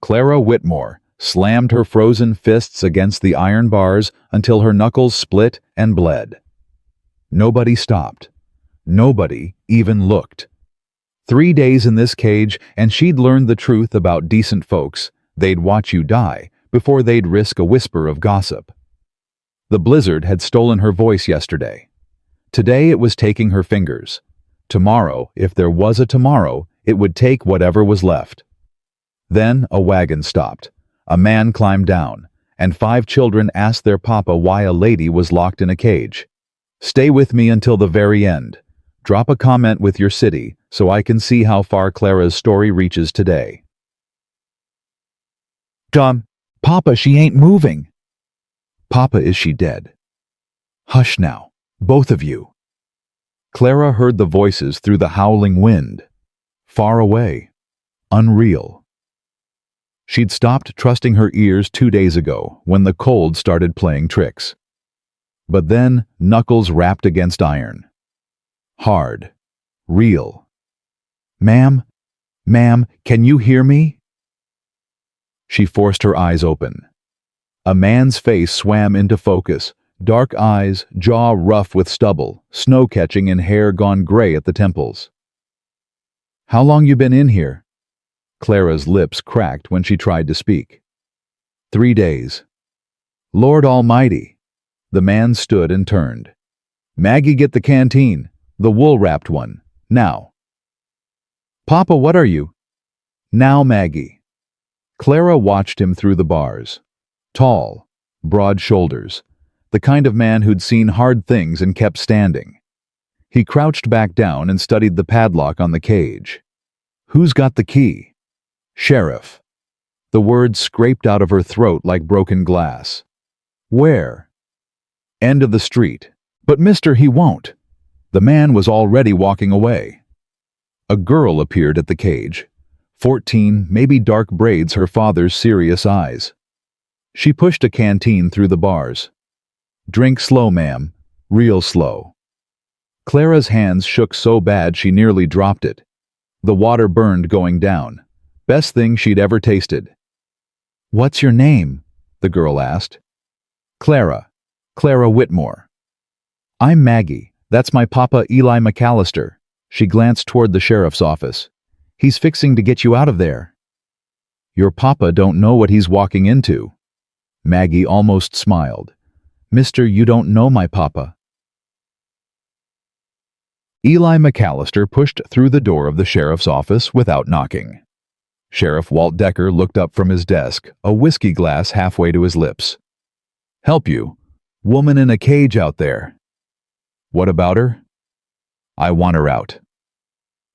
Clara Whitmore slammed her frozen fists against the iron bars until her knuckles split and bled. Nobody stopped. Nobody even looked. 3 days in this cage, and she'd learned the truth about decent folks. They'd watch you die before they'd risk a whisper of gossip. The blizzard had stolen her voice yesterday. Today it was taking her fingers. Tomorrow, if there was a tomorrow, it would take whatever was left. Then a wagon stopped. A man climbed down, and 5 children asked their papa why a lady was locked in a cage. Stay with me until the very end. Drop a comment with your city so I can see how far Clara's story reaches today. Papa, she ain't moving. Papa, is she dead? Hush now, both of you. Clara heard the voices through the howling wind. Far away. Unreal. She'd stopped trusting her ears 2 days ago when the cold started playing tricks. But then knuckles rapped against iron. Hard. Real. Ma'am, can you hear me? She forced her eyes open. A man's face swam into focus, dark eyes, jaw rough with stubble, snow catching and hair gone gray at the temples. How long you been in here? Clara's lips cracked when she tried to speak. 3 days. Lord Almighty. The man stood and turned. Maggie, get the canteen, the wool-wrapped one, now. Papa, what are you? Now, Maggie. Clara watched him through the bars. Tall, broad shoulders, the kind of man who'd seen hard things and kept standing. He crouched back down and studied the padlock on the cage. Who's got the key? Sheriff. The words scraped out of her throat like broken glass. Where? End of the street. But mister, he won't. The man was already walking away. A girl appeared at the cage. 14, maybe dark braids her father's serious eyes. She pushed a canteen through the bars. Drink slow, ma'am. Real slow. Clara's hands shook so bad she nearly dropped it. The water burned going down. Best thing she'd ever tasted. What's your name? The girl asked. Clara Whitmore. I'm Maggie. That's my papa, Eli McAllister. She glanced toward the sheriff's office. He's fixing to get you out of there. Your papa don't know what he's walking into. Maggie almost smiled. Mister, you don't know my papa. Eli McAllister pushed through the door of the sheriff's office without knocking. Sheriff Walt Decker looked up from his desk, a whiskey glass halfway to his lips. Help you? Woman in a cage out there. What about her? I want her out.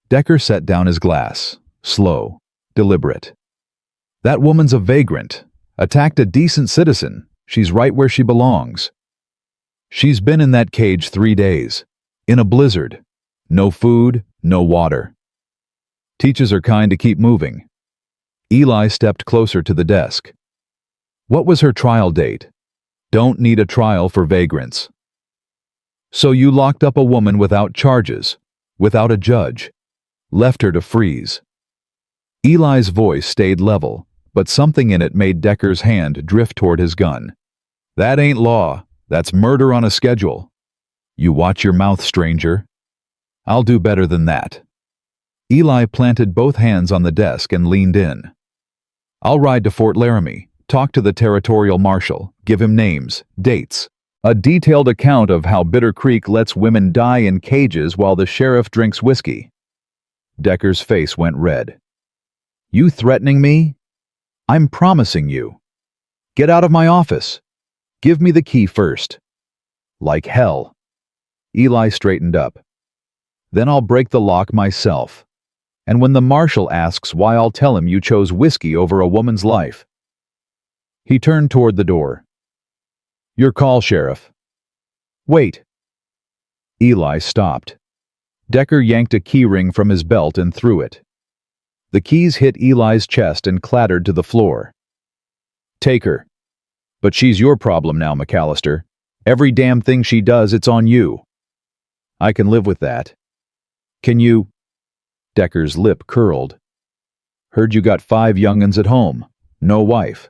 Decker set down his glass, slow, deliberate. That woman's a vagrant, attacked a decent citizen. She's right where she belongs. She's been in that cage 3 days, in a blizzard. No food, no water. Teaches her kind to keep moving. Eli stepped closer to the desk. What was her trial date? Don't need a trial for vagrants. So you locked up a woman without charges, without a judge. Left her to freeze. Eli's voice stayed level, but something in it made Decker's hand drift toward his gun. That ain't law. That's murder on a schedule. You watch your mouth, stranger. I'll do better than that. Eli planted both hands on the desk and leaned in. I'll ride to Fort Laramie, talk to the territorial marshal, give him names, dates, a detailed account of how Bitter Creek lets women die in cages while the sheriff drinks whiskey. Decker's face went red. You threatening me? I'm promising you. Get out of my office. Give me the key first. Like hell. Eli straightened up. Then I'll break the lock myself. And when the marshal asks why, I'll tell him you chose whiskey over a woman's life. He turned toward the door. Your call, Sheriff. Wait. Eli stopped. Decker yanked a key ring from his belt and threw it. The keys hit Eli's chest and clattered to the floor. Take her. But she's your problem now, McAllister. Every damn thing she does, it's on you. I can live with that. Can you? Decker's lip curled. Heard you got 5 young'uns at home. No wife.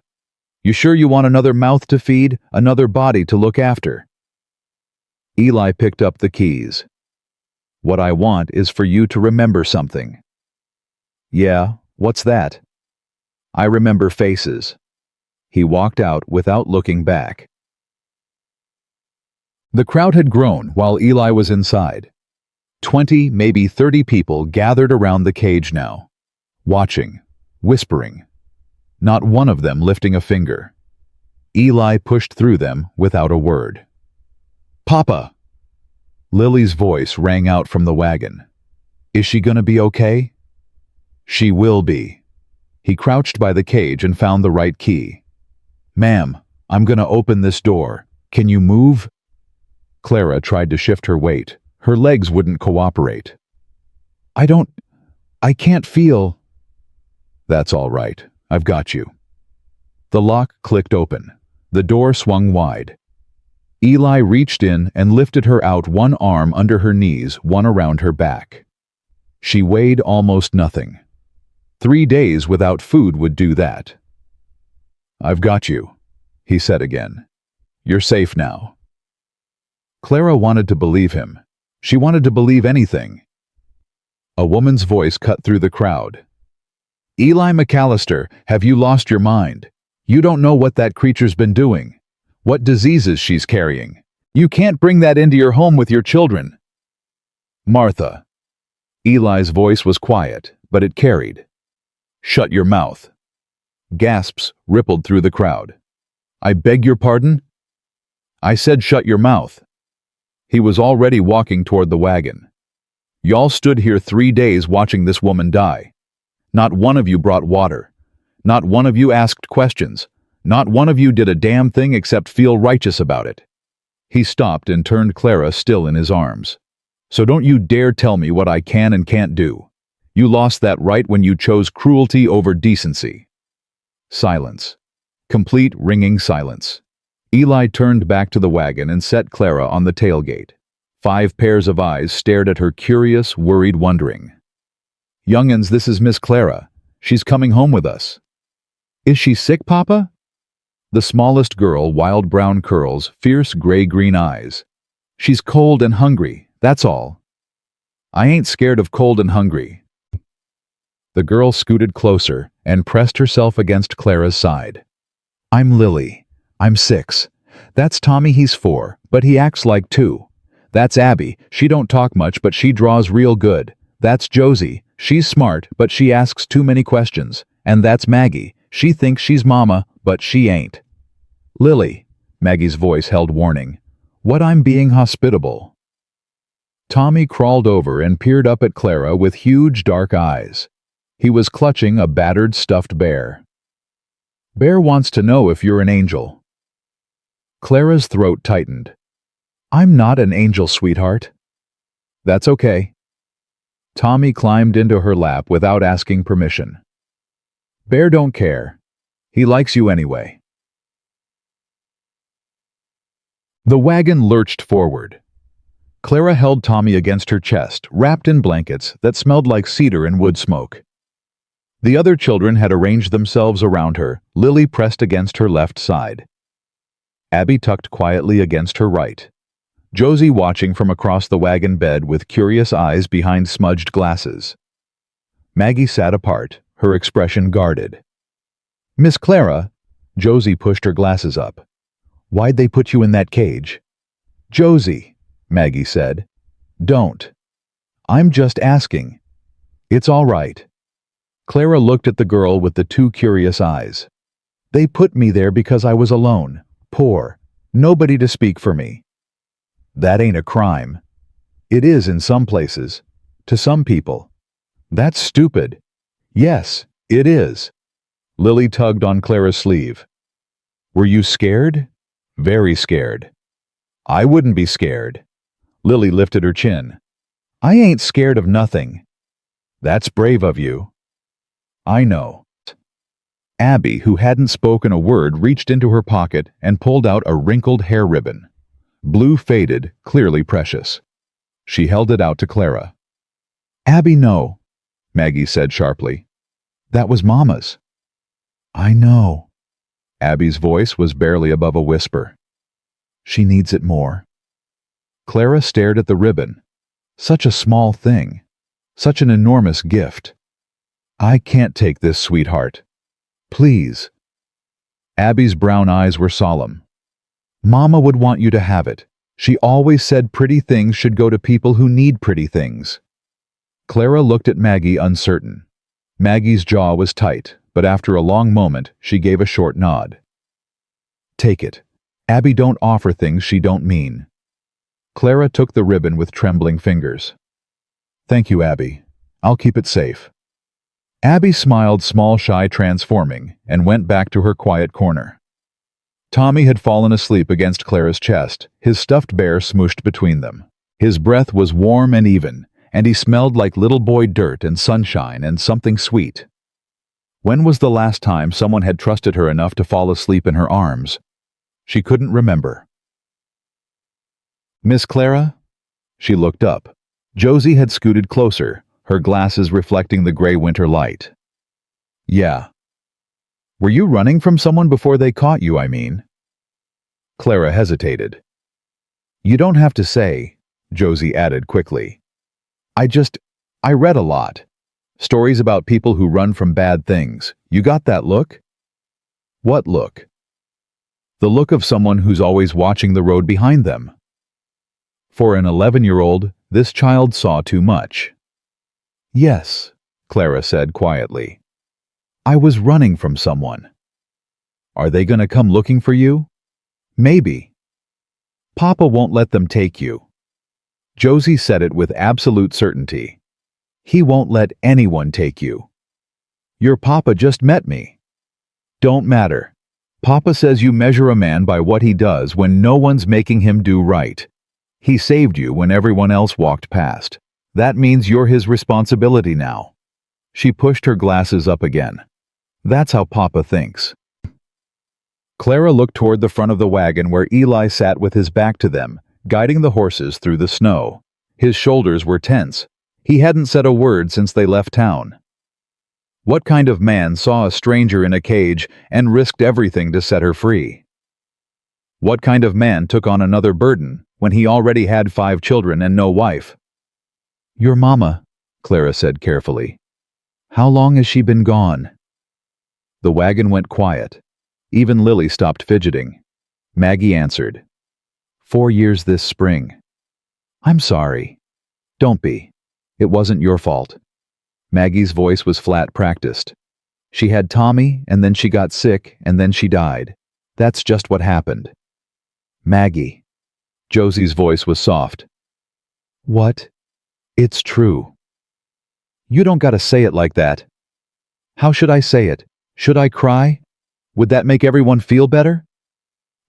You sure you want another mouth to feed, another body to look after? Eli picked up the keys. What I want is for you to remember something. Yeah, what's that? I remember faces. He walked out without looking back. The crowd had grown while Eli was inside. 20, maybe 30 people gathered around the cage now, watching, whispering. Not one of them lifting a finger. Eli pushed through them without a word. Papa! Lily's voice rang out from the wagon. Is she gonna be okay? She will be. He crouched by the cage and found the right key. Ma'am, I'm gonna open this door. Can you move? Clara tried to shift her weight. Her legs wouldn't cooperate. I can't feel. That's all right. I've got you. The lock clicked open. The door swung wide. Eli reached in and lifted her out, one arm under her knees, one around her back. She weighed almost nothing. 3 days without food would do that. I've got you, he said again. You're safe now. Clara wanted to believe him. She wanted to believe anything. A woman's voice cut through the crowd. Eli McAllister, have you lost your mind? You don't know what that creature's been doing. What diseases she's carrying. You can't bring that into your home with your children. Martha. Eli's voice was quiet, but it carried. Shut your mouth. Gasps rippled through the crowd. I beg your pardon? I said shut your mouth. He was already walking toward the wagon. Y'all stood here 3 days watching this woman die. Not one of you brought water. Not one of you asked questions. Not one of you did a damn thing except feel righteous about it. He stopped and turned Clara still in his arms. So don't you dare tell me what I can and can't do. You lost that right when you chose cruelty over decency. Silence. Complete ringing silence. Eli turned back to the wagon and set Clara on the tailgate. 5 pairs of eyes stared at her, curious, worried, wondering. Young'uns, this is Miss Clara. She's coming home with us. Is she sick, Papa? The smallest girl, wild brown curls, fierce gray-green eyes. She's cold and hungry, that's all. I ain't scared of cold and hungry. The girl scooted closer and pressed herself against Clara's side. I'm Lily. I'm 6. That's Tommy, he's 4, but he acts like 2. That's Abby, she don't talk much but she draws real good. That's Josie, she's smart but she asks too many questions. And that's Maggie, she thinks she's mama, but she ain't. Lily, Maggie's voice held warning. What, I'm being hospitable. Tommy crawled over and peered up at Clara with huge dark eyes. He was clutching a battered stuffed bear. Bear wants to know if you're an angel. Clara's throat tightened. I'm not an angel, sweetheart. That's okay. Tommy climbed into her lap without asking permission. Bear don't care. He likes you anyway. The wagon lurched forward. Clara held Tommy against her chest, wrapped in blankets that smelled like cedar and wood smoke. The other children had arranged themselves around her, Lily pressed against her left side. Abby tucked quietly against her right. Josie watching from across the wagon bed with curious eyes behind smudged glasses. Maggie sat apart, her expression guarded. Miss Clara, Josie pushed her glasses up. Why'd they put you in that cage? Josie, Maggie said. Don't. I'm just asking. It's all right. Clara looked at the girl with the 2 curious eyes. They put me there because I was alone, poor, nobody to speak for me. That ain't a crime. It is in some places. To some people. That's stupid. Yes, it is. Lily tugged on Clara's sleeve. Were you scared? Very scared. I wouldn't be scared. Lily lifted her chin. I ain't scared of nothing. That's brave of you. I know. Abby, who hadn't spoken a word, reached into her pocket and pulled out a wrinkled hair ribbon. Blue faded, clearly precious. She held it out to Clara. Abby, no, Maggie said sharply. That was Mama's. I know. Abby's voice was barely above a whisper. She needs it more. Clara stared at the ribbon. Such a small thing. Such an enormous gift. I can't take this, sweetheart. Please. Abby's brown eyes were solemn. Mama would want you to have it. She always said pretty things should go to people who need pretty things. Clara looked at Maggie, uncertain. Maggie's jaw was tight, but after a long moment, she gave a short nod. Take it. Abby don't offer things she don't mean. Clara took the ribbon with trembling fingers. Thank you, Abby. I'll keep it safe. Abby smiled, small, shy, transforming, and went back to her quiet corner. Tommy had fallen asleep against Clara's chest, his stuffed bear smooshed between them. His breath was warm and even, and he smelled like little boy dirt and sunshine and something sweet. When was the last time someone had trusted her enough to fall asleep in her arms? She couldn't remember. Miss Clara? She looked up. Josie had scooted closer, her glasses reflecting the gray winter light. Yeah. Were you running from someone before they caught you, I mean? Clara hesitated. You don't have to say, Josie added quickly. I read a lot. Stories about people who run from bad things. You got that look? What look? The look of someone who's always watching the road behind them. For an 11-year-old, this child saw too much. Yes, Clara said quietly. I was running from someone. Are they going to come looking for you? Maybe. Papa won't let them take you. Josie said it with absolute certainty. He won't let anyone take you. Your papa just met me. Don't matter. Papa says you measure a man by what he does when no one's making him do right. He saved you when everyone else walked past. That means you're his responsibility now. She pushed her glasses up again. That's how Papa thinks. Clara looked toward the front of the wagon where Eli sat with his back to them, guiding the horses through the snow. His shoulders were tense. He hadn't said a word since they left town. What kind of man saw a stranger in a cage and risked everything to set her free? What kind of man took on another burden when he already had 5 children and no wife? Your mama, Clara said carefully. How long has she been gone? The wagon went quiet. Even Lily stopped fidgeting. Maggie answered. 4 years this spring. I'm sorry. Don't be. It wasn't your fault. Maggie's voice was flat, practiced. She had Tommy, and then she got sick, and then she died. That's just what happened. Maggie. Josie's voice was soft. What? It's true. You don't gotta say it like that. How should I say it? Should I cry? Would that make everyone feel better?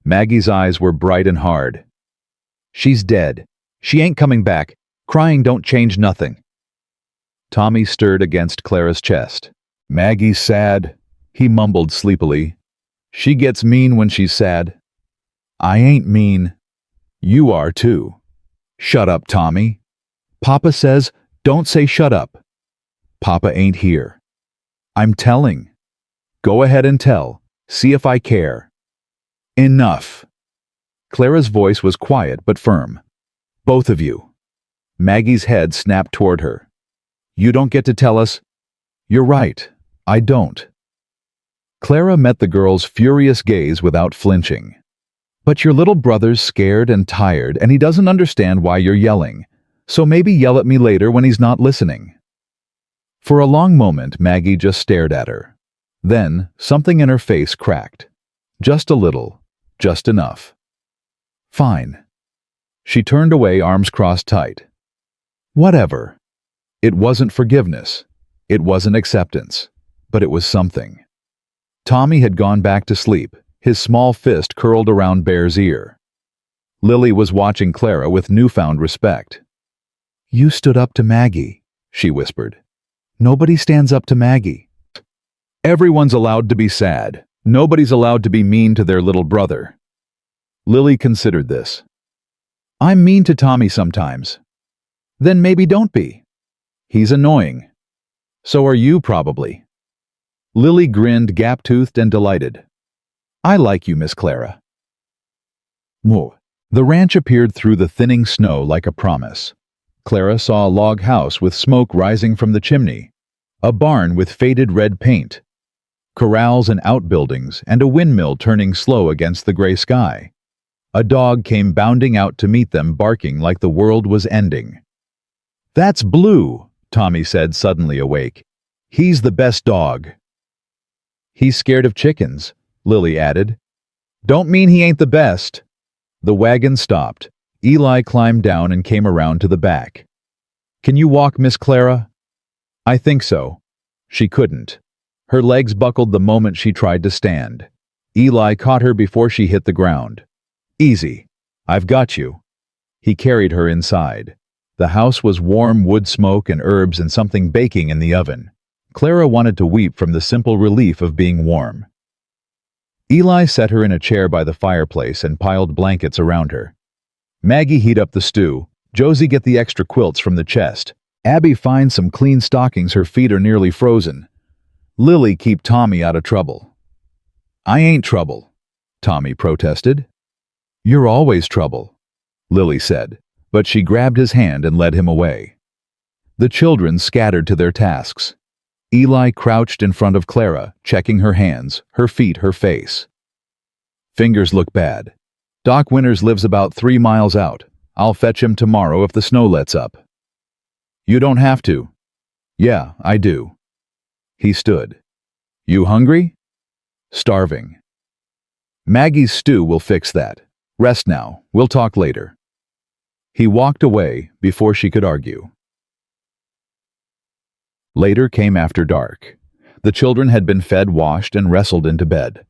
Maggie's eyes were bright and hard. She's dead. She ain't coming back. Crying don't change nothing. Tommy stirred against Clara's chest. Maggie's sad, he mumbled sleepily. She gets mean when she's sad. I ain't mean. You are too. Shut up, Tommy. Papa says, don't say shut up. Papa ain't here. I'm telling. Go ahead and tell. See if I care. Enough. Clara's voice was quiet but firm. Both of you. Maggie's head snapped toward her. You don't get to tell us. You're right. I don't. Clara met the girl's furious gaze without flinching. But your little brother's scared and tired, and he doesn't understand why you're yelling. So maybe yell at me later when he's not listening. For a long moment, Maggie just stared at her. Then, something in her face cracked. Just a little. Just enough. Fine. She turned away, arms crossed tight. Whatever. It wasn't forgiveness. It wasn't acceptance. But it was something. Tommy had gone back to sleep, his small fist curled around Bear's ear. Lily was watching Clara with newfound respect. You stood up to Maggie, she whispered. Nobody stands up to Maggie. Everyone's allowed to be sad. Nobody's allowed to be mean to their little brother. Lily considered this. I'm mean to Tommy sometimes. Then maybe don't be. He's annoying. So are you, probably. Lily grinned, gap-toothed and delighted. I like you, Miss Clara. Moo. The ranch appeared through the thinning snow like a promise. Clara saw a log house with smoke rising from the chimney, a barn with faded red paint, corrals and outbuildings, and a windmill turning slow against the gray sky. A dog came bounding out to meet them, barking like the world was ending. That's Blue, Tommy said, suddenly awake. He's the best dog. He's scared of chickens, Lily added. Don't mean he ain't the best. The wagon stopped. Eli climbed down and came around to the back. Can you walk, Miss Clara? I think so. She couldn't. Her legs buckled the moment she tried to stand. Eli caught her before she hit the ground. Easy. I've got you. He carried her inside. The house was warm wood smoke and herbs and something baking in the oven. Clara wanted to weep from the simple relief of being warm. Eli set her in a chair by the fireplace and piled blankets around her. Maggie, heat up the stew. Josie, get the extra quilts from the chest. Abby, find some clean stockings, her feet are nearly frozen. Lily, keep Tommy out of trouble. I ain't trouble, Tommy protested. You're always trouble, Lily said, but she grabbed his hand and led him away. The children scattered to their tasks. Eli crouched in front of Clara, checking her hands, her feet, her face. Fingers look bad. Doc Winters lives about 3 miles out. I'll fetch him tomorrow if the snow lets up. You don't have to. Yeah, I do. He stood. You hungry? Starving. Maggie's stew will fix that. Rest now. We'll talk later. He walked away before she could argue. Later came after dark. The children had been fed, washed, and wrestled into bed.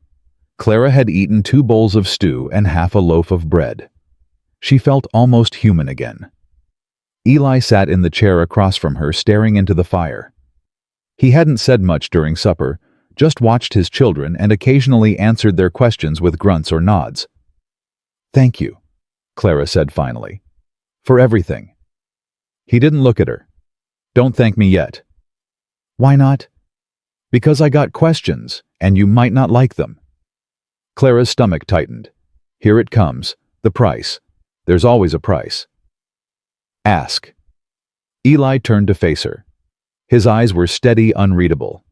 Clara had eaten 2 bowls of stew and half a loaf of bread. She felt almost human again. Eli sat in the chair across from her, staring into the fire. He hadn't said much during supper, just watched his children and occasionally answered their questions with grunts or nods. Thank you, Clara said finally. For everything. He didn't look at her. Don't thank me yet. Why not? Because I got questions, and you might not like them. Clara's stomach tightened. Here it comes, the price. There's always a price. Ask. Eli turned to face her. His eyes were steady, unreadable.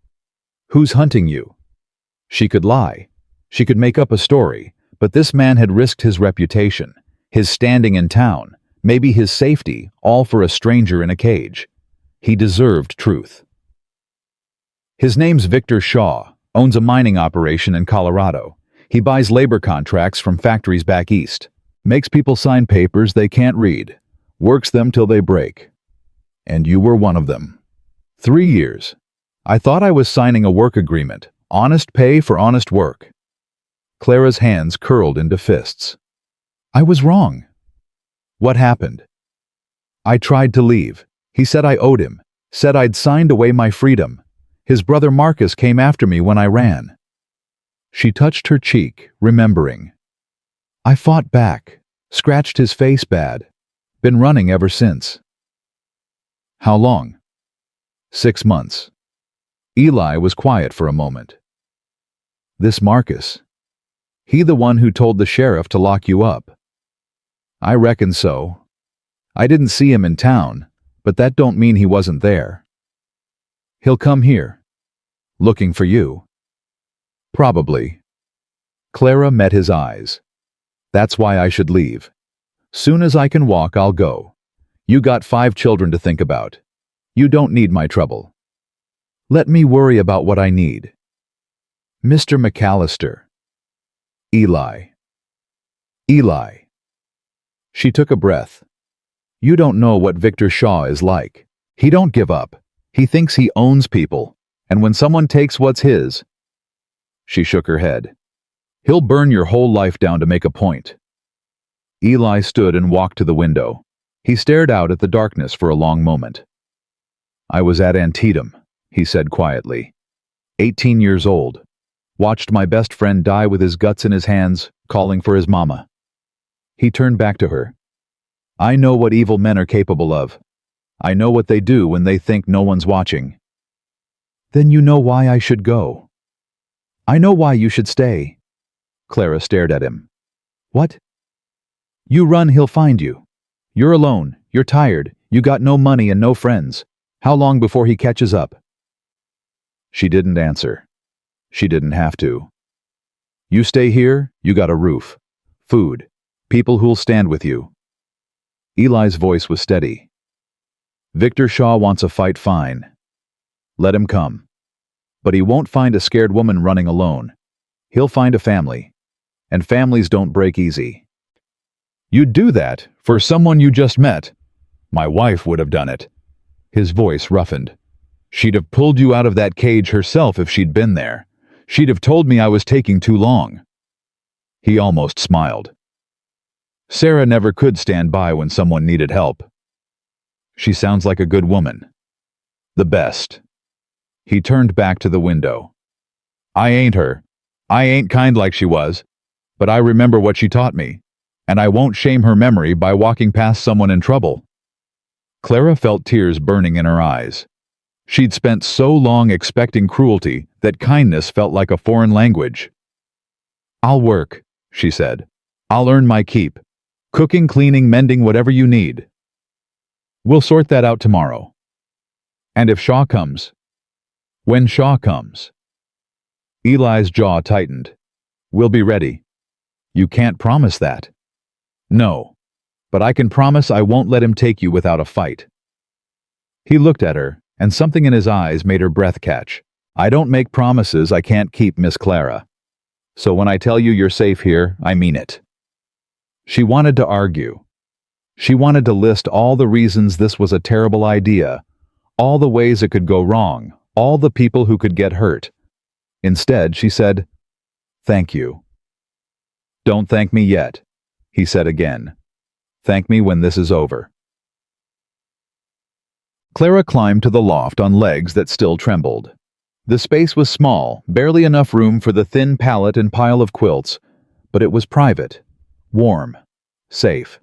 Who's hunting you? She could lie. She could make up a story, but this man had risked his reputation, his standing in town, maybe his safety, all for a stranger in a cage. He deserved truth. His name's Victor Shaw, owns a mining operation in Colorado. He buys labor contracts from factories back east, makes people sign papers they can't read, works them till they break. And you were one of them. 3 years. I thought I was signing a work agreement, honest pay for honest work. Clara's hands curled into fists. I was wrong. What happened? I tried to leave. He said I owed him, said I'd signed away my freedom. His brother Marcus came after me when I ran. She touched her cheek, remembering. I fought back, scratched his face bad. Been running ever since. How long? 6 months. Eli was quiet for a moment. This Marcus. He the one who told the sheriff to lock you up? I reckon so. I didn't see him in town, but that don't mean he wasn't there. He'll come here. Looking for you. Probably. Clara met his eyes. That's why I should leave. Soon as I can walk, I'll go. You got 5 children to think about. You don't need my trouble. Let me worry about what I need. Mr. McAllister. Eli. Eli. She took a breath. You don't know what Victor Shaw is like. He don't give up. He thinks he owns people, and when someone takes what's his... She shook her head. He'll burn your whole life down to make a point. Eli stood and walked to the window. He stared out at the darkness for a long moment. I was at Antietam, he said quietly. 18 years old. Watched my best friend die with his guts in his hands, calling for his mama. He turned back to her. I know what evil men are capable of. I know what they do when they think no one's watching. Then you know why I should go. I know why you should stay. Clara stared at him. What? You run, he'll find you. You're alone, you're tired, you got no money and no friends. How long before he catches up? She didn't answer. She didn't have to. You stay here, you got a roof, food, people who'll stand with you. Eli's voice was steady. Victor Shaw wants a fight, fine. Let him come. But he won't find a scared woman running alone. He'll find a family. And families don't break easy. You'd do that for someone you just met. My wife would have done it. His voice roughened. She'd have pulled you out of that cage herself if she'd been there. She'd have told me I was taking too long. He almost smiled. Sarah never could stand by when someone needed help. She sounds like a good woman. The best. He turned back to the window. I ain't her. I ain't kind like she was. But I remember what she taught me, and I won't shame her memory by walking past someone in trouble. Clara felt tears burning in her eyes. She'd spent so long expecting cruelty that kindness felt like a foreign language. I'll work, she said. I'll earn my keep. Cooking, cleaning, mending, whatever you need. We'll sort that out tomorrow. And if Shaw comes? When Shaw comes? Eli's jaw tightened. We'll be ready. You can't promise that. No, but I can promise I won't let him take you without a fight. He looked at her, and something in his eyes made her breath catch. I don't make promises I can't keep, Miss Clara. So when I tell you you're safe here, I mean it. She wanted to argue. She wanted to list all the reasons this was a terrible idea, all the ways it could go wrong, all the people who could get hurt. Instead, she said, Thank you. Don't thank me yet, he said again. Thank me when this is over. Clara climbed to the loft on legs that still trembled. The space was small, barely enough room for the thin pallet and pile of quilts, but it was private, warm, safe.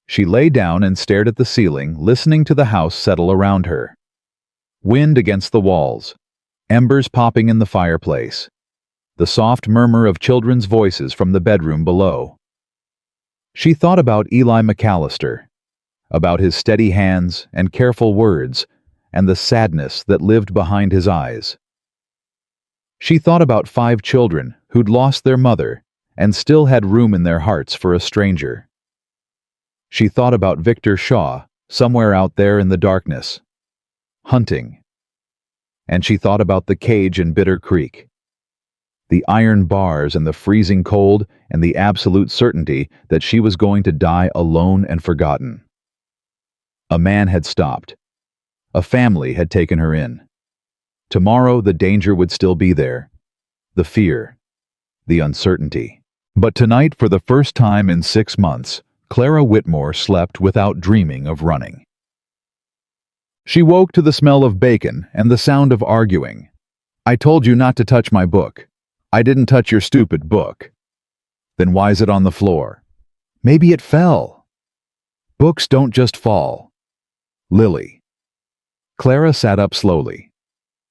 She lay down and stared at the ceiling, listening to the house settle around her. Wind against the walls, embers popping in the fireplace, the soft murmur of children's voices from the bedroom below. She thought about Eli McAllister, about his steady hands and careful words, and the sadness that lived behind his eyes. She thought about 5 children who'd lost their mother and still had room in their hearts for a stranger. She thought about Victor Shaw, somewhere out there in the darkness, hunting. And she thought about the cage in Bitter Creek, the iron bars and the freezing cold and the absolute certainty that she was going to die alone and forgotten. A man had stopped. A family had taken her in. Tomorrow the danger would still be there. The fear. The uncertainty. But tonight, for the first time in 6 months, Clara Whitmore slept without dreaming of running. She woke to the smell of bacon and the sound of arguing. I told you not to touch my book. I didn't touch your stupid book. Then why's it on the floor? Maybe it fell. Books don't just fall. Lily. Clara sat up slowly.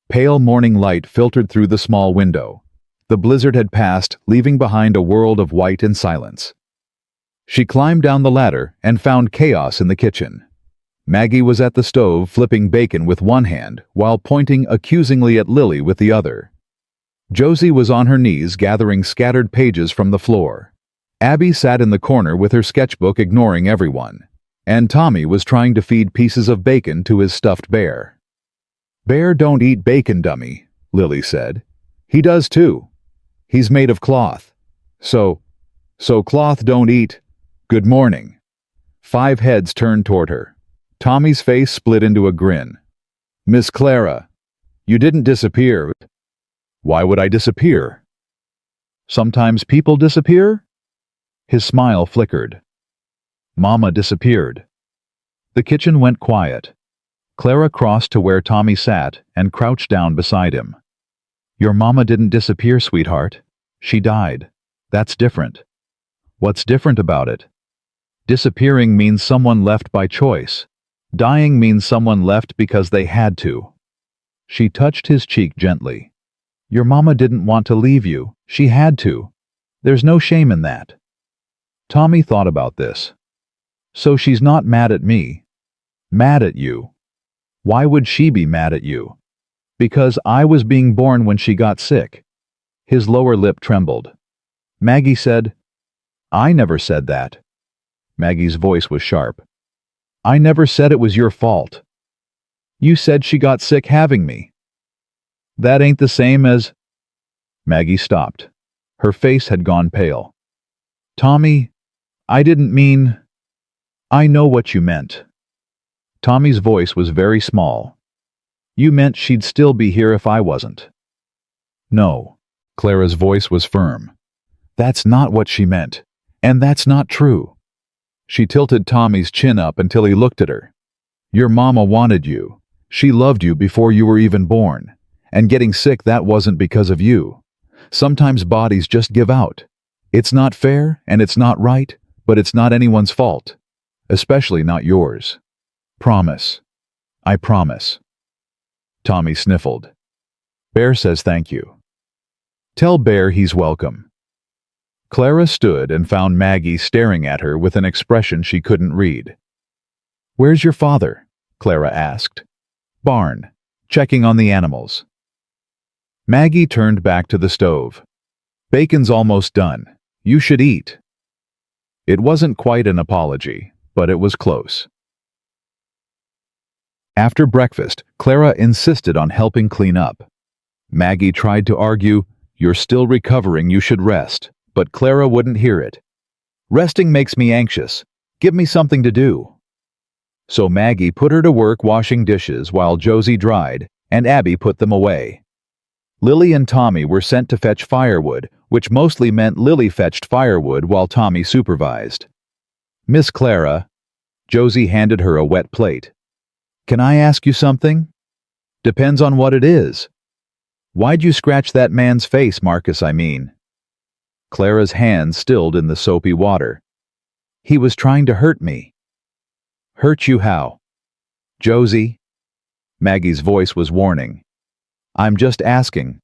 Pale morning light filtered through the small window. The blizzard had passed, leaving behind a world of white and silence. She climbed down the ladder and found chaos in the kitchen. Maggie was at the stove flipping bacon with one hand while pointing accusingly at Lily with the other. Josie was on her knees gathering scattered pages from the floor. Abby sat in the corner with her sketchbook ignoring everyone. And Tommy was trying to feed pieces of bacon to his stuffed bear. Bear don't eat bacon, dummy, Lily said. He does too. He's made of cloth. So cloth don't eat. Good morning. 5 heads turned toward her. Tommy's face split into a grin. Miss Clara, you didn't disappear. Why would I disappear? Sometimes people disappear? His smile flickered. Mama disappeared. The kitchen went quiet. Clara crossed to where Tommy sat and crouched down beside him. Your mama didn't disappear, sweetheart. She died. That's different. What's different about it? Disappearing means someone left by choice. Dying means someone left because they had to. She touched his cheek gently. Your mama didn't want to leave you. She had to. There's no shame in that. Tommy thought about this. So she's not mad at me. Mad at you. Why would she be mad at you? Because I was being born when she got sick. His lower lip trembled. Maggie said, I never said that. Maggie's voice was sharp. I never said it was your fault. You said she got sick having me. That ain't the same as... Maggie stopped. Her face had gone pale. Tommy, I didn't mean... I know what you meant. Tommy's voice was very small. You meant she'd still be here if I wasn't. No. Clara's voice was firm. That's not what she meant, and that's not true. She tilted Tommy's chin up until he looked at her. Your mama wanted you. She loved you before you were even born, and getting sick, that wasn't because of you. Sometimes bodies just give out. It's not fair and it's not right, but it's not anyone's fault, especially not yours. Promise. I promise. Tommy sniffled. Bear says thank you. Tell Bear he's welcome. Clara stood and found Maggie staring at her with an expression she couldn't read. Where's your father? Clara asked. Barn, checking on the animals. Maggie turned back to the stove. Bacon's almost done. You should eat. It wasn't quite an apology, but it was close. After breakfast, Clara insisted on helping clean up. Maggie tried to argue, You're still recovering, you should rest, but Clara wouldn't hear it. Resting makes me anxious. Give me something to do. So Maggie put her to work washing dishes while Josie dried, and Abby put them away. Lily and Tommy were sent to fetch firewood, which mostly meant Lily fetched firewood while Tommy supervised. Miss Clara, Josie handed her a wet plate. Can I ask you something? Depends on what it is. Why'd you scratch that man's face, Marcus, I mean? Clara's hand stilled in the soapy water. He was trying to hurt me. Hurt you how? Josie? Maggie's voice was warning. I'm just asking.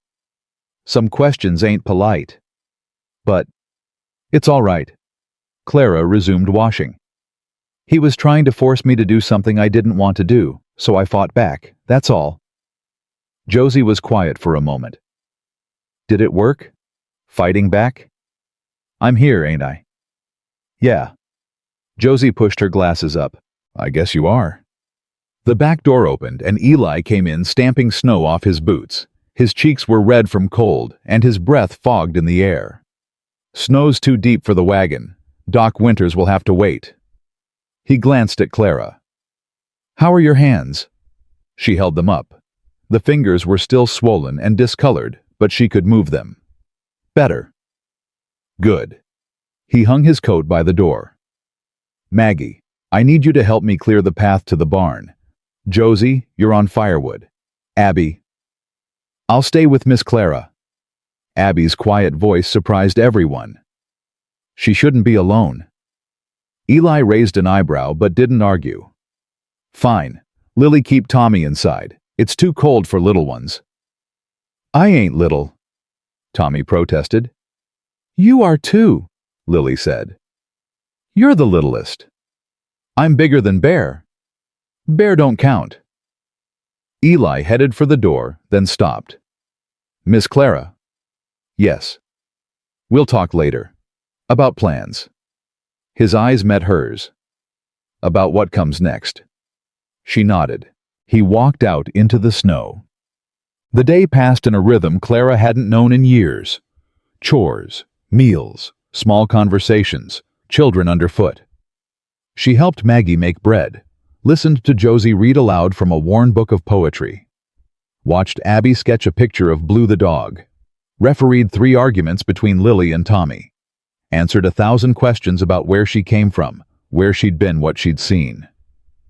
Some questions ain't polite. But it's all right. Clara resumed washing. He was trying to force me to do something I didn't want to do, so I fought back, that's all. Josie was quiet for a moment. Did it work? Fighting back? I'm here, ain't I? Yeah. Josie pushed her glasses up. I guess you are. The back door opened and Eli came in stamping snow off his boots. His cheeks were red from cold and his breath fogged in the air. Snow's too deep for the wagon. Doc Winters will have to wait. He glanced at Clara. How are your hands? She held them up. The fingers were still swollen and discolored, but she could move them. Better. Good. He hung his coat by the door. Maggie, I need you to help me clear the path to the barn. Josie, you're on firewood. Abby. I'll stay with Miss Clara. Abby's quiet voice surprised everyone. She shouldn't be alone. Eli raised an eyebrow but didn't argue. Fine. Lily, keep Tommy inside. It's too cold for little ones. I ain't little, Tommy protested. You are too, Lily said. You're the littlest. I'm bigger than Bear. Bear don't count. Eli headed for the door, then stopped. Miss Clara. Yes. We'll talk later. About plans. His eyes met hers. About what comes next. She nodded. He walked out into the snow. The day passed in a rhythm Clara hadn't known in years. Chores, meals, small conversations, children underfoot. She helped Maggie make bread, listened to Josie read aloud from a worn book of poetry, watched Abby sketch a picture of Blue the dog, refereed 3 arguments between Lily and Tommy, answered 1,000 questions about where she came from, where she'd been, what she'd seen.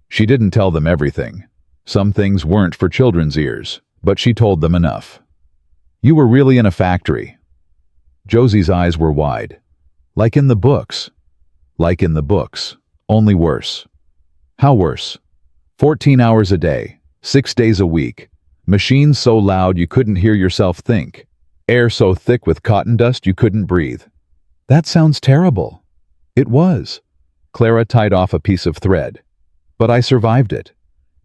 She didn't tell them everything. Some things weren't for children's ears, but she told them enough. You were really in a factory. Josie's eyes were wide. Like in the books. Like in the books, only worse. How worse? 14 hours a day, 6 days a week, Machines so loud you couldn't hear yourself think. Air so thick with cotton dust you couldn't breathe. That sounds terrible. It was. Clara tied off a piece of thread. But I survived it.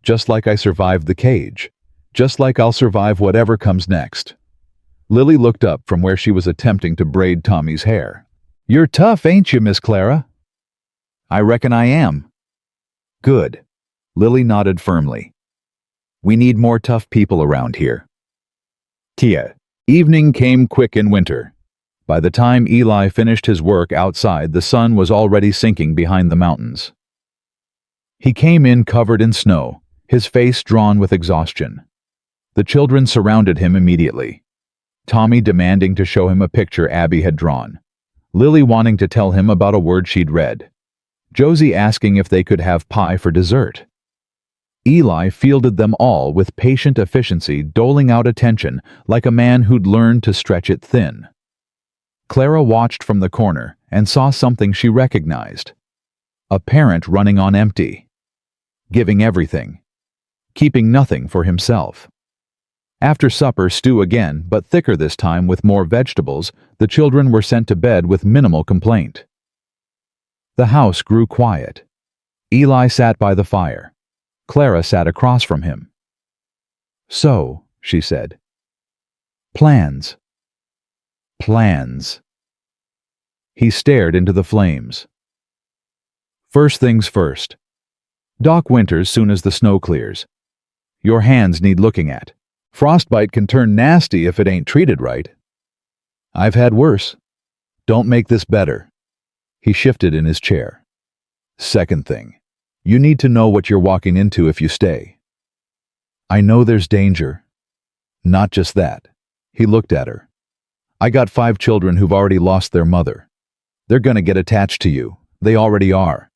Just like I survived the cage. Just like I'll survive whatever comes next. Lily looked up from where she was attempting to braid Tommy's hair. You're tough, ain't you, Miss Clara? I reckon I am. Good. Lily nodded firmly. We need more tough people around here. Tia. Evening came quick in winter. By the time Eli finished his work outside, the sun was already sinking behind the mountains. He came in covered in snow, his face drawn with exhaustion. The children surrounded him immediately. Tommy demanding to show him a picture Abby had drawn. Lily wanting to tell him about a word she'd read. Josie asking if they could have pie for dessert. Eli fielded them all with patient efficiency, doling out attention like a man who'd learned to stretch it thin. Clara watched from the corner and saw something she recognized. A parent running on empty. Giving everything. Keeping nothing for himself. After supper, stew again, but thicker this time with more vegetables, the children were sent to bed with minimal complaint. The house grew quiet. Eli sat by the fire. Clara sat across from him. So, she said. Plans. Plans. He stared into the flames. First things first. Doc Winters soon as the snow clears. Your hands need looking at. Frostbite can turn nasty if it ain't treated right. I've had worse. Don't make this better. He shifted in his chair. Second thing. You need to know what you're walking into if you stay. I know there's danger. Not just that. He looked at her. I got 5 children who've already lost their mother. They're gonna get attached to you. They already are.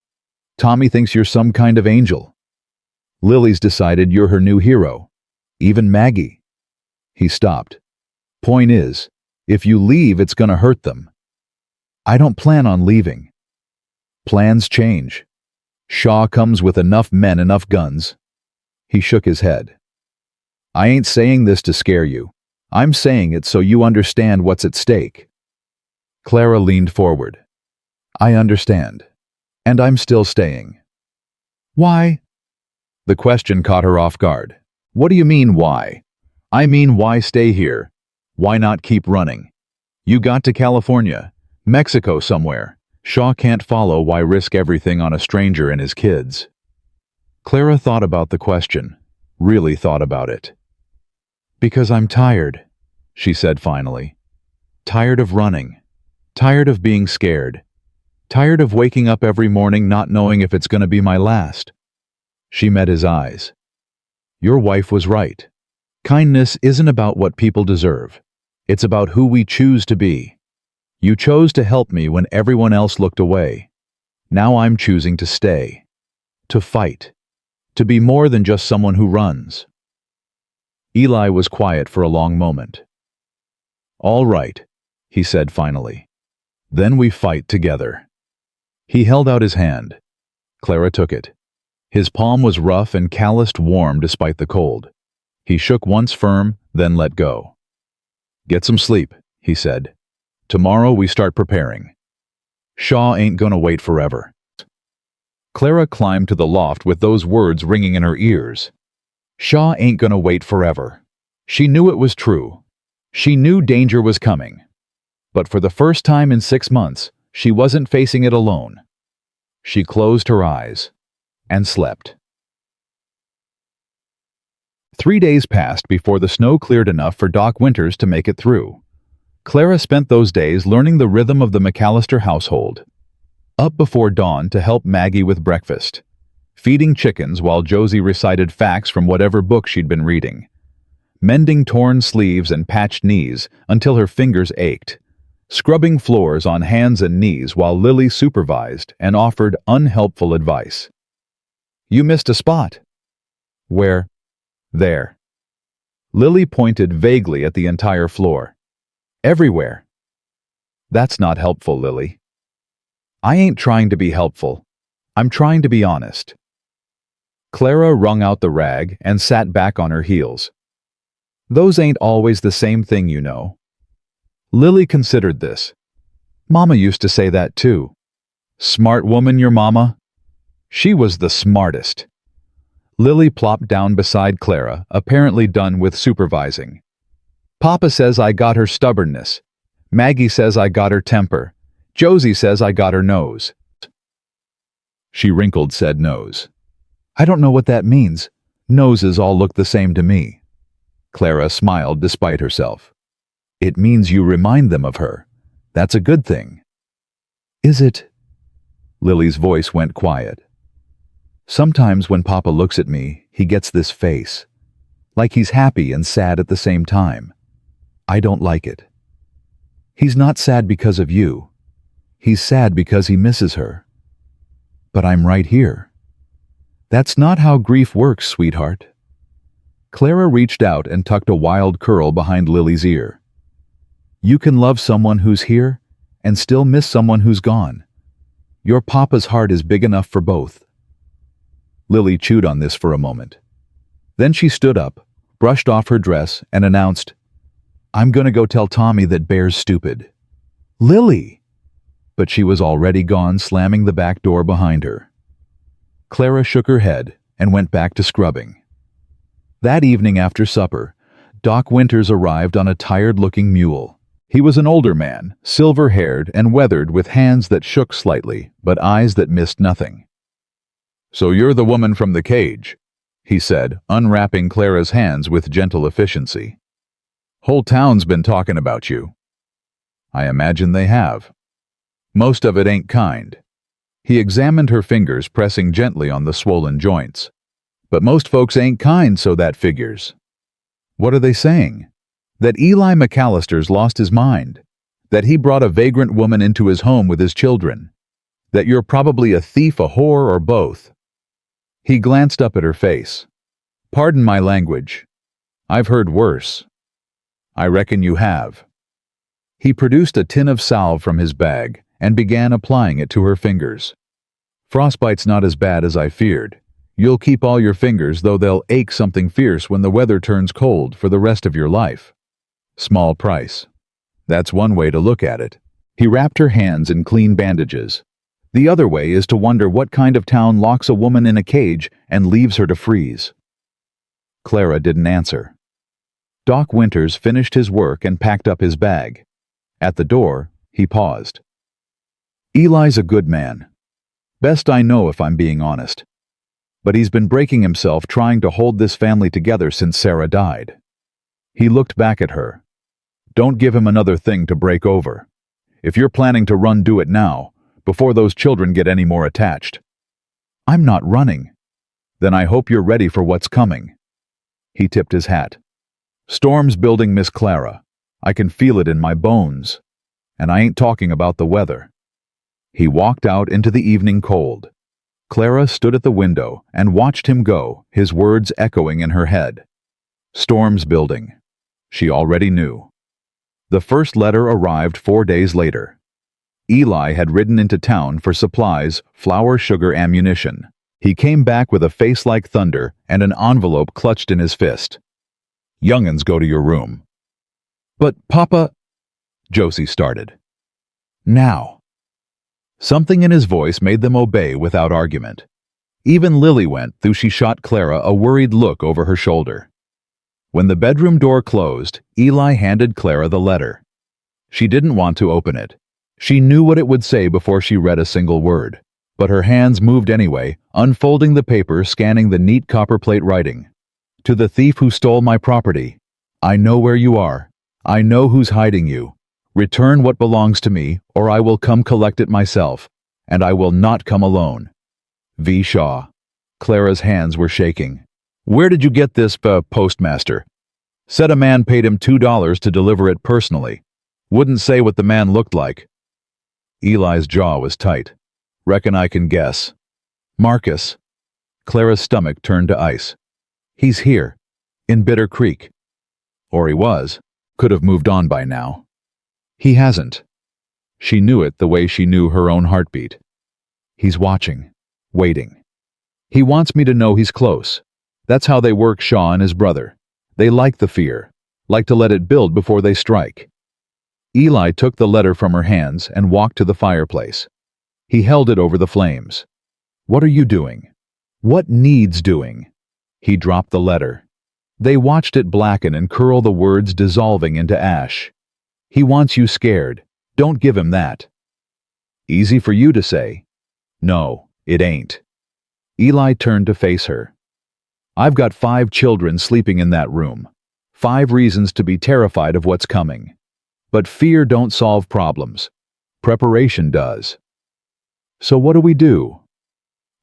Tommy thinks you're some kind of angel. Lily's decided you're her new hero. Even Maggie. He stopped. Point is, if you leave, it's gonna hurt them. I don't plan on leaving. Plans change. Shaw comes with enough men, enough guns. He shook his head. I ain't saying this to scare you. I'm saying it so you understand what's at stake. Clara leaned forward. I understand. And I'm still staying. Why? The question caught her off guard. What do you mean, why? I mean, why stay here? Why not keep running? You got to California, Mexico somewhere. Shaw can't follow. Why risk everything on a stranger and his kids? Clara thought about the question, really thought about it. Because I'm tired, she said finally. Tired of running. Tired of being scared. Tired of waking up every morning not knowing if it's going to be my last. She met his eyes. Your wife was right. Kindness isn't about what people deserve. It's about who we choose to be. You chose to help me when everyone else looked away. Now I'm choosing to stay. To fight. To be more than just someone who runs. Eli was quiet for a long moment. All right, he said finally. Then we fight together. He held out his hand. Clara took it. His palm was rough and calloused, warm despite the cold. He shook once firm, then let go. Get some sleep, he said. Tomorrow we start preparing. Shaw ain't gonna wait forever. Clara climbed to the loft with those words ringing in her ears. Shaw ain't gonna wait forever. She knew it was true. She knew danger was coming. But for the first time in 6 months, she wasn't facing it alone. She closed her eyes and slept. 3 days passed before the snow cleared enough for Doc Winters to make it through. Clara spent those days learning the rhythm of the McAllister household. Up before dawn to help Maggie with breakfast. Feeding chickens while Josie recited facts from whatever book she'd been reading. Mending torn sleeves and patched knees until her fingers ached. Scrubbing floors on hands and knees while Lily supervised and offered unhelpful advice. You missed a spot. Where? There. Lily pointed vaguely at the entire floor. Everywhere. That's not helpful, Lily. I ain't trying to be helpful. I'm trying to be honest. Clara wrung out the rag and sat back on her heels. Those ain't always the same thing, you know. Lily considered this. Mama used to say that too. Smart woman, your mama? She was the smartest. Lily plopped down beside Clara, apparently done with supervising. Papa says I got her stubbornness. Maggie says I got her temper. Josie says I got her nose. She wrinkled said nose. I don't know what that means. Noses all look the same to me. Clara smiled despite herself. It means you remind them of her. That's a good thing. Is it? Lily's voice went quiet. Sometimes when Papa looks at me, he gets this face. Like he's happy and sad at the same time. I don't like it. He's not sad because of you. He's sad because he misses her. But I'm right here. That's not how grief works, sweetheart. Clara reached out and tucked a wild curl behind Lily's ear. You can love someone who's here and still miss someone who's gone. Your papa's heart is big enough for both. Lily chewed on this for a moment. Then she stood up, brushed off her dress, and announced, I'm gonna go tell Tommy that Bear's stupid. Lily! But she was already gone, slamming the back door behind her. Clara shook her head and went back to scrubbing. That evening after supper, Doc Winters arrived on a tired-looking mule. He was an older man, silver-haired and weathered, with hands that shook slightly, but eyes that missed nothing. So you're the woman from the cage, he said, unwrapping Clara's hands with gentle efficiency. Whole town's been talking about you. I imagine they have. Most of it ain't kind. He examined her fingers, pressing gently on the swollen joints. But most folks ain't kind, so that figures. What are they saying? That Eli McAllister's lost his mind. That he brought a vagrant woman into his home with his children. That you're probably a thief, a whore, or both. He glanced up at her face. Pardon my language. I've heard worse. I reckon you have. He produced a tin of salve from his bag and began applying it to her fingers. Frostbite's not as bad as I feared. You'll keep all your fingers, though they'll ache something fierce when the weather turns cold for the rest of your life. Small price. That's one way to look at it. He wrapped her hands in clean bandages. The other way is to wonder what kind of town locks a woman in a cage and leaves her to freeze. Clara didn't answer. Doc Winters finished his work and packed up his bag. At the door, he paused. Eli's a good man. Best I know, if I'm being honest. But he's been breaking himself trying to hold this family together since Sarah died. He looked back at her. Don't give him another thing to break over. If you're planning to run, do it now, before those children get any more attached. I'm not running. Then I hope you're ready for what's coming. He tipped his hat. Storm's building, Miss Clara. I can feel it in my bones. And I ain't talking about the weather. He walked out into the evening cold. Clara stood at the window and watched him go, his words echoing in her head. Storm's building. She already knew. The first letter arrived 4 days later. Eli had ridden into town for supplies, flour, sugar, ammunition. He came back with a face like thunder and an envelope clutched in his fist. Young'uns, go to your room. But, Papa, Josie started. Now. Something in his voice made them obey without argument. Even Lily went, though she shot Clara a worried look over her shoulder. When the bedroom door closed, Eli handed Clara the letter. She didn't want to open it. She knew what it would say before she read a single word, but her hands moved anyway, unfolding the paper, scanning the neat copperplate writing. To the thief who stole my property, I know where you are. I know who's hiding you. Return what belongs to me, or I will come collect it myself, and I will not come alone. V. Shaw. Clara's hands were shaking. Where did you get this, postmaster? Said a man paid him $2 to deliver it personally. Wouldn't say what the man looked like. Eli's jaw was tight. Reckon I can guess. Marcus. Clara's stomach turned to ice. He's here. In Bitter Creek. Or he was. Could have moved on by now. He hasn't. She knew it the way she knew her own heartbeat. He's watching. Waiting. He wants me to know he's close. That's how they work, Shaw and his brother. They like the fear. like to let it build before they strike. Eli took the letter from her hands and walked to the fireplace. He held it over the flames. "What are you doing?" "What needs doing?" He dropped the letter. They watched it blacken and curl, the words dissolving into ash. "He wants you scared. Don't give him that." Easy for you to say. No, it ain't. Eli turned to face her. "I've got 5 children sleeping in that room. 5 reasons to be terrified of what's coming. But fear don't solve problems. Preparation does. So what do?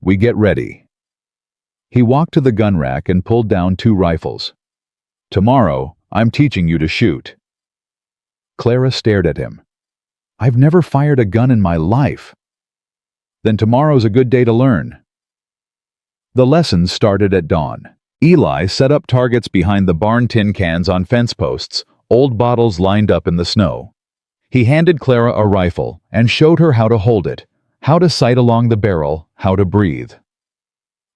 We get ready." He walked to the gun rack and pulled down 2 rifles. "Tomorrow, I'm teaching you to shoot." Clara stared at him. "I've never fired a gun in my life." "Then tomorrow's a good day to learn." The lessons started at dawn. Eli set up targets behind the barn, tin cans on fence posts, old bottles lined up in the snow. He handed Clara a rifle and showed her how to hold it, how to sight along the barrel, how to breathe.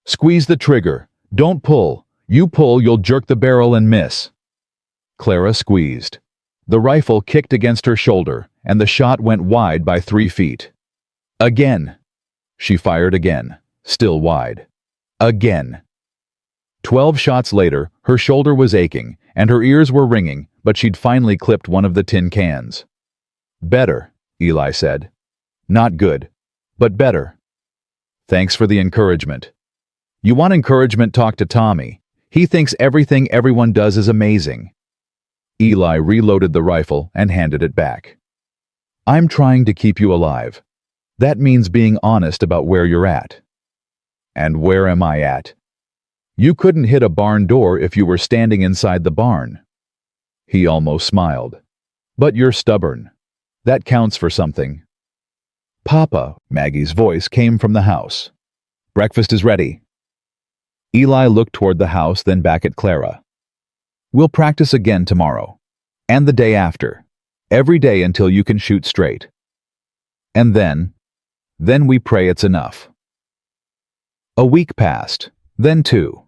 "Squeeze the trigger. Don't pull. You pull, you'll jerk the barrel and miss." Clara squeezed. The rifle kicked against her shoulder, and the shot went wide by 3 feet. "Again." She fired again, still wide. "Again." 12 shots later, her shoulder was aching, and her ears were ringing, but she'd finally clipped one of the tin cans. "Better," Eli said. "Not good, but better." "Thanks for the encouragement." "You want encouragement, talk to Tommy. He thinks everything everyone does is amazing." Eli reloaded the rifle and handed it back. "I'm trying to keep you alive. That means being honest about where you're at." "And where am I at?" "You couldn't hit a barn door if you were standing inside the barn." He almost smiled. "But you're stubborn. That counts for something." "Papa," Maggie's voice came from the house. "Breakfast is ready." Eli looked toward the house, then back at Clara. "We'll practice again tomorrow. And the day after. Every day until you can shoot straight. And then we pray it's enough." A week passed, then 2.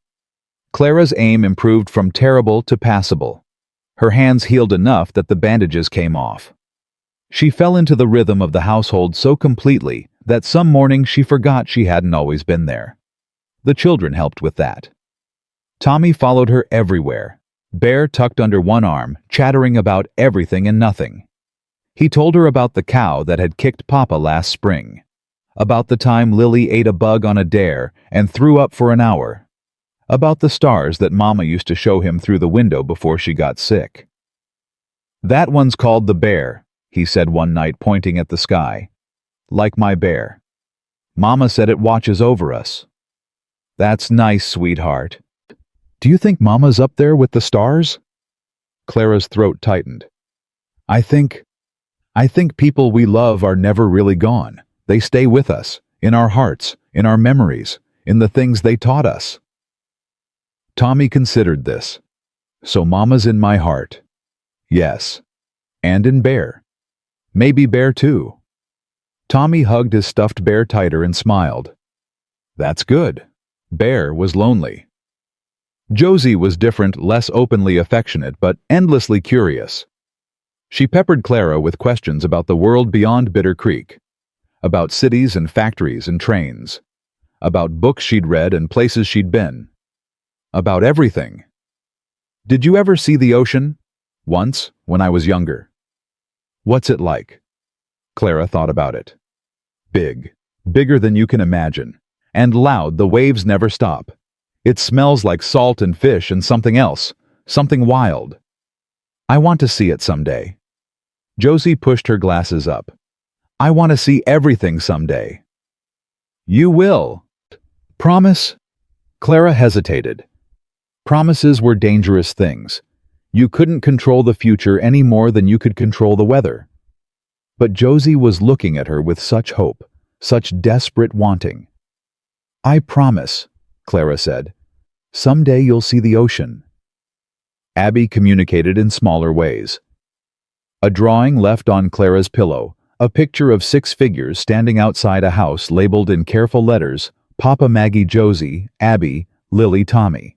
Clara's aim improved from terrible to passable. Her hands healed enough that the bandages came off. She fell into the rhythm of the household so completely that some mornings she forgot she hadn't always been there. The children helped with that. Tommy followed her everywhere, Bear tucked under one arm, chattering about everything and nothing. He told her about the cow that had kicked Papa last spring, about the time Lily ate a bug on a dare and threw up for an hour, about the stars that Mama used to show him through the window before she got sick. "That one's called the bear," he said one night, pointing at the sky. "Like my bear. Mama said it watches over us." "That's nice, sweetheart. Do you think Mama's up there with the stars?" Clara's throat tightened. I think people we love are never really gone. They stay with us, in our hearts, in our memories, in the things they taught us." Tommy considered this. "So Mama's in my heart." "Yes. And in Bear. Maybe Bear too." Tommy hugged his stuffed bear tighter and smiled. "That's good." Bear was lonely. Josie was different, less openly affectionate, but endlessly curious. She peppered Clara with questions about the world beyond Bitter Creek, about cities and factories and trains, about books she'd read and places she'd been, about everything. "Did you ever see the ocean?" "Once, when I was younger." "What's it like?" Clara thought about it. "Big, bigger than you can imagine, and loud. The waves never stop. It smells like salt and fish and something else, something wild. I want to see it someday." Josie pushed her glasses up. "I want to see everything someday." "You will." "Promise?" Clara hesitated. Promises were dangerous things. You couldn't control the future any more than you could control the weather. But Josie was looking at her with such hope, such desperate wanting. "I promise," Clara said. "Someday you'll see the ocean." Abby communicated in smaller ways. A drawing left on Clara's pillow, a picture of 6 figures standing outside a house labeled in careful letters, Papa, Maggie, Josie, Abby, Lily, Tommy,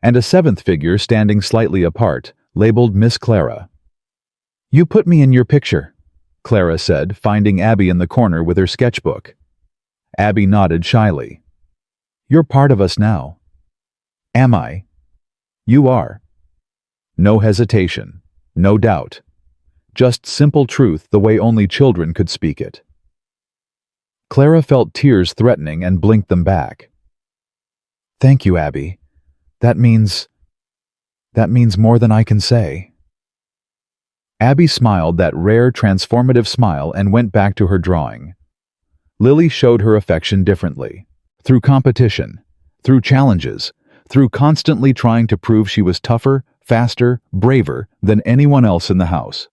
and a 7th figure standing slightly apart, labeled Miss Clara. "You put me in your picture," Clara said, finding Abby in the corner with her sketchbook. Abby nodded shyly. "You're part of us now." "Am I?" "You are." No hesitation, no doubt. Just simple truth the way only children could speak it. Clara felt tears threatening and blinked them back. "Thank you, Abby. That means more than I can say." Abby smiled that rare transformative smile and went back to her drawing. Lily showed her affection differently. Through competition, through challenges, through constantly trying to prove she was tougher, faster, braver than anyone else in the house.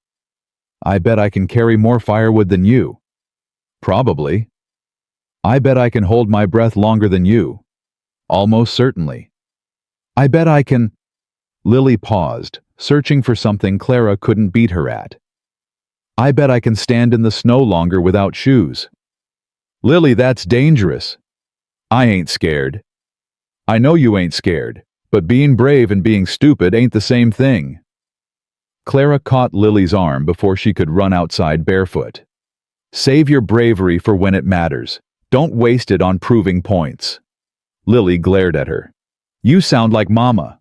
"I bet I can carry more firewood than you." "Probably." "I bet I can hold my breath longer than you." "Almost certainly." "I bet I can—" Lily paused, searching for something Clara couldn't beat her at. "I bet I can stand in the snow longer without shoes." "Lily, that's dangerous." "I ain't scared." "I know you ain't scared, but being brave and being stupid ain't the same thing." Clara caught Lily's arm before she could run outside barefoot. "Save your bravery for when it matters. Don't waste it on proving points." Lily glared at her. "You sound like Mama."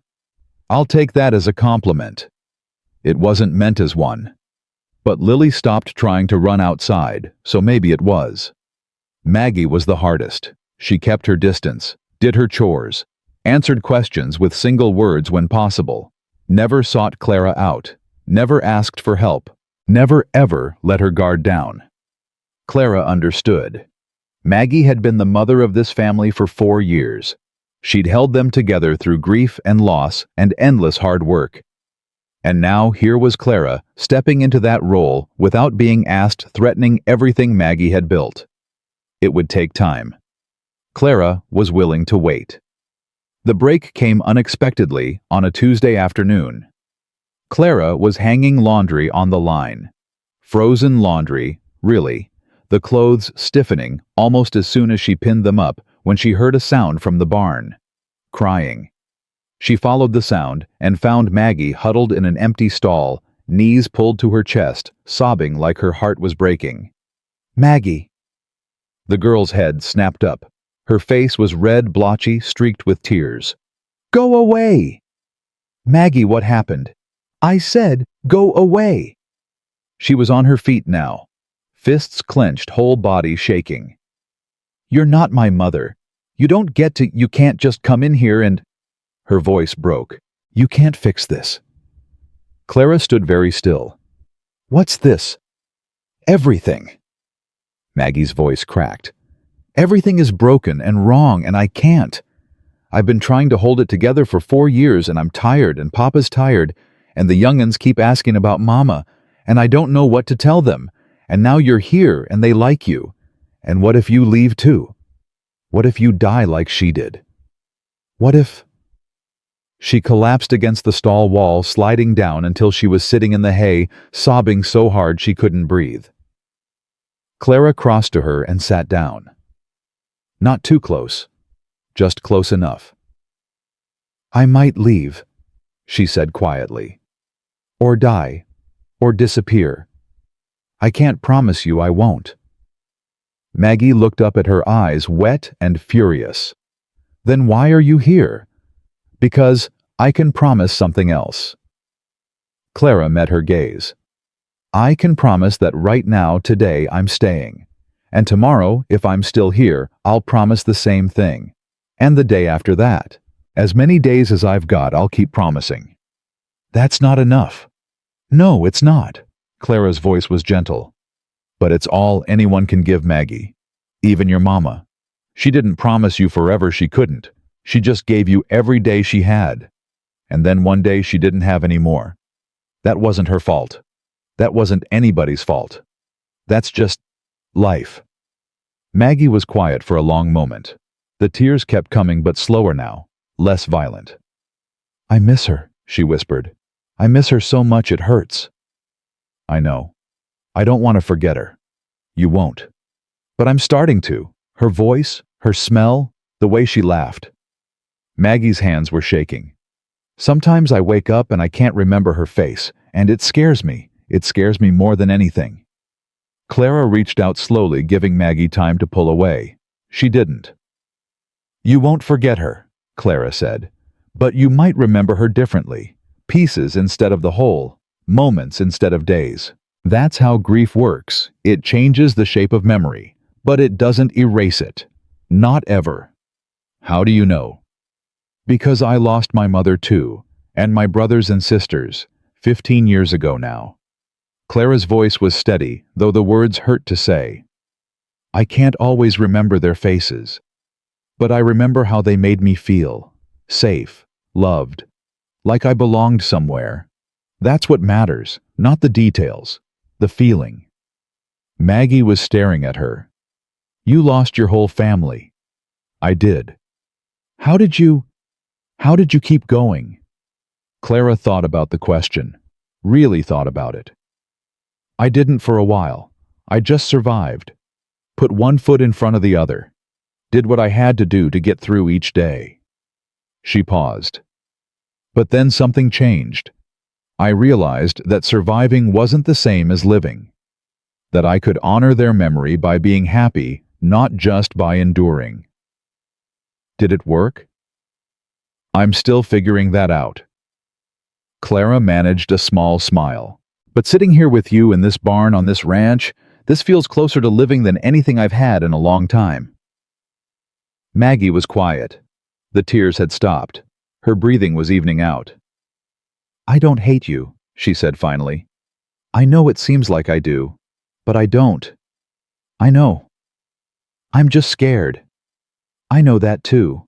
"I'll take that as a compliment." It wasn't meant as one. But Lily stopped trying to run outside, so maybe it was. Maggie was the hardest. She kept her distance, did her chores, answered questions with single words when possible, never sought Clara out, never asked for help, never ever let her guard down. Clara understood. Maggie had been the mother of this family for 4 years. She'd held them together through grief and loss and endless hard work. And now here was Clara, stepping into that role without being asked, threatening everything Maggie had built. It would take time. Clara was willing to wait. The break came unexpectedly on a Tuesday afternoon. Clara was hanging laundry on the line. Frozen laundry, really, the clothes stiffening almost as soon as she pinned them up when she heard a sound from the barn. Crying. She followed the sound and found Maggie huddled in an empty stall, knees pulled to her chest, sobbing like her heart was breaking. "Maggie!" The girl's head snapped up. Her face was red, blotchy, streaked with tears. "Go away!" "Maggie, what happened?" "I said, go away!" She was on her feet now, fists clenched, whole body shaking. "You're not my mother. You can't just come in here and—" Her voice broke. "You can't fix this." Clara stood very still. "What's this?" "Everything." Maggie's voice cracked. "Everything is broken and wrong and I can't. I've been trying to hold it together for 4 years and I'm tired and Papa's tired and the young'uns keep asking about Mama and I don't know what to tell them. And now you're here and they like you. And what if you leave too? What if you die like she did? What if—" She collapsed against the stall wall, sliding down until she was sitting in the hay, sobbing so hard she couldn't breathe. Clara crossed to her and sat down. Not too close, just close enough. "I might leave," she said quietly. "Or die, or disappear. I can't promise you I won't." Maggie looked up at her eyes, wet and furious. "Then why are you here?" "Because I can promise something else." Clara met her gaze. "I can promise that right now, today, I'm staying. And tomorrow, if I'm still here, I'll promise the same thing. And the day after that. As many days as I've got, I'll keep promising." "That's not enough." "No, it's not." Clara's voice was gentle. "But it's all anyone can give, Maggie. Even your mama. She didn't promise you forever, she couldn't. She just gave you every day she had. And then one day she didn't have any more. That wasn't her fault. That wasn't anybody's fault. That's just life." Maggie was quiet for a long moment. The tears kept coming, but slower now, less violent. "I miss her," she whispered. "I miss her so much it hurts." "I know. I don't want to forget her. You won't. But I'm starting to. Her voice, her smell, the way she laughed." Maggie's hands were shaking. Sometimes I wake up and I can't remember her face, and it scares me. It scares me more than anything." Clara reached out slowly, giving Maggie time to pull away. She didn't. "You won't forget her," Clara said, "but you might remember her differently. Pieces instead of the whole, moments instead of days. That's how grief works. It changes the shape of memory, but it doesn't erase it. Not ever." "How do you know?" "Because I lost my mother too, and my brothers and sisters, 15 years ago now." Clara's voice was steady, though the words hurt to say. "I can't always remember their faces, but I remember how they made me feel. Safe, loved, like I belonged somewhere. That's what matters, not the details, the feeling." Maggie was staring at her. "You lost your whole family." "I did." How did you keep going?" Clara thought about the question, really thought about it. "I didn't for a while. I just survived. Put one foot in front of the other. Did what I had to do to get through each day." She paused. "But then something changed. I realized that surviving wasn't the same as living. That I could honor their memory by being happy, not just by enduring." "Did it work?" "I'm still figuring that out." Clara managed a small smile. "But sitting here with you in this barn on this ranch, this feels closer to living than anything I've had in a long time." Maggie was quiet. The tears had stopped. Her breathing was evening out. "I don't hate you," she said finally. "I know it seems like I do, but I don't. I know. I'm just scared. I know that too."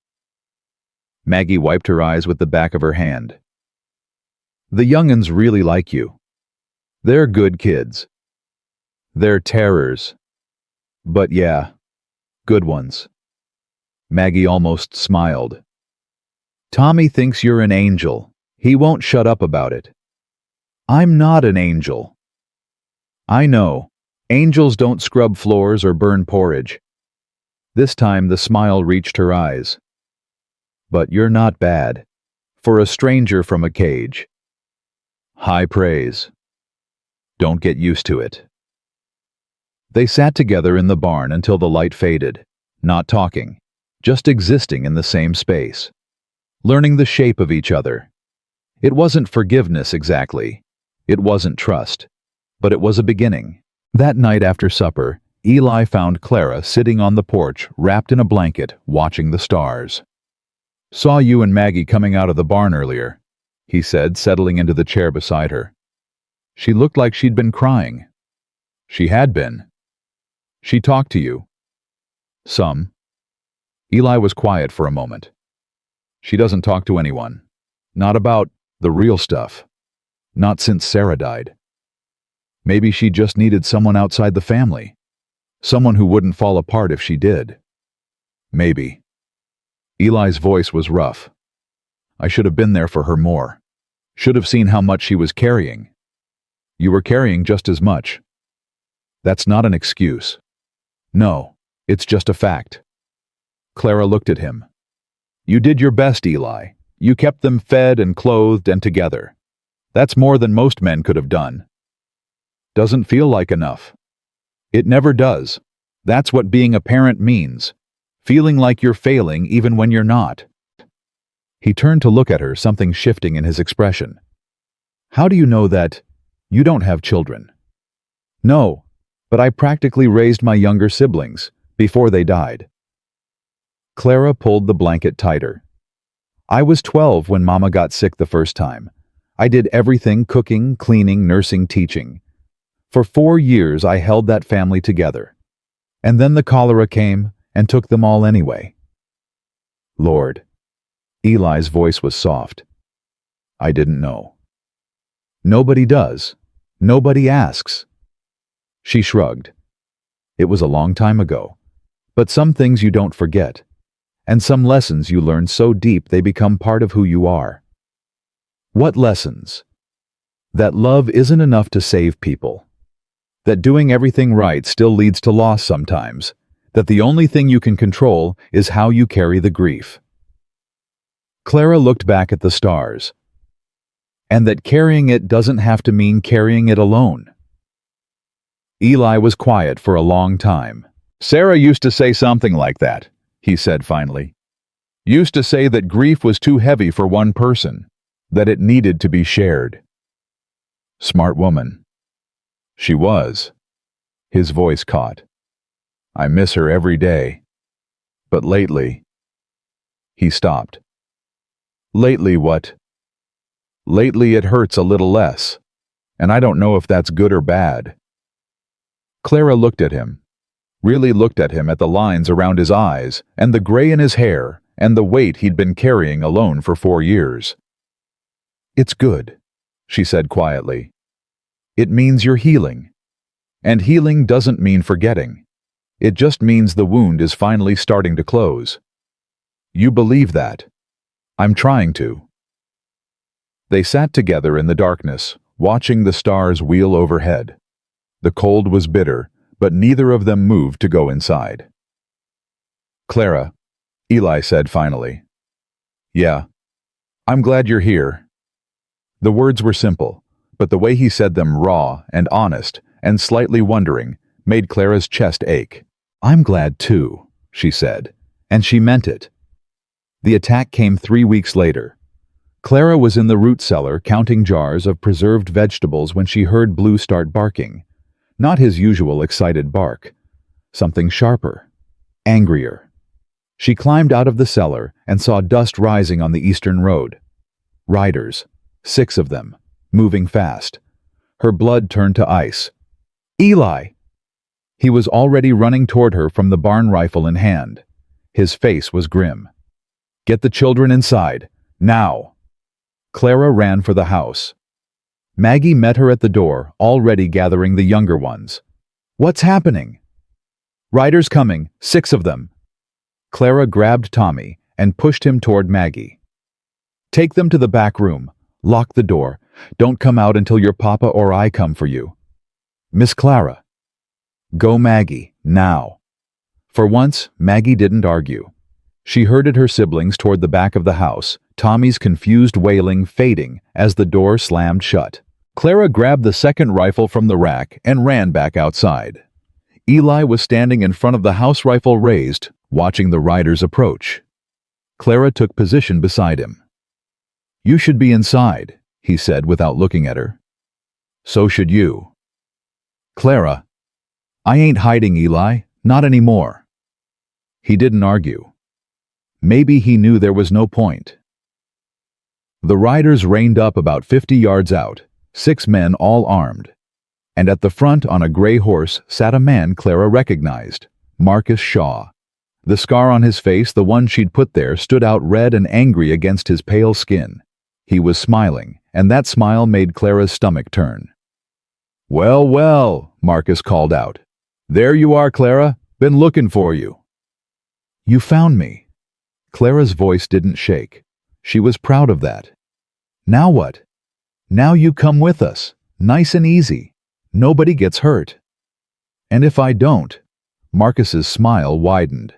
Maggie wiped her eyes with the back of her hand. "The young'uns really like you. They're good kids. They're terrors. But yeah, good ones." Maggie almost smiled. "Tommy thinks you're an angel. He won't shut up about it." "I'm not an angel." "I know. Angels don't scrub floors or burn porridge." This time the smile reached her eyes. "But you're not bad. For a stranger from a cage." High praise. Don't get used to it. They sat together in the barn until the light faded, not talking, just existing in the same space, learning the shape of each other. It wasn't forgiveness exactly. It wasn't trust. But it was a beginning. That night after supper, Eli found Clara sitting on the porch, wrapped in a blanket, watching the stars. "Saw you and Maggie coming out of the barn earlier," he said, settling into the chair beside her. "She looked like she'd been crying." "She had been." "She talked to you?" "Some." Eli was quiet for a moment. "She doesn't talk to anyone. Not about the real stuff. Not since Sarah died. Maybe she just needed someone outside the family. Someone who wouldn't fall apart if she did. Maybe." Eli's voice was rough. "I should have been there for her more. Should have seen how much she was carrying." "You were carrying just as much." "That's not an excuse." "No, it's just a fact." Clara looked at him. "You did your best, Eli. You kept them fed and clothed and together. That's more than most men could have done." "Doesn't feel like enough." "It never does. That's what being a parent means. Feeling like you're failing even when you're not." He turned to look at her, something shifting in his expression. "How do you know that you don't have children?" "No, but I practically raised my younger siblings before they died." Clara pulled the blanket tighter. "I was 12 when Mama got sick the first time. I did everything: cooking, cleaning, nursing, teaching. For 4 years I held that family together. And then the cholera came and took them all anyway." "Lord." Eli's voice was soft. "I didn't know." "Nobody does. Nobody asks." She shrugged. "It was a long time ago. But some things you don't forget. And some lessons you learn so deep they become part of who you are." "What lessons?" "That love isn't enough to save people. That doing everything right still leads to loss sometimes. That the only thing you can control is how you carry the grief." Clara looked back at the stars. and that carrying it doesn't have to mean carrying it alone. Eli was quiet for a long time. Sarah used to say something like that, he said finally. Used to say that grief was too heavy for one person, that it needed to be shared. Smart woman. She was. His voice caught. I miss her every day. But lately... He stopped. Lately what? Lately it hurts a little less, and I don't know if that's good or bad. Clara looked at him, really looked at him, at the lines around his eyes, and the gray in his hair, and the weight he'd been carrying alone for 4 years. It's good, she said quietly. It means you're healing. And healing doesn't mean forgetting. It just means the wound is finally starting to close. You believe that. I'm trying to. They sat together in the darkness, watching the stars wheel overhead. The cold was bitter, but neither of them moved to go inside. Clara, Eli said finally. Yeah. I'm glad you're here. The words were simple, but the way he said them, raw and honest and slightly wondering, made Clara's chest ache. I'm glad too, she said, and she meant it. The attack came 3 weeks later. Clara was in the root cellar counting jars of preserved vegetables when she heard Blue start barking. Not his usual excited bark. Something sharper, angrier. She climbed out of the cellar and saw dust rising on the eastern road. Riders, 6 of them, moving fast. Her blood turned to ice. Eli! He was already running toward her from the barn rifle in hand. His face was grim. Get the children inside, now! Clara ran for the house. Maggie met her at the door, already gathering the younger ones. What's happening? Riders coming, 6 of them. Clara grabbed Tommy and pushed him toward Maggie. Take them to the back room. Lock the door. Don't come out until your papa or I come for you. Miss Clara. Go, Maggie, now. For once, Maggie didn't argue. She herded her siblings toward the back of the house, Tommy's confused wailing fading as the door slammed shut. Clara grabbed the second rifle from the rack and ran back outside. Eli was standing in front of the house, rifle raised, watching the riders approach. Clara took position beside him. You should be inside, he said without looking at her. So should you. Clara. I ain't hiding, Eli, not anymore. He didn't argue. Maybe he knew there was no point. The riders reined up about 50 yards out, 6 men all armed. And at the front on a gray horse sat a man Clara recognized, Marcus Shaw. The scar on his face, the one she'd put there, stood out red and angry against his pale skin. He was smiling, and that smile made Clara's stomach turn. Well, well, Marcus called out. There you are, Clara. Been looking for you. You found me. Clara's voice didn't shake. She was proud of that. Now what? Now you come with us. Nice and easy. Nobody gets hurt. And if I don't? Marcus's smile widened.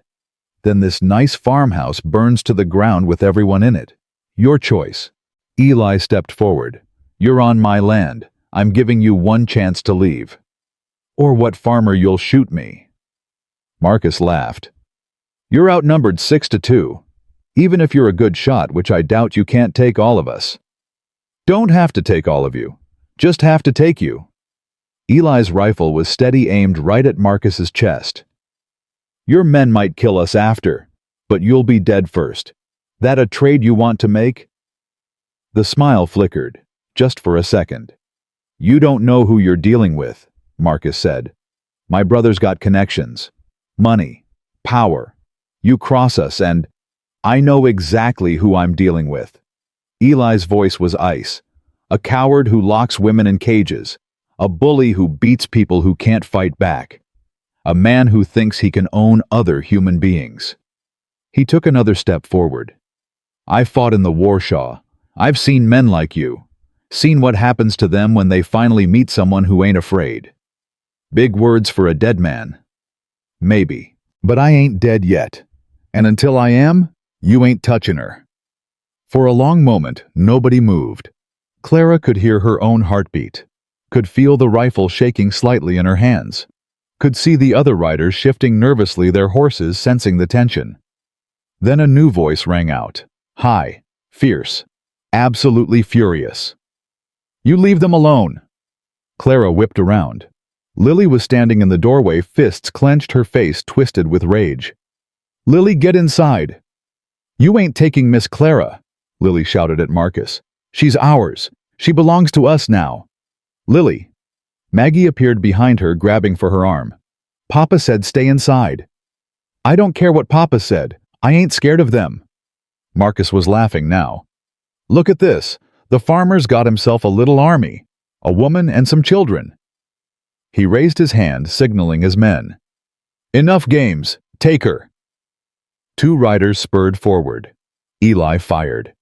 Then this nice farmhouse burns to the ground with everyone in it. Your choice. Eli stepped forward. You're on my land. I'm giving you one chance to leave. Or what farmer you'll shoot me. Marcus laughed. You're outnumbered 6-2. Even if you're a good shot, which I doubt, you can't take all of us. Don't have to take all of you. Just have to take you. Eli's rifle was steady, aimed right at Marcus's chest. Your men might kill us after, but you'll be dead first. That a trade you want to make? The smile flickered, just for a second. You don't know who you're dealing with, Marcus said. My brother's got connections. Money. Power. You cross us and... I know exactly who I'm dealing with. Eli's voice was ice. A coward who locks women in cages. A bully who beats people who can't fight back. A man who thinks he can own other human beings. He took another step forward. I fought in the war, Shaw. I've seen men like you. Seen what happens to them when they finally meet someone who ain't afraid. Big words for a dead man. Maybe. But I ain't dead yet. And until I am, you ain't touching her. For a long moment, nobody moved. Clara could hear her own heartbeat, could feel the rifle shaking slightly in her hands, could see the other riders shifting nervously their horses, sensing the tension. Then a new voice rang out, high, fierce, absolutely furious. "You leave them alone!" Clara whipped around. Lily was standing in the doorway, fists clenched, her face twisted with rage. "Lily, get inside!" "You ain't taking Miss Clara," Lily shouted at Marcus. "She's ours. She belongs to us now." "Lily." Maggie appeared behind her, grabbing for her arm. "Papa said stay inside." "I don't care what Papa said. I ain't scared of them." Marcus was laughing now. "Look at this. The farmer's got himself a little army, a woman and some children." He raised his hand, signaling his men. "Enough games. Take her." Two riders spurred forward. Eli fired.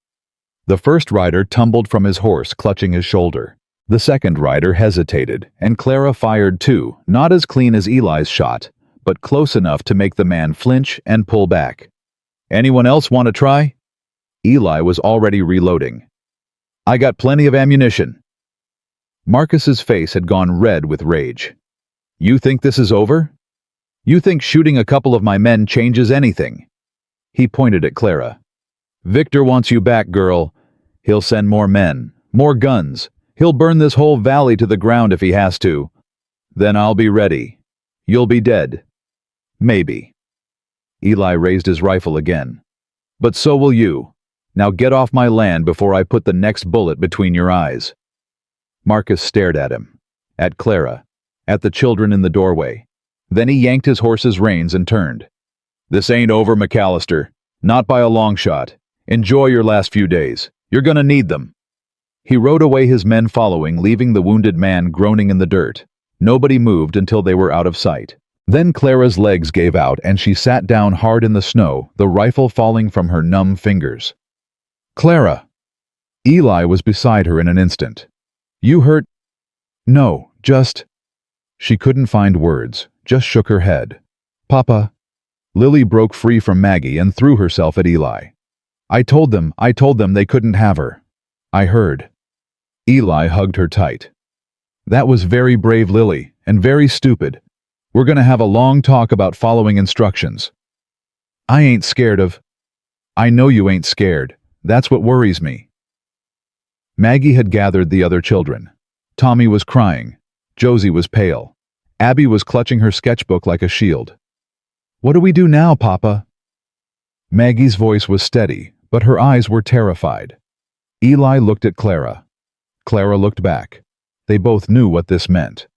The first rider tumbled from his horse, clutching his shoulder. The second rider hesitated, and Clara fired too, not as clean as Eli's shot, but close enough to make the man flinch and pull back. "Anyone else want to try?" Eli was already reloading. "I got plenty of ammunition." Marcus's face had gone red with rage. "You think this is over? You think shooting a couple of my men changes anything?" He pointed at Clara. "Victor wants you back, girl. He'll send more men, more guns. He'll burn this whole valley to the ground if he has to. Then I'll be ready. You'll be dead. Maybe." Eli raised his rifle again. "But so will you. Now get off my land before I put the next bullet between your eyes." Marcus stared at him, at Clara, at the children in the doorway. Then he yanked his horse's reins and turned. "This ain't over, McAllister. Not by a long shot. Enjoy your last few days. You're gonna need them." He rode away, his men following, leaving the wounded man groaning in the dirt. Nobody moved until they were out of sight. Then Clara's legs gave out and she sat down hard in the snow, the rifle falling from her numb fingers. "Clara!" Eli was beside her in an instant. "You hurt?" "No, just—" She couldn't find words, just shook her head. "Papa." Lily broke free from Maggie and threw herself at Eli. I told them they couldn't have her. I heard." Eli hugged her tight. "That was very brave, Lily, and very stupid. We're gonna have a long talk about following instructions." "I ain't scared of—" "I know you ain't scared. That's what worries me." Maggie had gathered the other children. Tommy was crying. Josie was pale. Abby was clutching her sketchbook like a shield. "What do we do now, Papa?" Maggie's voice was steady, but her eyes were terrified. Eli looked at Clara. Clara looked back. They both knew what this meant.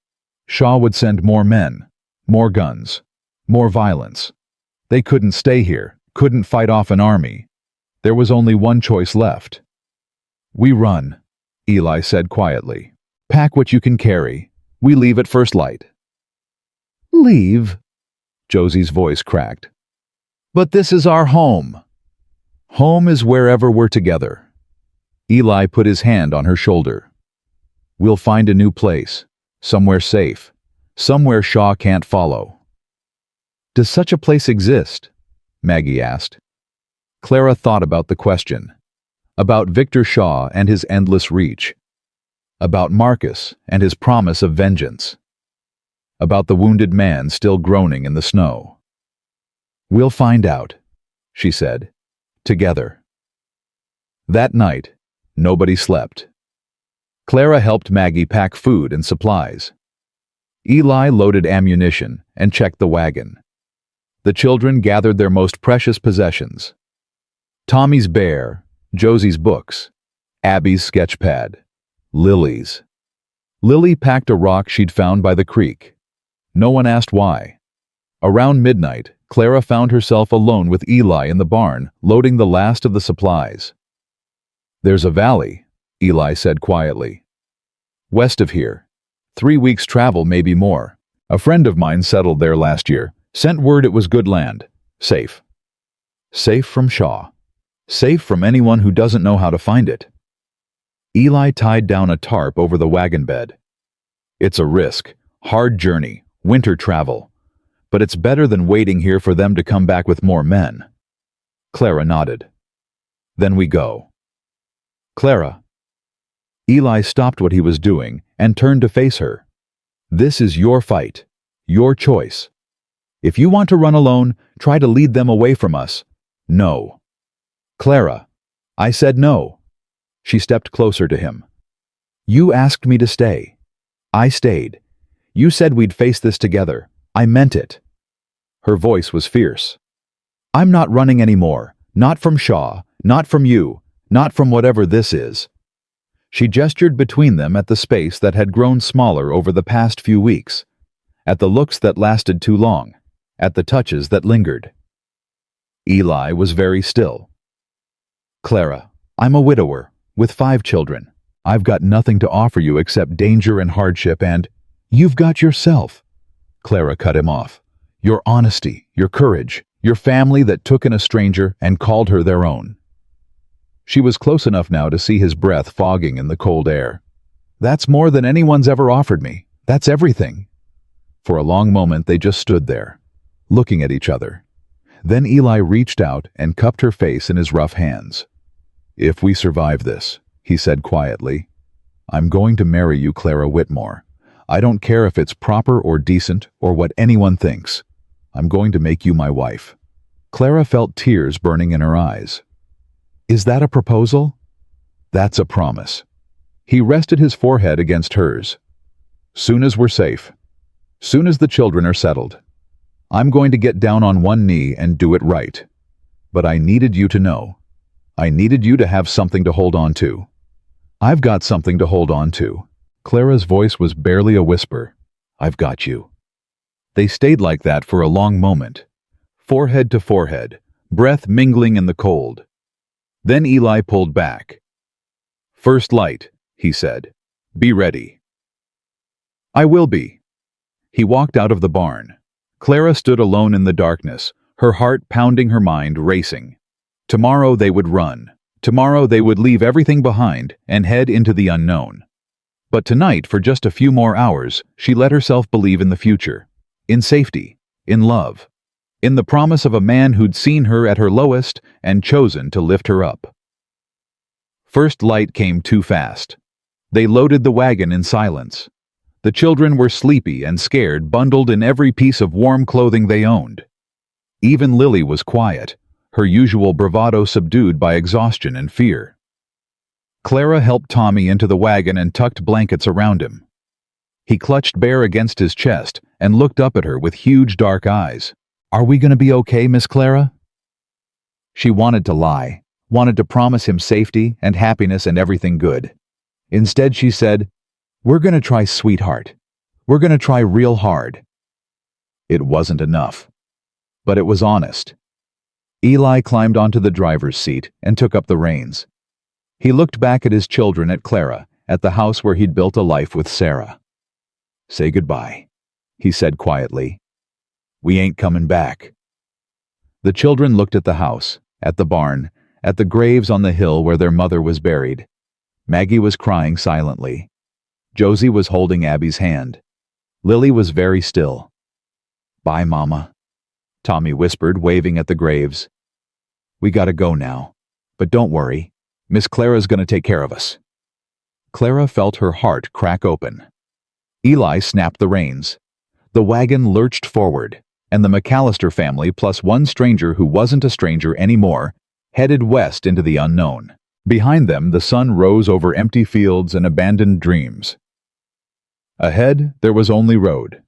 Shaw would send more men, more guns, more violence. They couldn't stay here, couldn't fight off an army. There was only one choice left. "We run," Eli said quietly. "Pack what you can carry. We leave at first light." "Leave?" Josie's voice cracked. "But this is our home." "Home is wherever we're together." Eli put his hand on her shoulder. "We'll find a new place, somewhere safe, somewhere Shaw can't follow." "Does such a place exist?" Maggie asked. Clara thought about the question, about Victor Shaw and his endless reach, about Marcus and his promise of vengeance, about the wounded man still groaning in the snow. "We'll find out," she said, "together." That night, nobody slept. Clara helped Maggie pack food and supplies. Eli loaded ammunition and checked the wagon. The children gathered their most precious possessions. Tommy's bear, Josie's books, Abby's sketchpad, Lily's. Lily packed a rock she'd found by the creek. No one asked why. Around midnight, Clara found herself alone with Eli in the barn, loading the last of the supplies. "There's a valley," Eli said quietly. "West of here. 3 weeks' travel, maybe more. A friend of mine settled there last year. Sent word it was good land. Safe. Safe from Shaw. Safe from anyone who doesn't know how to find it." Eli tied down a tarp over the wagon bed. "It's a risk, hard journey, winter travel. But it's better than waiting here for them to come back with more men." Clara nodded. "Then we go." "Clara." Eli stopped what he was doing and turned to face her. This is your fight. Your choice. If you want to run alone, try to lead them away from us. No. Clara. I said no. She stepped closer to him. You asked me to stay. I stayed. You said we'd face this together. I meant it. Her voice was fierce. I'm not running anymore. Not from Shaw. Not from you. Not from whatever this is. She gestured between them at the space that had grown smaller over the past few weeks, at the looks that lasted too long, at the touches that lingered. Eli was very still. Clara, I'm a widower, with 5 children. I've got nothing to offer you except danger and hardship and— You've got yourself. Clara cut him off. Your honesty, your courage, your family that took in a stranger and called her their own. She was close enough now to see his breath fogging in the cold air. That's more than anyone's ever offered me. That's everything. For a long moment they just stood there, looking at each other. Then Eli reached out and cupped her face in his rough hands. If we survive this, he said quietly, I'm going to marry you, Clara Whitmore. I don't care if it's proper or decent or what anyone thinks. I'm going to make you my wife. Clara felt tears burning in her eyes. Is that a proposal? That's a promise. He rested his forehead against hers. Soon as we're safe, soon as the children are settled, I'm going to get down on one knee and do it right. But I needed you to know. I needed you to have something to hold on to. I've got something to hold on to. Clara's voice was barely a whisper. I've got you. They stayed like that for a long moment, forehead to forehead, breath mingling in the cold. Then Eli pulled back. First light, he said. Be ready. I will be. He walked out of the barn. Clara stood alone in the darkness, her heart pounding, her mind racing. Tomorrow they would run. Tomorrow they would leave everything behind and head into the unknown. But tonight, for just a few more hours, she let herself believe in the future, in safety, in love, in the promise of a man who'd seen her at her lowest and chosen to lift her up. First light came too fast. They loaded the wagon in silence. The children were sleepy and scared, bundled in every piece of warm clothing they owned. Even Lily was quiet, her usual bravado subdued by exhaustion and fear. Clara helped Tommy into the wagon and tucked blankets around him. He clutched bare against his chest and looked up at her with huge dark eyes. Are we going to be okay, Miss Clara? She wanted to lie, wanted to promise him safety and happiness and everything good. Instead, she said, We're going to try, sweetheart. We're going to try real hard. It wasn't enough, but it was honest. Eli climbed onto the driver's seat and took up the reins. He looked back at his children, at Clara, at the house where he'd built a life with Sarah. Say goodbye, he said quietly. We ain't coming back. The children looked at the house, at the barn, at the graves on the hill where their mother was buried. Maggie was crying silently. Josie was holding Abby's hand. Lily was very still. Bye, Mama, Tommy whispered, waving at the graves. We gotta go now. But don't worry. Miss Clara's gonna take care of us. Clara felt her heart crack open. Eli snapped the reins. The wagon lurched forward, and the McAllister family, plus one stranger who wasn't a stranger anymore, headed west into the unknown. Behind them, the sun rose over empty fields and abandoned dreams. Ahead, there was only road,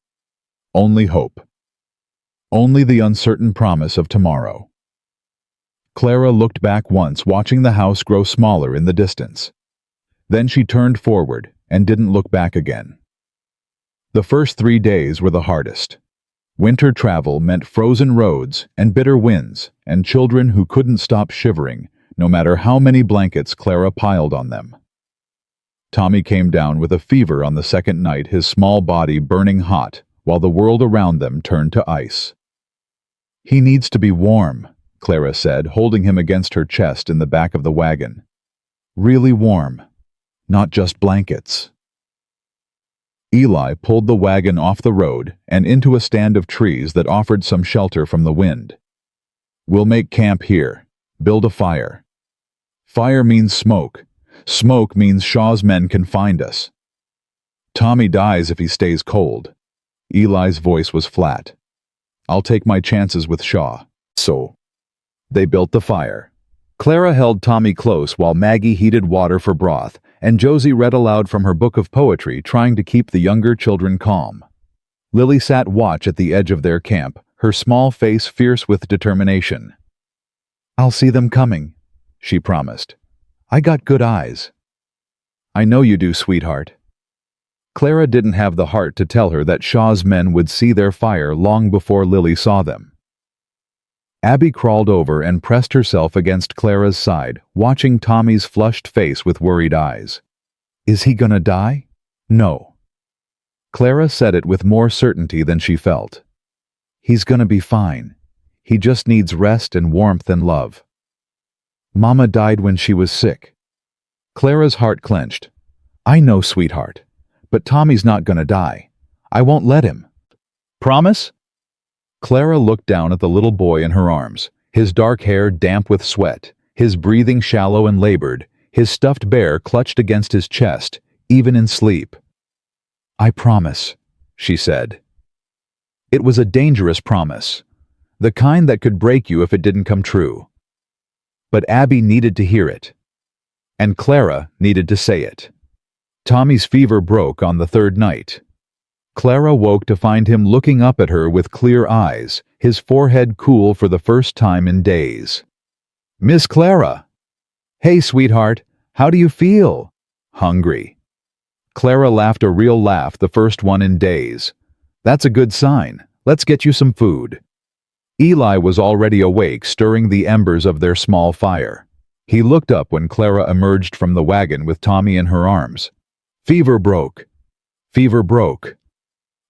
only hope, only the uncertain promise of tomorrow. Clara looked back once, watching the house grow smaller in the distance. Then she turned forward and didn't look back again. The first 3 days were the hardest. Winter travel meant frozen roads and bitter winds and children who couldn't stop shivering, no matter how many blankets Clara piled on them. Tommy came down with a fever on the second night, his small body burning hot, while the world around them turned to ice. He needs to be warm, Clara said, holding him against her chest in the back of the wagon. Really warm, not just blankets. Eli pulled the wagon off the road and into a stand of trees that offered some shelter from the wind. We'll make camp here, build a fire. Fire means smoke. Smoke means Shaw's men can find us. Tommy dies if he stays cold. Eli's voice was flat. I'll take my chances with Shaw. So, they built the fire. Clara held Tommy close while Maggie heated water for broth, and Josie read aloud from her book of poetry, trying to keep the younger children calm. Lily sat watch at the edge of their camp, her small face fierce with determination. I'll see them coming, she promised. I got good eyes. I know you do, sweetheart. Clara didn't have the heart to tell her that Shaw's men would see their fire long before Lily saw them. Abby crawled over and pressed herself against Clara's side, watching Tommy's flushed face with worried eyes. Is he gonna die? No. Clara said it with more certainty than she felt. He's gonna be fine. He just needs rest and warmth and love. Mama died when she was sick. Clara's heart clenched. I know, sweetheart, but Tommy's not gonna die. I won't let him. Promise? Clara looked down at the little boy in her arms, his dark hair damp with sweat, his breathing shallow and labored, his stuffed bear clutched against his chest, even in sleep. I promise, she said. It was a dangerous promise, the kind that could break you if it didn't come true. But Abby needed to hear it, and Clara needed to say it. Tommy's fever broke on the third night. Clara woke to find him looking up at her with clear eyes, his forehead cool for the first time in days. Miss Clara! Hey, sweetheart, how do you feel? Hungry. Clara laughed a real laugh, the first one in days. That's a good sign. Let's get you some food. Eli was already awake, stirring the embers of their small fire. He looked up when Clara emerged from the wagon with Tommy in her arms. Fever broke. Fever broke.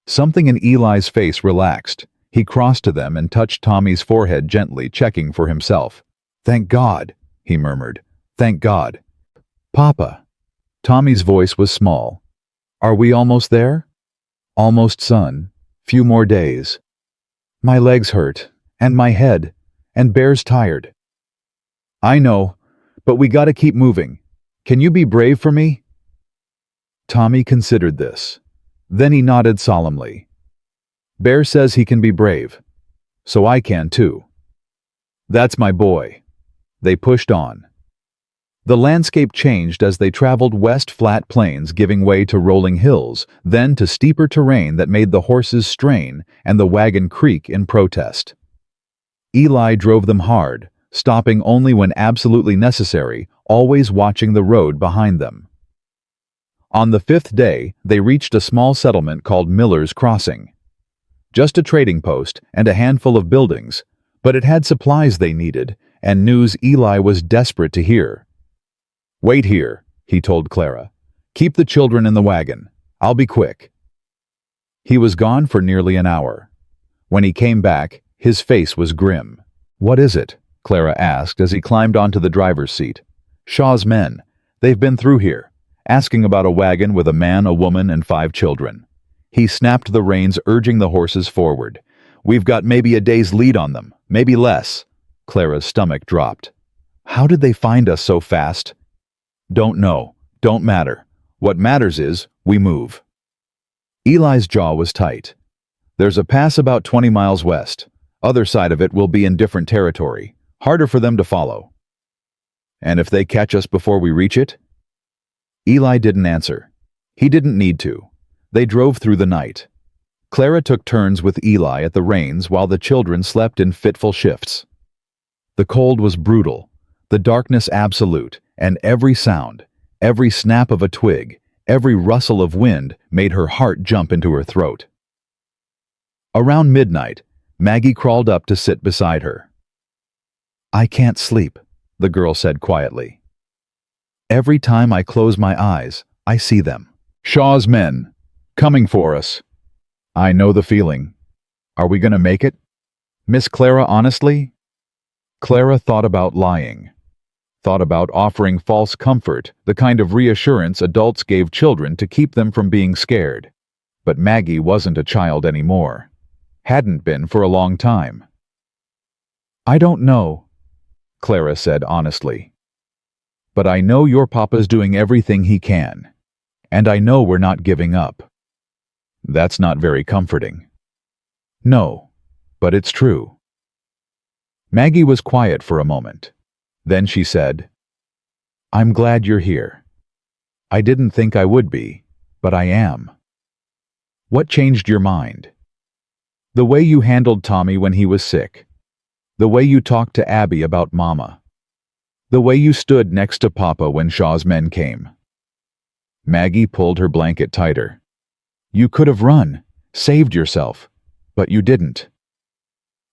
Something in Eli's face relaxed. He crossed to them and touched Tommy's forehead gently, checking for himself. Thank God, he murmured. Thank God. Papa. Tommy's voice was small. Are we almost there? Almost, son. Few more days. My legs hurt, and my head, and Bear's tired. I know, but we gotta keep moving. Can you be brave for me? Tommy considered this. Then he nodded solemnly. Bear says he can be brave. So I can too. That's my boy. They pushed on. The landscape changed as they traveled west, flat plains giving way to rolling hills, then to steeper terrain that made the horses strain and the wagon creak in protest. Eli drove them hard, stopping only when absolutely necessary, always watching the road behind them. On the fifth day, they reached a small settlement called Miller's Crossing. Just a trading post and a handful of buildings, but it had supplies they needed, and news Eli was desperate to hear. Wait here, he told Clara. Keep the children in the wagon. I'll be quick. He was gone for nearly an hour. When he came back, his face was grim. What is it? Clara asked as he climbed onto the driver's seat. Shaw's men. They've been through here, asking about a wagon with a man, a woman, and 5 children. He snapped the reins, urging the horses forward. We've got maybe a day's lead on them, maybe less. Clara's stomach dropped. How did they find us so fast? Don't know. Don't matter. What matters is, we move. Eli's jaw was tight. There's a pass about 20 miles west. Other side of it will be in different territory. Harder for them to follow. And if they catch us before we reach it? Eli didn't answer. He didn't need to. They drove through the night. Clara took turns with Eli at the reins while the children slept in fitful shifts. The cold was brutal, the darkness absolute, and every sound, every snap of a twig, every rustle of wind made her heart jump into her throat. Around midnight, Maggie crawled up to sit beside her. I can't sleep, the girl said quietly. Every time I close my eyes, I see them. Shaw's men, coming for us. I know the feeling. Are we gonna make it? Miss Clara, honestly? Clara thought about lying. Thought about offering false comfort, the kind of reassurance adults gave children to keep them from being scared. But Maggie wasn't a child anymore. Hadn't been for a long time. I don't know, Clara said honestly. But I know your papa's doing everything he can. And I know we're not giving up. That's not very comforting. No, but it's true. Maggie was quiet for a moment. Then she said, I'm glad you're here. I didn't think I would be, but I am. What changed your mind? The way you handled Tommy when he was sick. The way you talked to Abby about Mama. The way you stood next to Papa when Shaw's men came. Maggie pulled her blanket tighter. You could have run, saved yourself, but you didn't.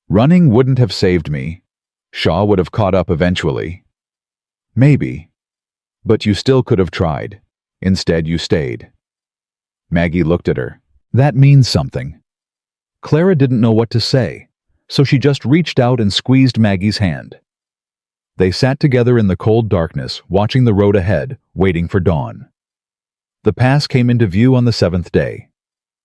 Running wouldn't have saved me. Shaw would have caught up eventually. Maybe. But you still could have tried. Instead, you stayed. Maggie looked at her. That means something. Clara didn't know what to say, so she just reached out and squeezed Maggie's hand. They sat together in the cold darkness, watching the road ahead, waiting for dawn. The pass came into view on the 7th day.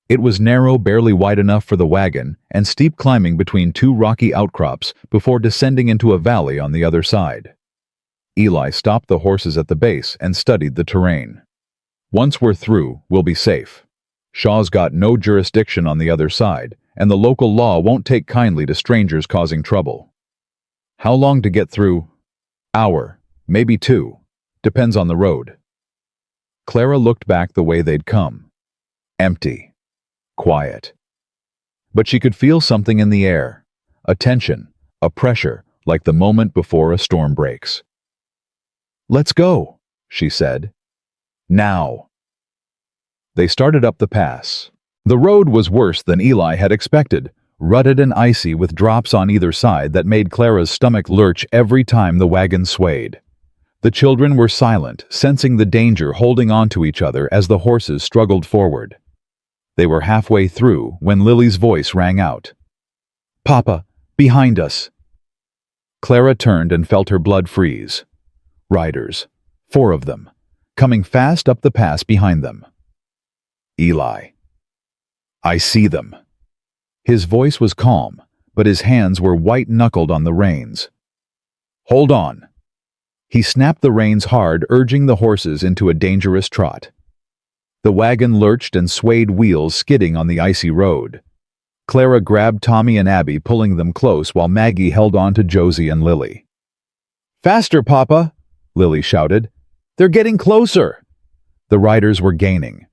It was narrow, barely wide enough for the wagon, and steep climbing between two rocky outcrops before descending into a valley on the other side. Eli stopped the horses at the base and studied the terrain. Once we're through, we'll be safe. Shaw's got no jurisdiction on the other side, and the local law won't take kindly to strangers causing trouble. How long to get through? Hour, maybe 2. Depends on the road. Clara looked back the way they'd come. Empty. Quiet. But she could feel something in the air. A tension, a pressure, like the moment before a storm breaks. Let's go, she said. Now. They started up the pass. The road was worse than Eli had expected, rutted and icy with drops on either side that made Clara's stomach lurch every time the wagon swayed. The children were silent, sensing the danger, holding on to each other as the horses struggled forward. They were halfway through when Lily's voice rang out. Papa, behind us. Clara turned and felt her blood freeze. Riders, 4 of them, coming fast up the pass behind them. Eli. I see them. His voice was calm, but his hands were white-knuckled on the reins. Hold on. He snapped the reins hard, urging the horses into a dangerous trot. The wagon lurched and swayed, wheels skidding on the icy road. Clara grabbed Tommy and Abby, pulling them close while Maggie held on to Josie and Lily. Faster, Papa! Lily shouted. They're getting closer! The riders were gaining.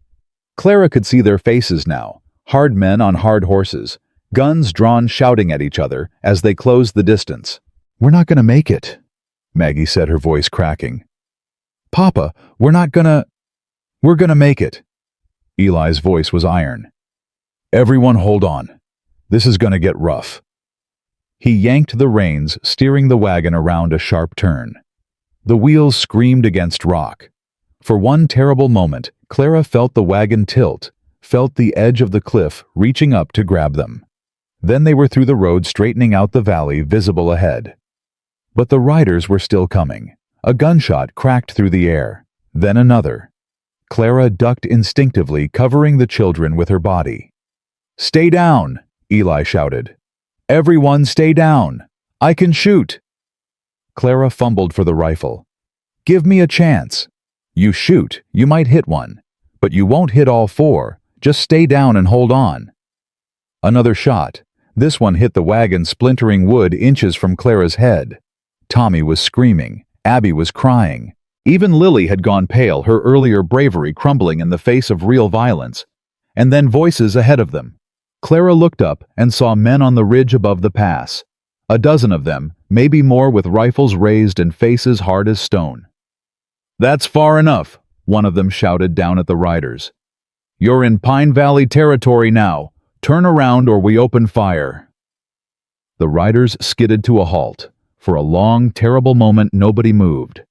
Clara could see their faces now, hard men on hard horses, guns drawn, shouting at each other as they closed the distance. We're not going to make it, Maggie said, her voice cracking. Papa, we're going to make it. Eli's voice was iron. Everyone hold on. This is going to get rough. He yanked the reins, steering the wagon around a sharp turn. The wheels screamed against rock. For one terrible moment, Clara felt the wagon tilt, felt the edge of the cliff reaching up to grab them. Then they were through the road, straightening out the valley visible ahead. But the riders were still coming. A gunshot cracked through the air. Then another. Clara ducked instinctively, covering the children with her body. Stay down, Eli shouted. Everyone stay down. I can shoot. Clara fumbled for the rifle. Give me a chance. You shoot, you might hit one, but you won't hit all 4. Just stay down and hold on. Another shot. This one hit the wagon, splintering wood inches from Clara's head. Tommy was screaming. Abby was crying. Even Lily had gone pale, her earlier bravery crumbling in the face of real violence. And then voices ahead of them. Clara looked up and saw men on the ridge above the pass. A dozen of them, maybe more, with rifles raised and faces hard as stone. That's far enough, one of them shouted down at the riders. You're in Pine Valley territory now. Turn around or we open fire. The riders skidded to a halt. For a long, terrible moment, nobody moved.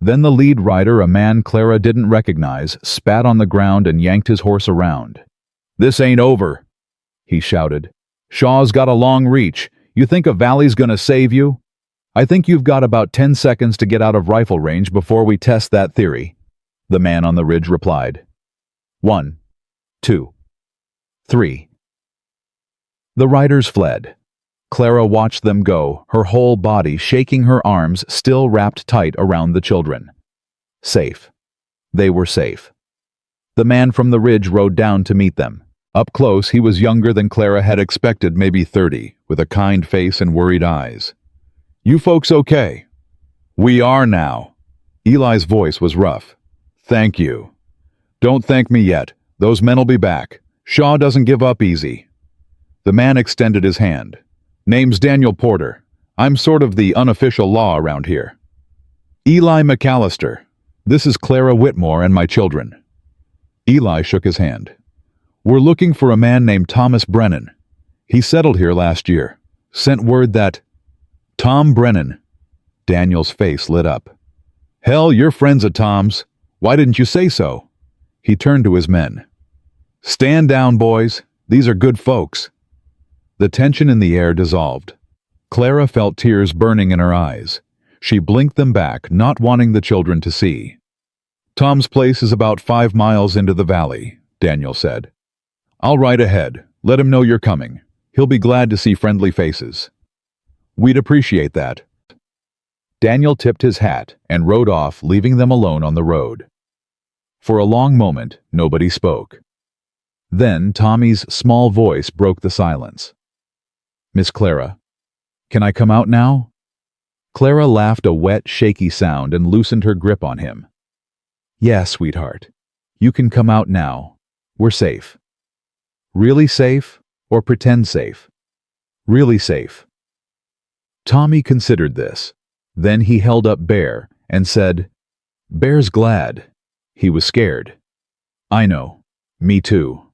Then the lead rider, a man Clara didn't recognize, spat on the ground and yanked his horse around. This ain't over, he shouted. Shaw's got a long reach. You think a valley's gonna save you? I think you've got about 10 seconds to get out of rifle range before we test that theory, the man on the ridge replied. 1, 2, 3. The riders fled. Clara watched them go, her whole body shaking, her arms still wrapped tight around the children. Safe. They were safe. The man from the ridge rode down to meet them. Up close, he was younger than Clara had expected, maybe 30, with a kind face and worried eyes. "You folks okay?" "We are now." Eli's voice was rough. "Thank you." "Don't thank me yet. Those men'll be back. Shaw doesn't give up easy." The man extended his hand. "Name's Daniel Porter. I'm sort of the unofficial law around here." "Eli McAllister. This is Clara Whitmore and my children." Eli shook his hand. "We're looking for a man named Thomas Brennan. He settled here last year. Sent word that—" "Tom Brennan." Daniel's face lit up. "Hell, you're friends of Tom's. Why didn't you say so?" He turned to his men. "Stand down, boys. These are good folks." The tension in the air dissolved. Clara felt tears burning in her eyes. She blinked them back, not wanting the children to see. "Tom's place is about 5 miles into the valley," Daniel said. "I'll ride ahead. Let him know you're coming. He'll be glad to see friendly faces." "We'd appreciate that." Daniel tipped his hat and rode off, leaving them alone on the road. For a long moment, nobody spoke. Then Tommy's small voice broke the silence. "Miss Clara, can I come out now?" Clara laughed a wet, shaky sound and loosened her grip on him. "Yes, sweetheart. You can come out now. We're safe." "Really safe, or pretend safe?" "Really safe." Tommy considered this. Then he held up Bear and said, "Bear's glad. He was scared." "I know. Me too."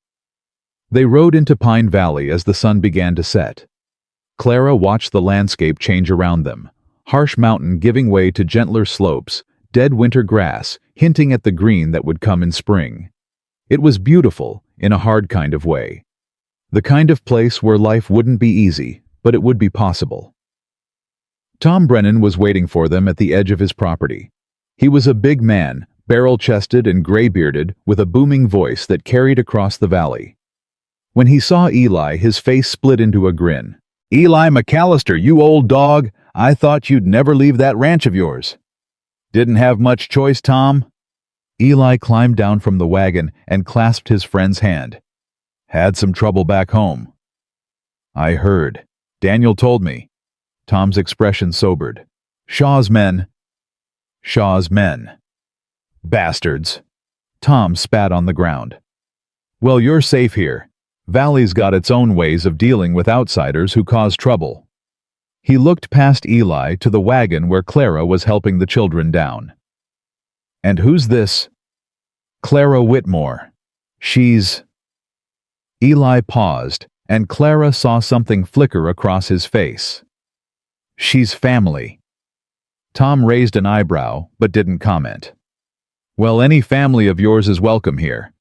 They rode into Pine Valley as the sun began to set. Clara watched the landscape change around them, harsh mountain giving way to gentler slopes, dead winter grass hinting at the green that would come in spring. It was beautiful, in a hard kind of way. The kind of place where life wouldn't be easy, but it would be possible. Tom Brennan was waiting for them at the edge of his property. He was a big man, barrel-chested and gray-bearded, with a booming voice that carried across the valley. When he saw Eli, his face split into a grin. "Eli McAllister, you old dog! I thought you'd never leave that ranch of yours." "Didn't have much choice, Tom." Eli climbed down from the wagon and clasped his friend's hand. "Had some trouble back home." "I heard. Daniel told me." Tom's expression sobered. "Shaw's men." "Shaw's men. Bastards." Tom spat on the ground. "Well, you're safe here. Valley's got its own ways of dealing with outsiders who cause trouble." He looked past Eli to the wagon where Clara was helping the children down. "And who's this?" "Clara Whitmore. She's—" Eli paused, and Clara saw something flicker across his face. "She's family." Tom raised an eyebrow, but didn't comment. "Well, any family of yours is welcome here.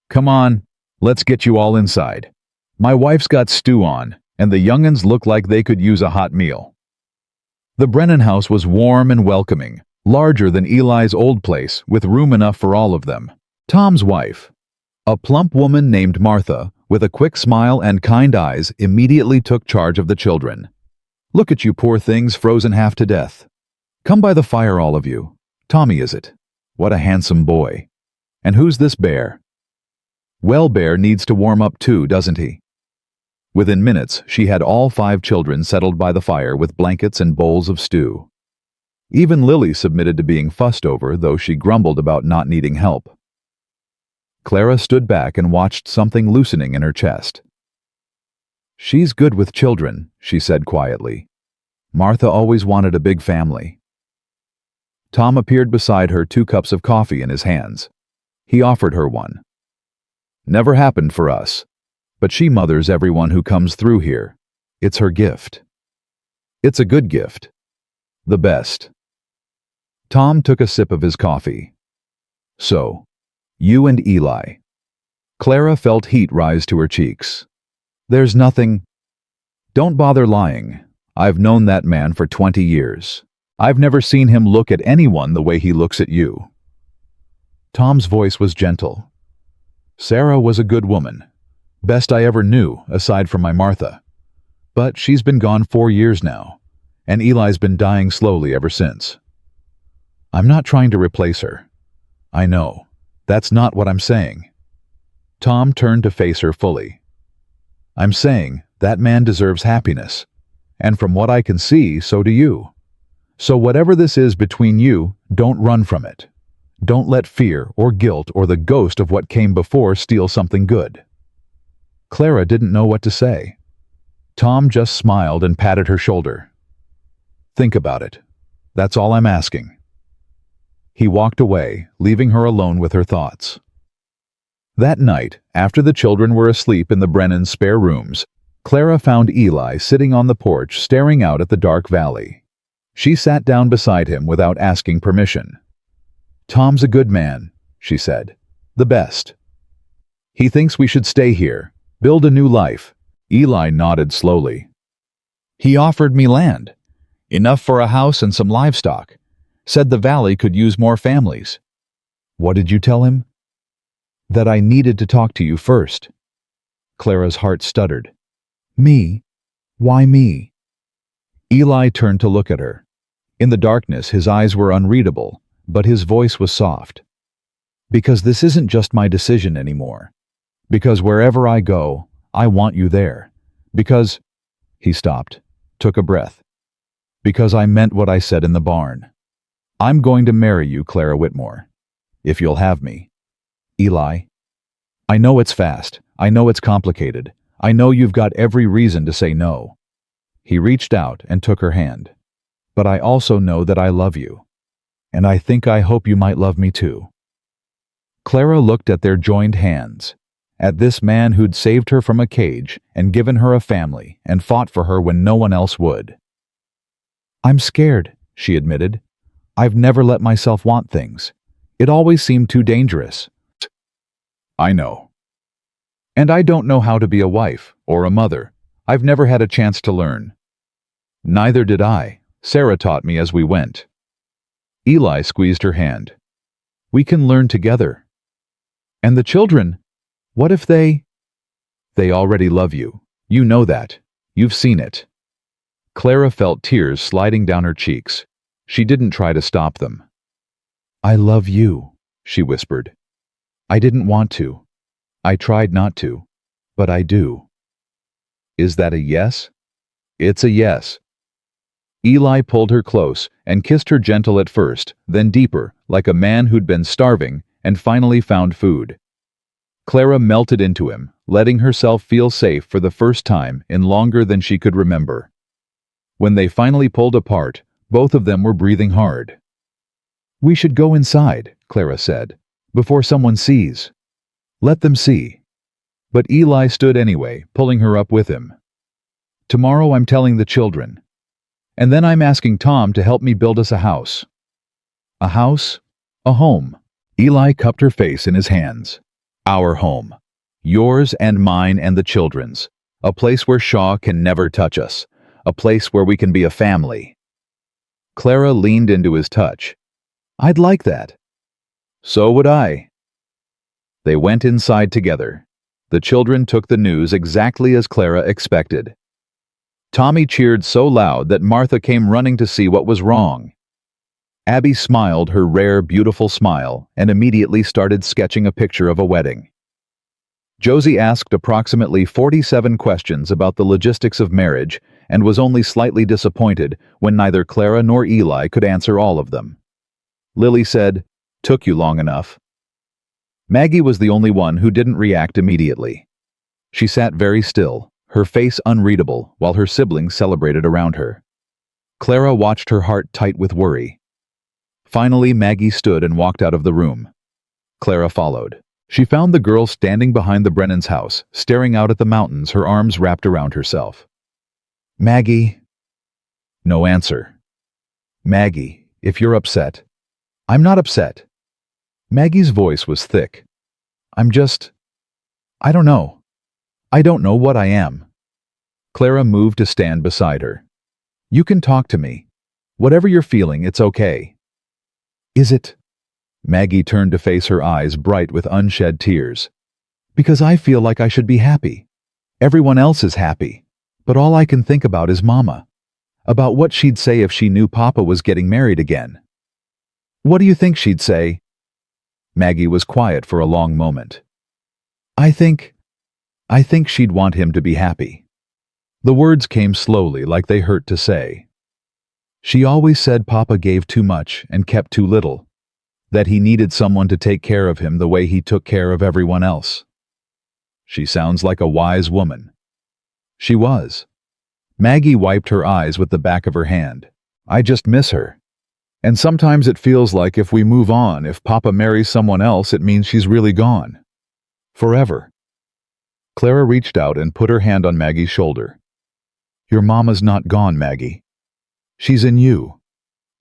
Come on, let's get you all inside. My wife's got stew on, and the young'uns look like they could use a hot meal." The Brennan house was warm and welcoming, larger than Eli's old place, with room enough for all of them. Tom's wife, a plump woman named Martha, with a quick smile and kind eyes, immediately took charge of the children. "Look at you poor things frozen half to death. Come by the fire, all of you. Tommy, is it? What a handsome boy. And who's this Bear? Well, Bear needs to warm up too, doesn't he?" Within minutes, she had all 5 children settled by the fire with blankets and bowls of stew. Even Lily submitted to being fussed over, though she grumbled about not needing help. Clara stood back and watched something loosening in her chest. "She's good with children," she said quietly. "Martha always wanted a big family." Tom appeared beside her, 2 cups of coffee in his hands. He offered her one. "Never happened for us, but she mothers everyone who comes through here. It's her gift. It's a good gift. The best." Tom took a sip of his coffee. "So, you and Eli." Clara felt heat rise to her cheeks. "There's nothing—" "Don't bother lying. I've known that man for 20 years. I've never seen him look at anyone the way he looks at you." Tom's voice was gentle. "Sarah was a good woman. Best I ever knew, aside from my Martha. But she's been gone 4 years now, and Eli's been dying slowly ever since. I'm not trying to replace her. I know. That's not what I'm saying. Tom turned to face her fully. I'm saying that man deserves happiness. And from what I can see, so do you. So whatever this is between you, don't run from it. Don't let fear or guilt or the ghost of what came before steal something good. Clara didn't know what to say. Tom just smiled and patted her shoulder. Think about it. That's all I'm asking. He walked away, leaving her alone with her thoughts. That night, after the children were asleep in the Brennans' spare rooms, Clara found Eli sitting on the porch staring out at the dark valley. She sat down beside him without asking permission. Tom's a good man, she said. The best. He thinks we should stay here, build a new life. Eli nodded slowly. He offered me land. Enough for a house and some livestock. Said the valley could use more families. What did you tell him? That I needed to talk to you first. Clara's heart stuttered. Me? Why me? Eli turned to look at her. In the darkness, his eyes were unreadable, but his voice was soft. Because this isn't just my decision anymore. Because wherever I go, I want you there. Because... He stopped, took a breath. Because I meant what I said in the barn. I'm going to marry you, Clara Whitmore. If you'll have me. Eli. I know it's fast. I know it's complicated. I know you've got every reason to say no. He reached out and took her hand. But I also know that I love you. And I think I hope you might love me too. Clara looked at their joined hands, at this man who'd saved her from a cage and given her a family and fought for her when no one else would. I'm scared, she admitted. I've never let myself want things. It always seemed too dangerous. I know. And I don't know how to be a wife or a mother. I've never had a chance to learn. Neither did I. Sarah taught me as we went. Eli squeezed her hand. We can learn together. And the children, what if they... They already love you. You know that. You've seen it. Clara felt tears sliding down her cheeks. She didn't try to stop them. I love you, she whispered. I didn't want to. I tried not to. But I do. Is that a yes? It's a yes. Eli pulled her close and kissed her gentle at first, then deeper, like a man who'd been starving and finally found food. Clara melted into him, letting herself feel safe for the first time in longer than she could remember. When they finally pulled apart, both of them were breathing hard. We should go inside, Clara said, before someone sees. Let them see. But Eli stood anyway, pulling her up with him. Tomorrow I'm telling the children. And then I'm asking Tom to help me build us a house. A house? A home. Eli cupped her face in his hands. Our home. Yours and mine and the children's. A place where Shaw can never touch us. A place where we can be a family. Clara leaned into his touch. I'd like that. So would I. They went inside together. The children took the news exactly as Clara expected. Tommy cheered so loud that Martha came running to see what was wrong. Abby smiled her rare, beautiful smile and immediately started sketching a picture of a wedding. Josie asked approximately 47 questions about the logistics of marriage and was only slightly disappointed when neither Clara nor Eli could answer all of them. Lily said, "Took you long enough." Maggie was the only one who didn't react immediately. She sat very still, her face unreadable, while her siblings celebrated around her. Clara watched her heart tight with worry. Finally, Maggie stood and walked out of the room. Clara followed. She found the girl standing behind the Brennans' house, staring out at the mountains, her arms wrapped around herself. Maggie. No answer. Maggie, if you're upset. I'm not upset. Maggie's voice was thick. I don't know. I don't know what I am. Clara moved to stand beside her. You can talk to me. Whatever you're feeling, it's okay. Is it? Maggie turned to face her eyes bright with unshed tears. Because I feel like I should be happy. Everyone else is happy. But all I can think about is Mama. About what she'd say if she knew Papa was getting married again. What do you think she'd say? Maggie was quiet for a long moment. I think she'd want him to be happy. The words came slowly, like they hurt to say. She always said Papa gave too much and kept too little, that he needed someone to take care of him the way he took care of everyone else. She sounds like a wise woman. She was. Maggie wiped her eyes with the back of her hand. I just miss her. And sometimes it feels like if we move on, if Papa marries someone else, it means she's really gone. Forever. Clara reached out and put her hand on Maggie's shoulder. Your mama's not gone, Maggie. She's in you,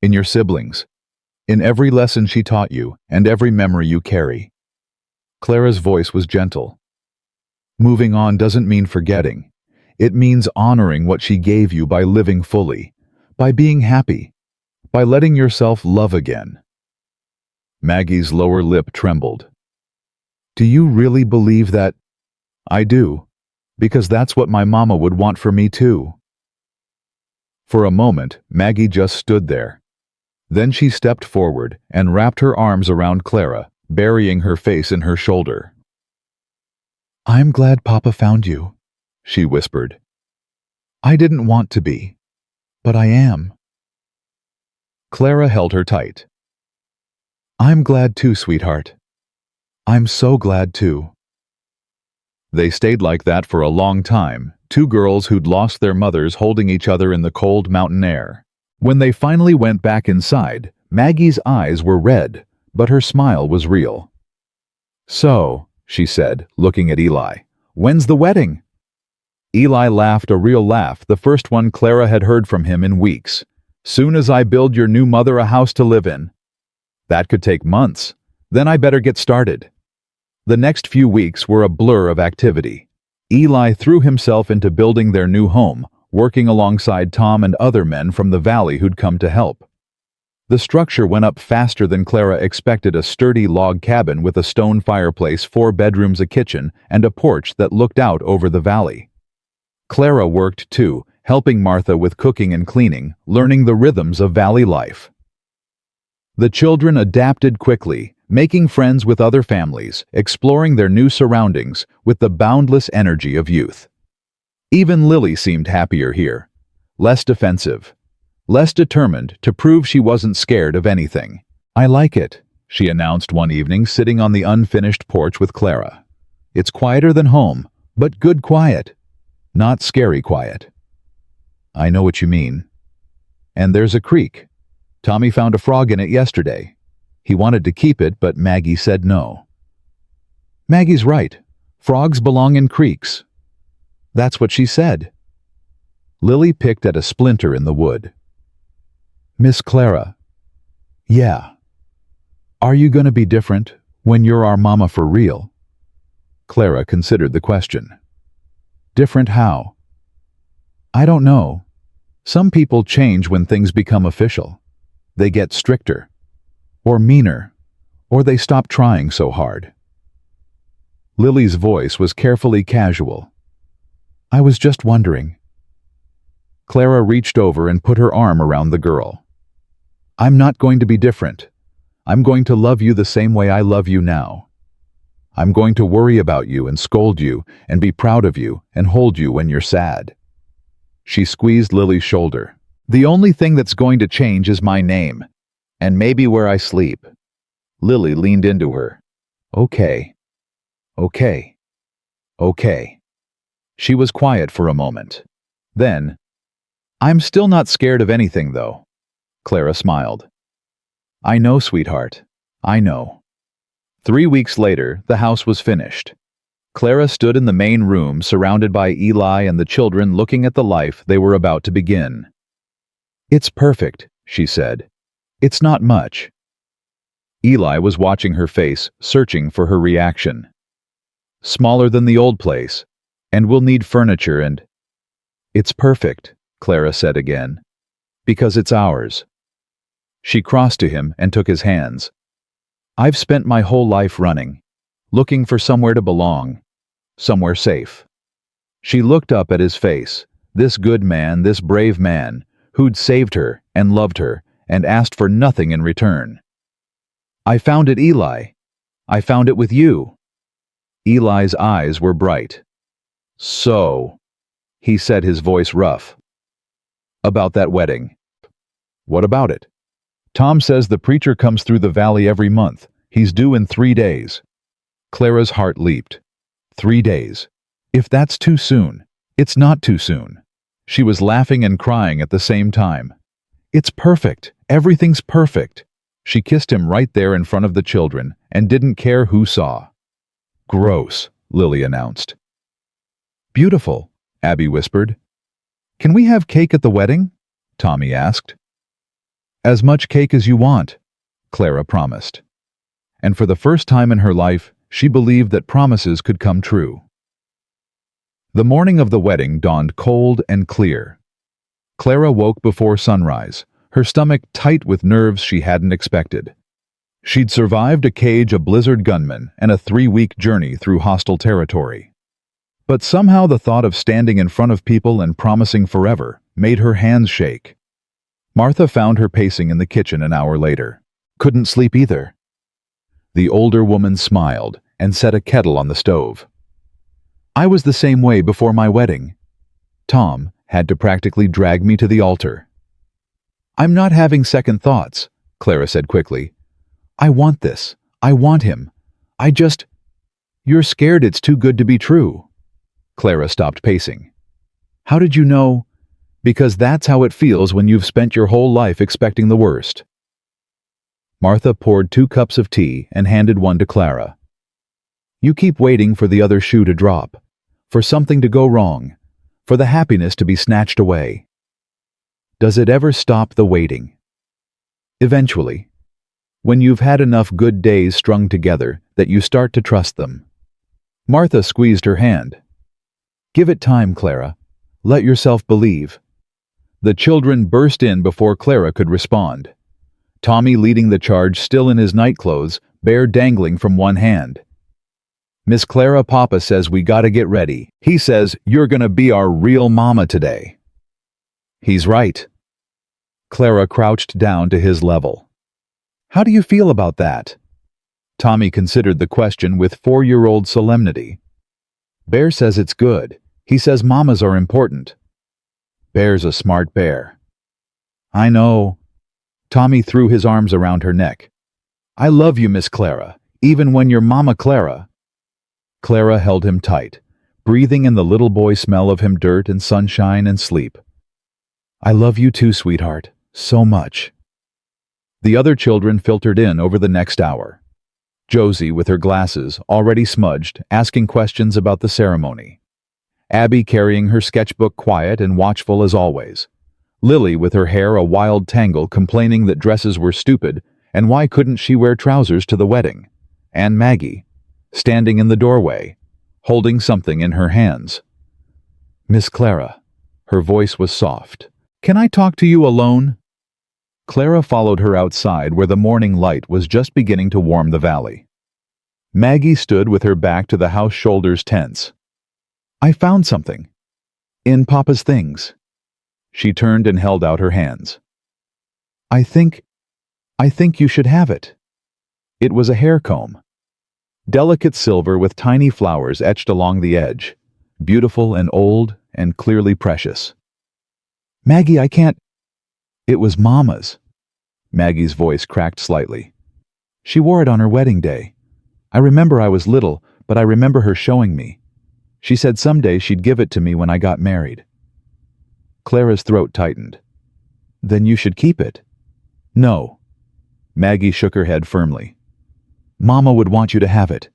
in your siblings, in every lesson she taught you and every memory you carry. Clara's voice was gentle. Moving on doesn't mean forgetting. It means honoring what she gave you by living fully, by being happy, by letting yourself love again. Maggie's lower lip trembled. Do you really believe that? I do, because that's what my mama would want for me too. For a moment, Maggie just stood there. Then she stepped forward and wrapped her arms around Clara, burying her face in her shoulder. I'm glad Papa found you, she whispered. I didn't want to be, but I am. Clara held her tight. I'm glad too, sweetheart. I'm so glad too. They stayed like that for a long time, two girls who'd lost their mothers holding each other in the cold mountain air. When they finally went back inside, Maggie's eyes were red, but her smile was real. So, she said, looking at Eli, when's the wedding? Eli laughed a real laugh, the first one Clara had heard from him in weeks. Soon as I build your new mother a house to live in. That could take months. Then I better get started. The next few weeks were a blur of activity. Eli threw himself into building their new home, working alongside Tom and other men from the valley who'd come to help. The structure went up faster than Clara expected, a sturdy log cabin with a stone fireplace, 4 bedrooms, a kitchen, and a porch that looked out over the valley. Clara worked too, helping Martha with cooking and cleaning, learning the rhythms of valley life. The children adapted quickly, making friends with other families, exploring their new surroundings with the boundless energy of youth. Even Lily seemed happier here, less defensive, less determined to prove she wasn't scared of anything. I like it, she announced one evening, sitting on the unfinished porch with Clara. It's quieter than home, but good quiet, not scary quiet. I know what you mean. And there's a creek. Tommy found a frog in it yesterday. He wanted to keep it, but Maggie said no. Maggie's right. Frogs belong in creeks. That's what she said. Lily picked at a splinter in the wood. Miss Clara. Yeah. Are you going to be different when you're our mama for real? Clara considered the question. Different how? I don't know. Some people change when things become official. They get stricter, or meaner, or they stop trying so hard. Lily's voice was carefully casual. I was just wondering. Clara reached over and put her arm around the girl. I'm not going to be different. I'm going to love you the same way I love you now. I'm going to worry about you and scold you and be proud of you and hold you when you're sad. She squeezed Lily's shoulder. The only thing that's going to change is my name, and maybe where I sleep. Lily leaned into her. Okay. Okay. Okay. She was quiet for a moment. Then, I'm still not scared of anything, though. Clara smiled. I know, sweetheart. I know. 3 weeks later, the house was finished. Clara stood in the main room, surrounded by Eli and the children, looking at the life they were about to begin. It's perfect, she said. It's not much. Eli was watching her face, searching for her reaction. Smaller than the old place, and we'll need furniture and... It's perfect, Clara said again, because it's ours. She crossed to him and took his hands. I've spent my whole life running, looking for somewhere to belong, somewhere safe. She looked up at his face, this good man, this brave man, who'd saved her and loved her and asked for nothing in return. I found it, Eli. I found it with you." Eli's eyes were bright. "So," he said, his voice rough. "About that wedding." "What about it?" "Tom says the preacher comes through the valley every month. He's due in 3 days." Clara's heart leaped. 3 days. If that's too soon, it's not too soon. She was laughing and crying at the same time. "It's perfect. Everything's perfect." She kissed him right there in front of the children and didn't care who saw. "Gross," Lily announced. "Beautiful," Abby whispered. "Can we have cake at the wedding?" Tommy asked. "As much cake as you want," Clara promised. And for the first time in her life, she believed that promises could come true. The morning of the wedding dawned cold and clear. Clara woke before sunrise, her stomach tight with nerves she hadn't expected. She'd survived a cage of blizzard gunmen and a 3-week journey through hostile territory. But somehow the thought of standing in front of people and promising forever made her hands shake. Martha found her pacing in the kitchen an hour later. Couldn't sleep either. The older woman smiled and set a kettle on the stove. "I was the same way before my wedding. Tom had to practically drag me to the altar." "I'm not having second thoughts," Clara said quickly. "I want this. I want him. You're scared it's too good to be true." Clara stopped pacing. "How did you know?" "Because that's how it feels when you've spent your whole life expecting the worst." Martha poured 2 cups of tea and handed one to Clara. "You keep waiting for the other shoe to drop, for something to go wrong, for the happiness to be snatched away. Does it ever stop the waiting? Eventually, when you've had enough good days strung together that you start to trust them." Martha squeezed her hand. "Give it time, Clara. Let yourself believe." The children burst in before Clara could respond. Tommy leading the charge, still in his nightclothes, bear dangling from one hand. "Miss Clara, Papa says we gotta get ready. He says you're gonna be our real mama today." "He's right." Clara crouched down to his level. "How do you feel about that?" Tommy considered the question with 4-year-old solemnity. "Bear says it's good. He says mamas are important." "Bear's a smart bear." "I know." Tommy threw his arms around her neck. "I love you, Miss Clara, even when you're Mama Clara." Clara held him tight, breathing in the little boy smell of him, dirt and sunshine and sleep. "I love you too, sweetheart, so much." The other children filtered in over the next hour. Josie, with her glasses already smudged, asking questions about the ceremony. Abby carrying her sketchbook, quiet and watchful as always. Lily with her hair a wild tangle, complaining that dresses were stupid and why couldn't she wear trousers to the wedding. And Maggie, standing in the doorway, holding something in her hands. "Miss Clara," her voice was soft. "Can I talk to you alone?" Clara followed her outside where the morning light was just beginning to warm the valley. Maggie stood with her back to the house, shoulders tense. "I found something. In Papa's things." She turned and held out her hands. I think you should have it." It was a hair comb. Delicate silver with tiny flowers etched along the edge. Beautiful and old and clearly precious. "Maggie, I can't—" "It was Mama's." Maggie's voice cracked slightly. "She wore it on her wedding day. I remember I was little, but I remember her showing me. She said someday she'd give it to me when I got married." Clara's throat tightened. "Then you should keep it." "No." Maggie shook her head firmly. "Mama would want you to have it.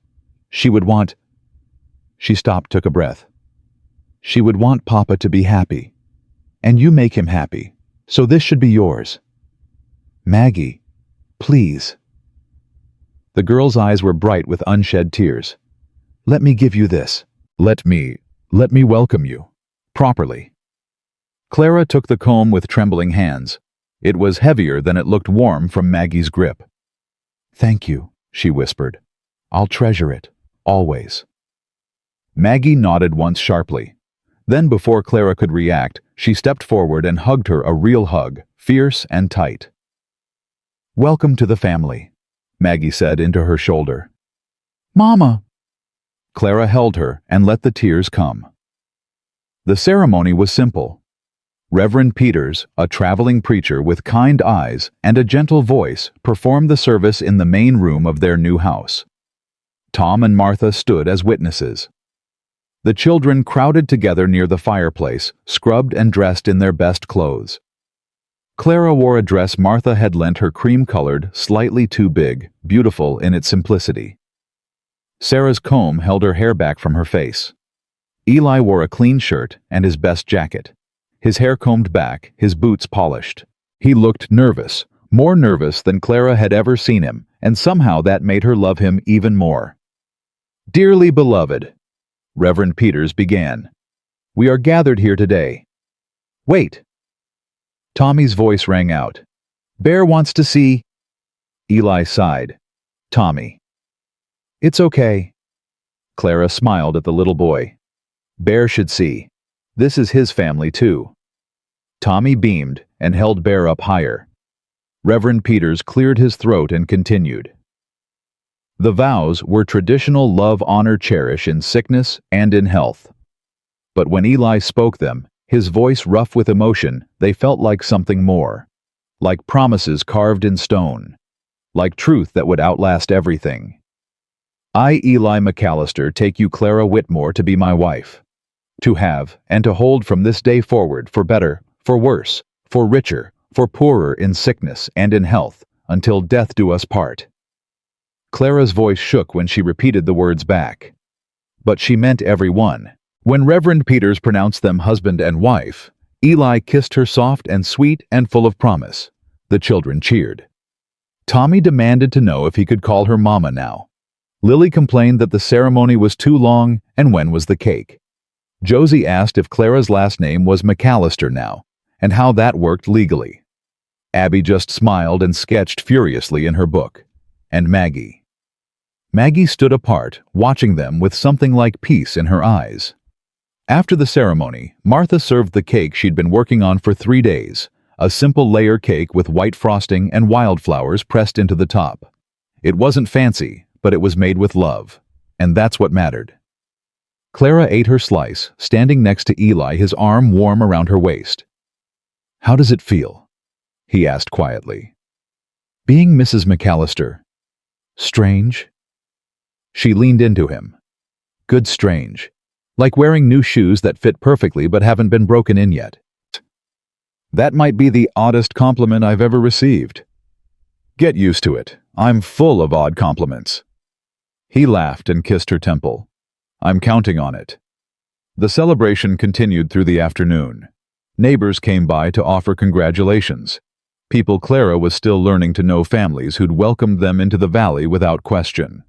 She would want—" She stopped, took a breath. "She would want Papa to be happy. And you make him happy. So this should be yours." "Maggie, please." The girl's eyes were bright with unshed tears. "Let me give you this. Let me welcome you. Properly." Clara took the comb with trembling hands. It was heavier than it looked, warm from Maggie's grip. "Thank you," she whispered. "I'll treasure it, always." Maggie nodded once sharply. Then, before Clara could react, she stepped forward and hugged her, a real hug, fierce and tight. "Welcome to the family," Maggie said into her shoulder. Mama! Clara held her and let the tears come. The ceremony was simple. Reverend Peters, a traveling preacher with kind eyes and a gentle voice, performed the service in the main room of their new house. Tom and Martha stood as witnesses. The children crowded together near the fireplace, scrubbed and dressed in their best clothes. Clara wore a dress Martha had lent her, cream-colored, slightly too big, beautiful in its simplicity. Sarah's comb held her hair back from her face. Eli wore a clean shirt and his best jacket. His hair combed back, his boots polished. He looked nervous, more nervous than Clara had ever seen him, and somehow that made her love him even more. "Dearly beloved," Reverend Peters began, "we are gathered here today." "Wait!" Tommy's voice rang out. "Bear wants to see—" Eli sighed. "Tommy." "It's okay." Clara smiled at the little boy. "Bear should see. This is his family too." Tommy beamed and held Bear up higher. Reverend Peters cleared his throat and continued. The vows were traditional love, honor, cherish in sickness and in health. But when Eli spoke them, his voice rough with emotion, they felt like something more. Like promises carved in stone. Like truth that would outlast everything. "I, Eli McAllister, take you, Clara Whitmore, to be my wife. To have and to hold from this day forward, for better, for worse, for richer, for poorer, in sickness and in health, until death do us part." Clara's voice shook when she repeated the words back. But she meant every one. When Reverend Peters pronounced them husband and wife, Eli kissed her soft and sweet and full of promise. The children cheered. Tommy demanded to know if he could call her Mama now. Lily complained that the ceremony was too long, and when was the cake? Josie asked if Clara's last name was McAllister now, and how that worked legally. Abby just smiled and sketched furiously in her book. And Maggie stood apart, watching them with something like peace in her eyes. After the ceremony, Martha served the cake she'd been working on for 3 days, a simple layer cake with white frosting and wildflowers pressed into the top. It wasn't fancy, but it was made with love, and that's what mattered. Clara ate her slice, standing next to Eli, his arm warm around her waist. "How does it feel?" he asked quietly. "Being Mrs. McAllister. Strange?" She leaned into him. "Good strange. Like wearing new shoes that fit perfectly but haven't been broken in yet." "That might be the oddest compliment I've ever received." "Get used to it. I'm full of odd compliments." He laughed and kissed her temple. "I'm counting on it." The celebration continued through the afternoon. Neighbors came by to offer congratulations. People Clara was still learning to know, families who'd welcomed them into the valley without question.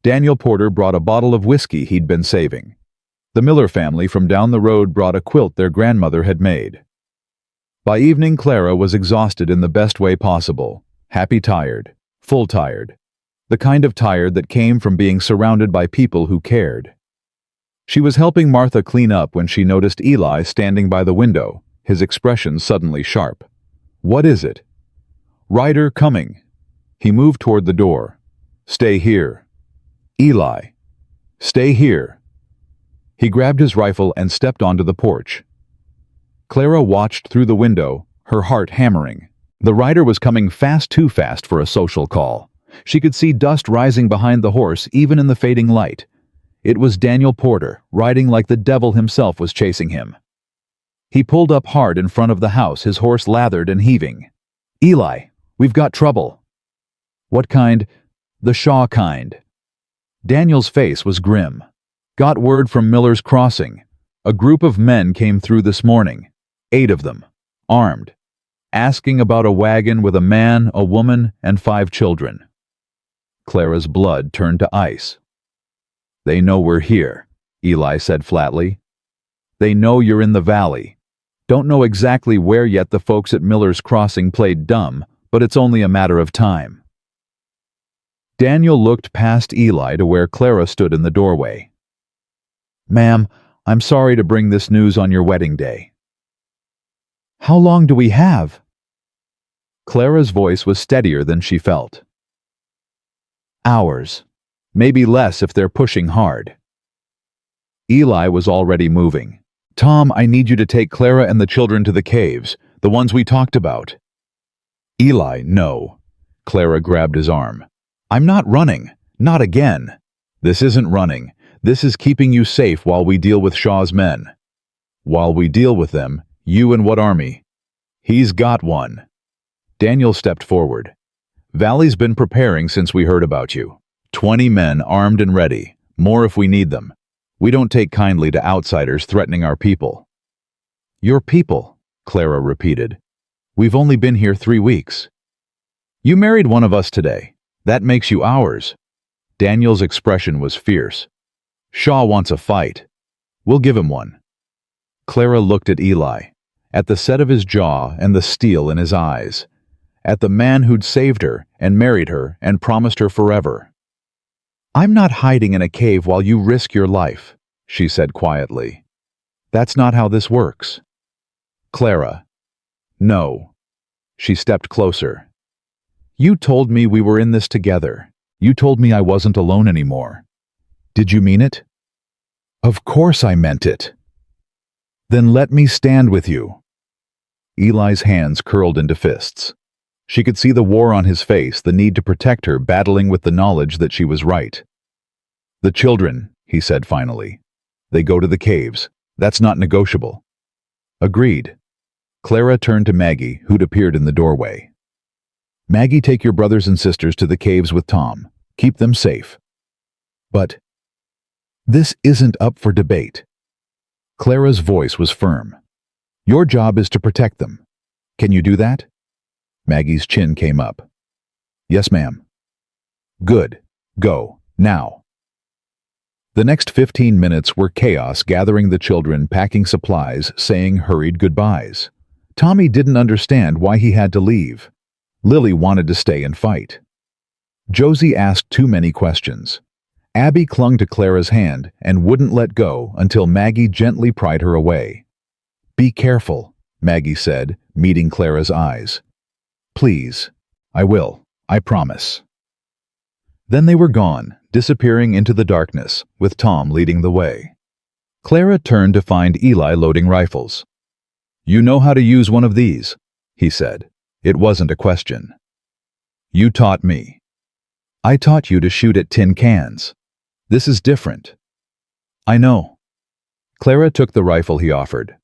Daniel Porter brought a bottle of whiskey he'd been saving. The Miller family from down the road brought a quilt their grandmother had made. By evening, Clara was exhausted in the best way possible. Happy tired, full tired. The kind of tired that came from being surrounded by people who cared. She was helping Martha clean up when she noticed Eli standing by the window, his expression suddenly sharp. "What is it?" "Ryder coming." He moved toward the door. "Stay here." "Eli." "Stay here." He grabbed his rifle and stepped onto the porch. Clara watched through the window, her heart hammering. The rider was coming fast, too fast for a social call. She could see dust rising behind the horse even in the fading light. It was Daniel Porter, riding like the devil himself was chasing him. He pulled up hard in front of the house, his horse lathered and heaving. "Eli, we've got trouble." "What kind?" "The Shaw kind." Daniel's face was grim. "Got word from Miller's Crossing. A group of men came through this morning. 8 of them, armed, asking about a wagon with a man, a woman, and 5 children. Clara's blood turned to ice. "They know we're here," Eli said flatly. "They know you're in the valley. Don't know exactly where yet. The folks at Miller's Crossing played dumb, but it's only a matter of time." Daniel looked past Eli to where Clara stood in the doorway. "Ma'am, I'm sorry to bring this news on your wedding day." "How long do we have?" Clara's voice was steadier than she felt. "Hours. Maybe less if they're pushing hard. Eli was already moving. Tom, I need you to take Clara and the children to the caves, the ones we talked about. Eli, no. Clara grabbed his arm. I'm not running. Not again. This isn't running. This is keeping you safe while we deal with Shaw's men. While we deal with them, you and what army? He's got one. Daniel stepped forward. Valley's been preparing since we heard about you. 20 men armed and ready, more if we need them. We don't take kindly to outsiders threatening our people. Your people, Clara repeated. We've only been here 3 weeks. You married one of us today. That makes you ours. Daniel's expression was fierce. Shaw wants a fight. We'll give him one. Clara looked at Eli, at the set of his jaw and the steel in his eyes, at the man who'd saved her and married her and promised her forever. I'm not hiding in a cave while you risk your life, she said quietly. That's not how this works. Clara. No. She stepped closer. You told me we were in this together. You told me I wasn't alone anymore. Did you mean it? Of course I meant it. Then let me stand with you. Eli's hands curled into fists. She could see the war on his face, the need to protect her battling with the knowledge that she was right. The children, he said finally. They go to the caves. That's not negotiable. Agreed. Clara turned to Maggie, who'd appeared in the doorway. Maggie, take your brothers and sisters to the caves with Tom. Keep them safe. But this isn't up for debate. Clara's voice was firm. Your job is to protect them. Can you do that? Maggie's chin came up. Yes, ma'am. Good. Go. Now. The next 15 minutes were chaos, gathering the children, packing supplies, saying hurried goodbyes. Tommy didn't understand why he had to leave. Lily wanted to stay and fight. Josie asked too many questions. Abby clung to Clara's hand and wouldn't let go until Maggie gently pried her away. Be careful, Maggie said, meeting Clara's eyes. Please. I will. I promise. Then they were gone, disappearing into the darkness, with Tom leading the way. Clara turned to find Eli loading rifles. You know how to use one of these, he said. It wasn't a question. You taught me. I taught you to shoot at tin cans. This is different. I know. Clara took the rifle he offered.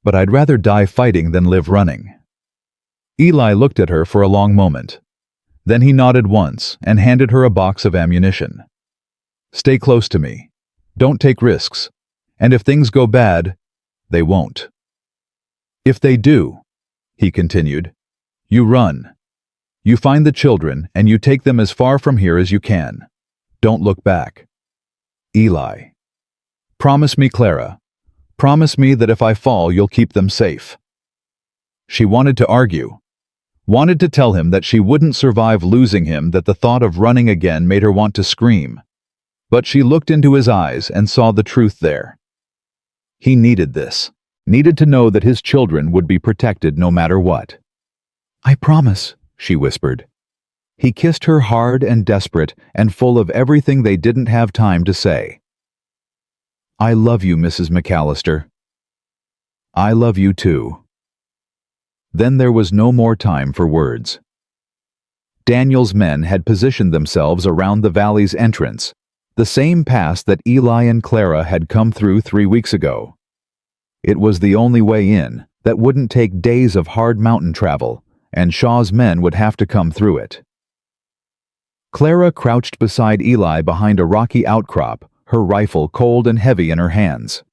But I'd rather die fighting than live running. Eli looked at her for a long moment. Then he nodded once and handed her a box of ammunition. Stay close to me. Don't take risks. And if things go bad, they won't. If they do, he continued, you run. You find the children and you take them as far from here as you can. Don't look back. Eli. Promise me, Clara. Promise me that if I fall, you'll keep them safe. She wanted to argue. Wanted to tell him that she wouldn't survive losing him, that the thought of running again made her want to scream. But she looked into his eyes and saw the truth there. He needed this. Needed to know that his children would be protected no matter what. I promise, she whispered. He kissed her hard and desperate and full of everything they didn't have time to say. I love you, Mrs. McAllister. I love you too. Then there was no more time for words. Daniel's men had positioned themselves around the valley's entrance, the same pass that Eli and Clara had come through 3 weeks ago. It was the only way in that wouldn't take days of hard mountain travel, and Shaw's men would have to come through it. Clara crouched beside Eli behind a rocky outcrop, her rifle cold and heavy in her hands.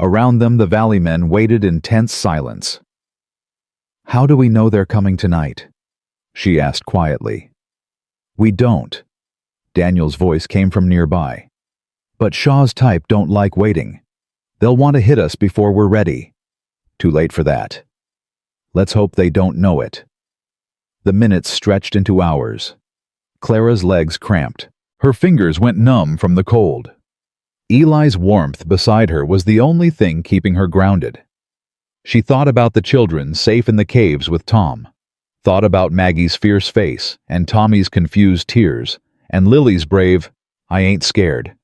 Around them the valley men waited in tense silence. How do we know they're coming tonight? She asked quietly. We don't. Daniel's voice came from nearby. But Shaw's type don't like waiting. They'll want to hit us before we're ready. Too late for that. Let's hope they don't know it. The minutes stretched into hours. Clara's legs cramped. Her fingers went numb from the cold. Eli's warmth beside her was the only thing keeping her grounded. She thought about the children safe in the caves with Tom, thought about Maggie's fierce face and Tommy's confused tears, and Lily's brave, I ain't scared.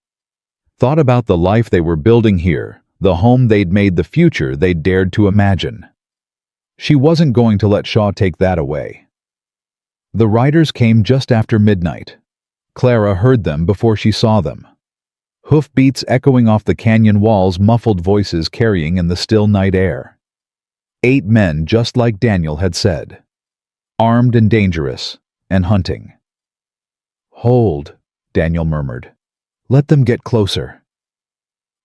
Thought about the life they were building here, the home they'd made, the future they'd dared to imagine. She wasn't going to let Shaw take that away. The riders came just after midnight. Clara heard them before she saw them. Hoofbeats echoing off the canyon walls, muffled voices carrying in the still night air. 8 men just like Daniel had said. Armed and dangerous, and hunting. "Hold," Daniel murmured. "Let them get closer."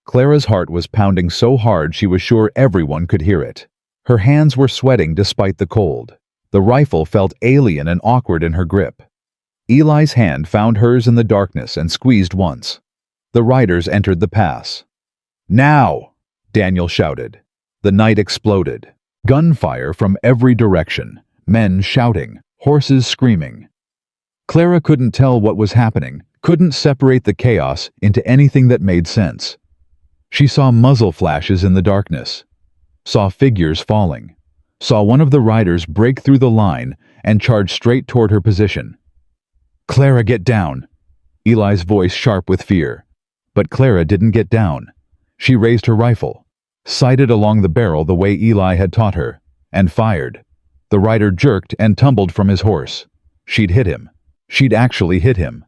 Clara's heart was pounding so hard she was sure everyone could hear it. Her hands were sweating despite the cold. The rifle felt alien and awkward in her grip. Eli's hand found hers in the darkness and squeezed once. The riders entered the pass. "Now!" Daniel shouted. The night exploded. Gunfire from every direction. Men shouting, horses screaming. Clara couldn't tell what was happening, couldn't separate the chaos into anything that made sense. She saw muzzle flashes in the darkness, saw figures falling, saw one of the riders break through the line and charge straight toward her position. "Clara, get down!" Eli's voice sharp with fear. But Clara didn't get down. She raised her rifle, sighted along the barrel the way Eli had taught her, and fired. The rider jerked and tumbled from his horse. She'd hit him. She'd actually hit him.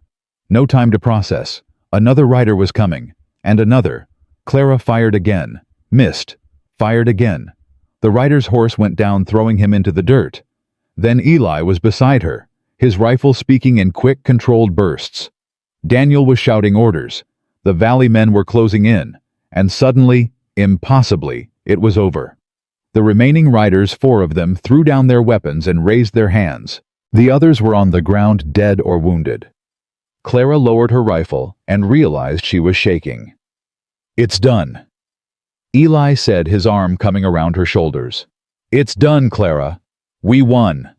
No time to process. Another rider was coming, and another. Clara fired again, missed, fired again. The rider's horse went down, throwing him into the dirt. Then Eli was beside her, his rifle speaking in quick, controlled bursts. Daniel was shouting orders. The valley men were closing in, and suddenly, impossibly, it was over. The remaining riders, 4 of them, threw down their weapons and raised their hands. The others were on the ground, dead or wounded. Clara lowered her rifle and realized she was shaking. "It's done," Eli said, his arm coming around her shoulders. "It's done, Clara. We won."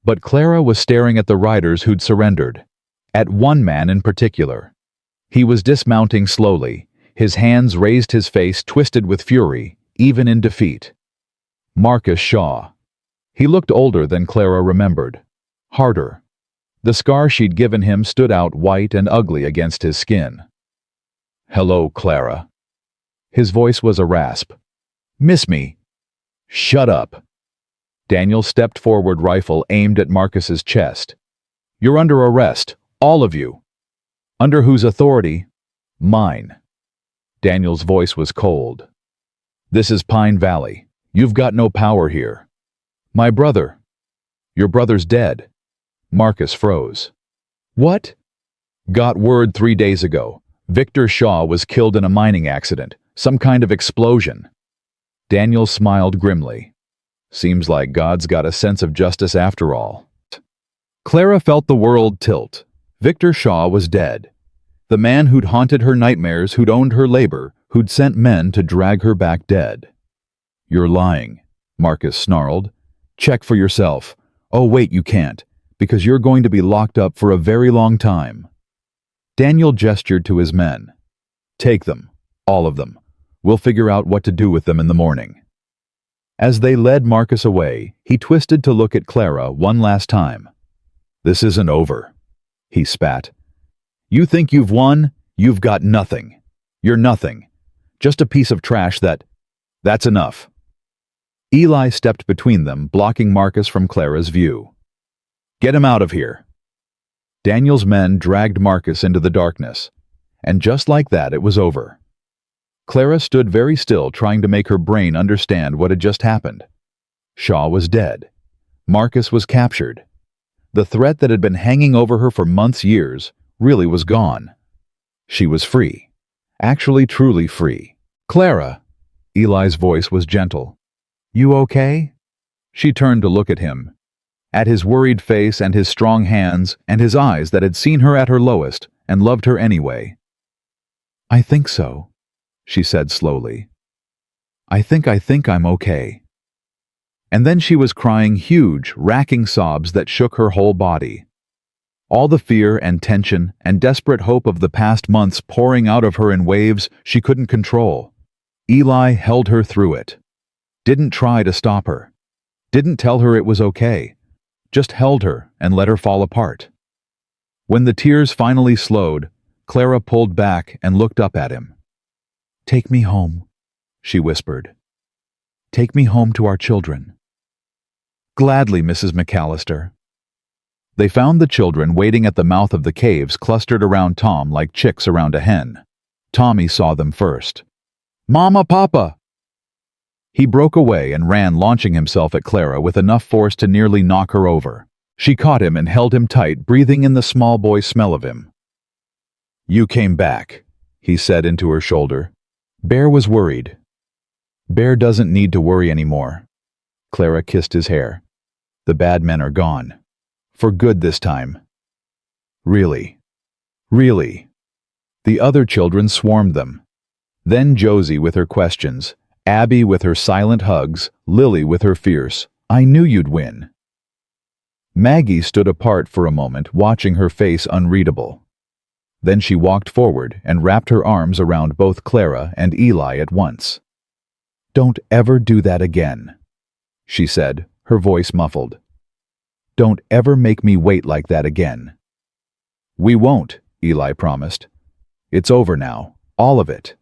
But Clara was staring at the riders who'd surrendered, at one man in particular. He was dismounting slowly, his hands raised, his face twisted with fury, even in defeat. Marcus Shaw. He looked older than Clara remembered, harder. The scar she'd given him stood out white and ugly against his skin. "Hello, Clara." His voice was a rasp. "Miss me?" "Shut up." Daniel stepped forward, rifle aimed at Marcus's chest. "You're under arrest, all of you." "Under whose authority?" "Mine." Daniel's voice was cold. "This is Pine Valley. You've got no power here." "My brother." "Your brother's dead." Marcus froze. "What?" "Got word 3 days ago. Victor Shaw was killed in a mining accident, some kind of explosion." Daniel smiled grimly. Seems like God's got a sense of justice after all. Clara felt the world tilt. Victor Shaw was dead. The man who'd haunted her nightmares, who'd owned her labor, who'd sent men to drag her back dead. "You're lying," Marcus snarled. "Check for yourself. Oh wait, you can't, because you're going to be locked up for a very long time." Daniel gestured to his men. "Take them, all of them. We'll figure out what to do with them in the morning." As they led Marcus away, he twisted to look at Clara one last time. "This isn't over," he spat. "You think you've won? You've got nothing. You're nothing. Just a piece of trash that's enough." Eli stepped between them, blocking Marcus from Clara's view. "Get him out of here." Daniel's men dragged Marcus into the darkness, and just like that it was over. Clara stood very still, trying to make her brain understand what had just happened. Shaw was dead. Marcus was captured. The threat that had been hanging over her for months, years, really was gone. She was free. Actually, truly free. "Clara," Eli's voice was gentle. "You okay?" She turned to look at him, at his worried face and his strong hands and his eyes that had seen her at her lowest and loved her anyway. "I think so," she said slowly. I think I'm okay." And then she was crying huge, racking sobs that shook her whole body. All the fear and tension and desperate hope of the past months pouring out of her in waves she couldn't control. Eli held her through it. Didn't try to stop her. Didn't tell her it was okay. Just held her and let her fall apart. When the tears finally slowed, Clara pulled back and looked up at him. "Take me home," she whispered. "Take me home to our children." "Gladly, Mrs. McAllister." They found the children waiting at the mouth of the caves, clustered around Tom like chicks around a hen. Tommy saw them first. "Mama, Papa!" He broke away and ran, launching himself at Clara with enough force to nearly knock her over. She caught him and held him tight, breathing in the small boy's smell of him. "You came back," he said into her shoulder. Bear was worried. "Bear doesn't need to worry anymore." Clara kissed his hair. "The bad men are gone. For good this time." "Really? Really?" The other children swarmed them. Then Josie with her questions, Abby with her silent hugs, Lily with her fierce, "I knew you'd win." Maggie stood apart for a moment, watching, her face unreadable. Then she walked forward and wrapped her arms around both Clara and Eli at once. "Don't ever do that again," she said, her voice muffled. "Don't ever make me wait like that again." "We won't," Eli promised. "It's over now, all of it."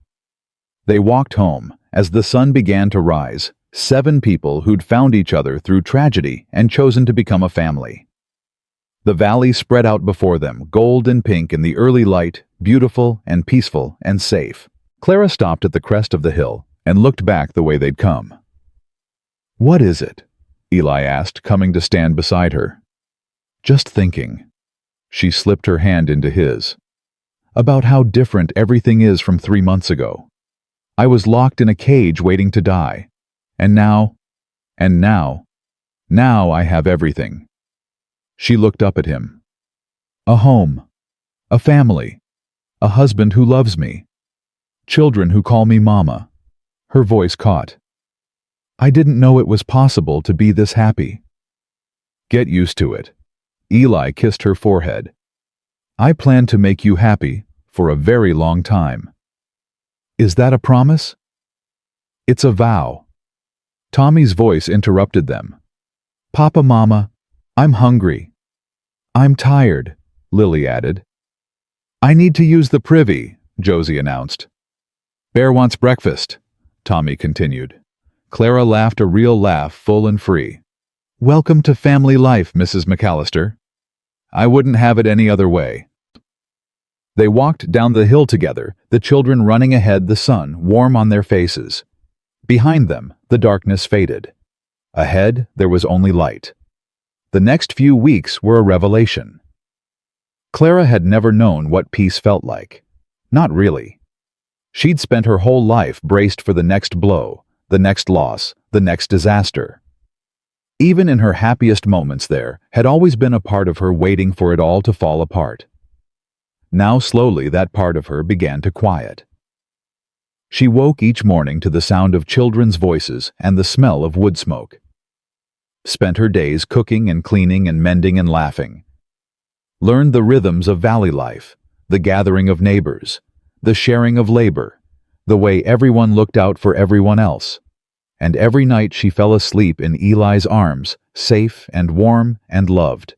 They walked home. As the sun began to rise, 7 people who'd found each other through tragedy and chosen to become a family. The valley spread out before them, gold and pink in the early light, beautiful and peaceful and safe. Clara stopped at the crest of the hill and looked back the way they'd come. "What is it?" Eli asked, coming to stand beside her. "Just thinking." She slipped her hand into his. "About how different everything is from 3 months ago. I was locked in a cage waiting to die. And now I have everything." She looked up at him. "A home, a family, a husband who loves me, children who call me Mama." Her voice caught. "I didn't know it was possible to be this happy." "Get used to it." Eli kissed her forehead. "I plan to make you happy for a very long time." "Is that a promise?" "It's a vow." Tommy's voice interrupted them. "Papa, Mama, I'm hungry." "I'm tired," Lily added. "I need to use the privy," Josie announced. "Bear wants breakfast," Tommy continued. Clara laughed a real laugh, full and free. "Welcome to family life, Mrs. McAllister. I wouldn't have it any other way." They walked down the hill together, the children running ahead, the sun warm on their faces. Behind them, the darkness faded. Ahead, there was only light. The next few weeks were a revelation. Clara had never known what peace felt like. Not really. She'd spent her whole life braced for the next blow, the next loss, the next disaster. Even in her happiest moments, there had always been a part of her waiting for it all to fall apart. Now slowly that part of her began to quiet. She woke each morning to the sound of children's voices and the smell of wood smoke. Spent her days cooking and cleaning and mending and laughing. Learned the rhythms of valley life, the gathering of neighbors, the sharing of labor, the way everyone looked out for everyone else. And every night she fell asleep in Eli's arms, safe and warm and loved.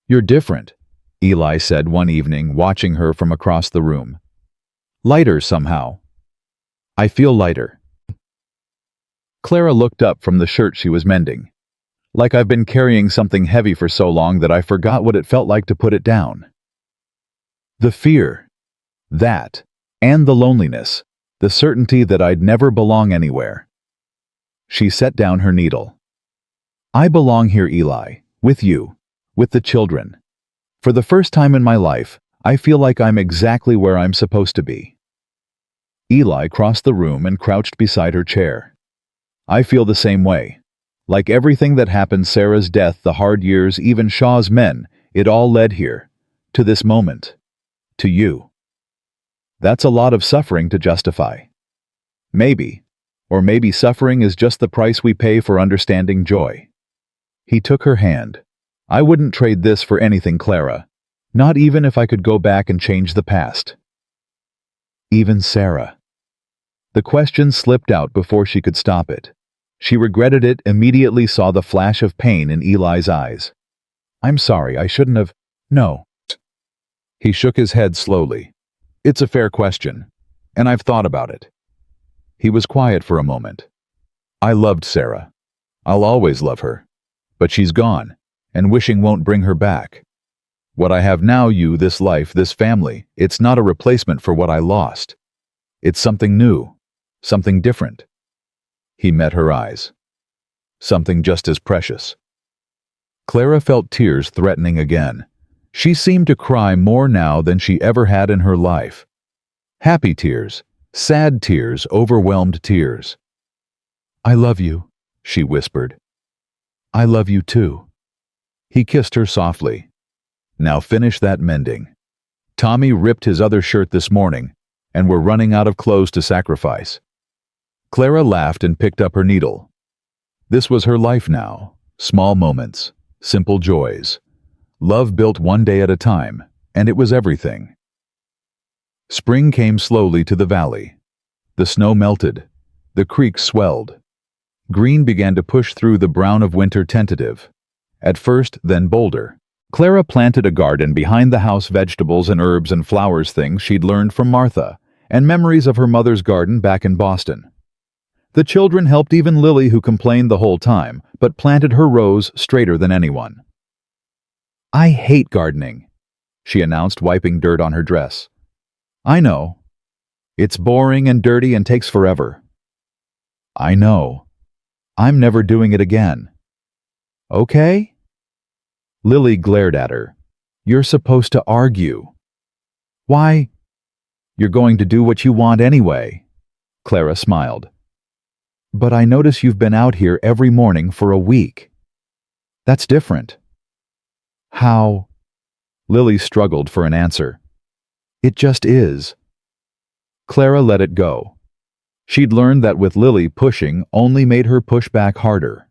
"You're different," Eli said one evening, watching her from across the room. "Lighter somehow." "I feel lighter." Clara looked up from the shirt she was mending. "Like I've been carrying something heavy for so long that I forgot what it felt like to put it down." The fear, that, and the loneliness, the certainty that I'd never belong anywhere. She set down her needle. "I belong here, Eli, with you, with the children. For the first time in my life, I feel like I'm exactly where I'm supposed to be." Eli crossed the room and crouched beside her chair. "I feel the same way. Like everything that happened, Sarah's death, the hard years, even Shaw's men, it all led here, to this moment, to you. That's a lot of suffering to justify. Maybe, or maybe suffering is just the price we pay for understanding joy." He took her hand. "I wouldn't trade this for anything, Clara. Not even if I could go back and change the past." Even Sarah. The question slipped out before she could stop it. She regretted it, immediately saw the flash of pain in Eli's eyes. "I'm sorry, I shouldn't have—" "No." He shook his head slowly. It's a fair question, and I've thought about it. He was quiet for a moment. I loved Sarah. I'll always love her. But she's gone, and wishing won't bring her back. What I have now, this life, this family, it's not a replacement for what I lost. It's something new, something different. He met her eyes. Something just as precious. Clara felt tears threatening again. She seemed to cry more now than she ever had in her life. Happy tears, sad tears, overwhelmed tears. I love you, she whispered. I love you too. He kissed her softly. Now finish that mending. Tommy ripped his other shirt this morning, and we're running out of clothes to sacrifice. Clara laughed and picked up her needle. This was her life now. Small moments, simple joys. Love built one day at a time, and it was everything. Spring came slowly to the valley. The snow melted. The creek swelled. Green began to push through the brown of winter tentative. At first, then bolder. Clara planted a garden behind the house, vegetables and herbs and flowers, things she'd learned from Martha, and memories of her mother's garden back in Boston. The children helped, even Lily, who complained the whole time, but planted her rows straighter than anyone. I hate gardening, she announced, wiping dirt on her dress. I know. It's boring and dirty and takes forever. I know. I'm never doing it again. Okay? Lily glared at her. You're supposed to argue. Why? You're going to do what you want anyway. Clara smiled. But I notice you've been out here every morning for a week. That's different. How? Lily struggled for an answer. It just is. Clara let it go. She'd learned that with Lily, pushing only made her push back harder.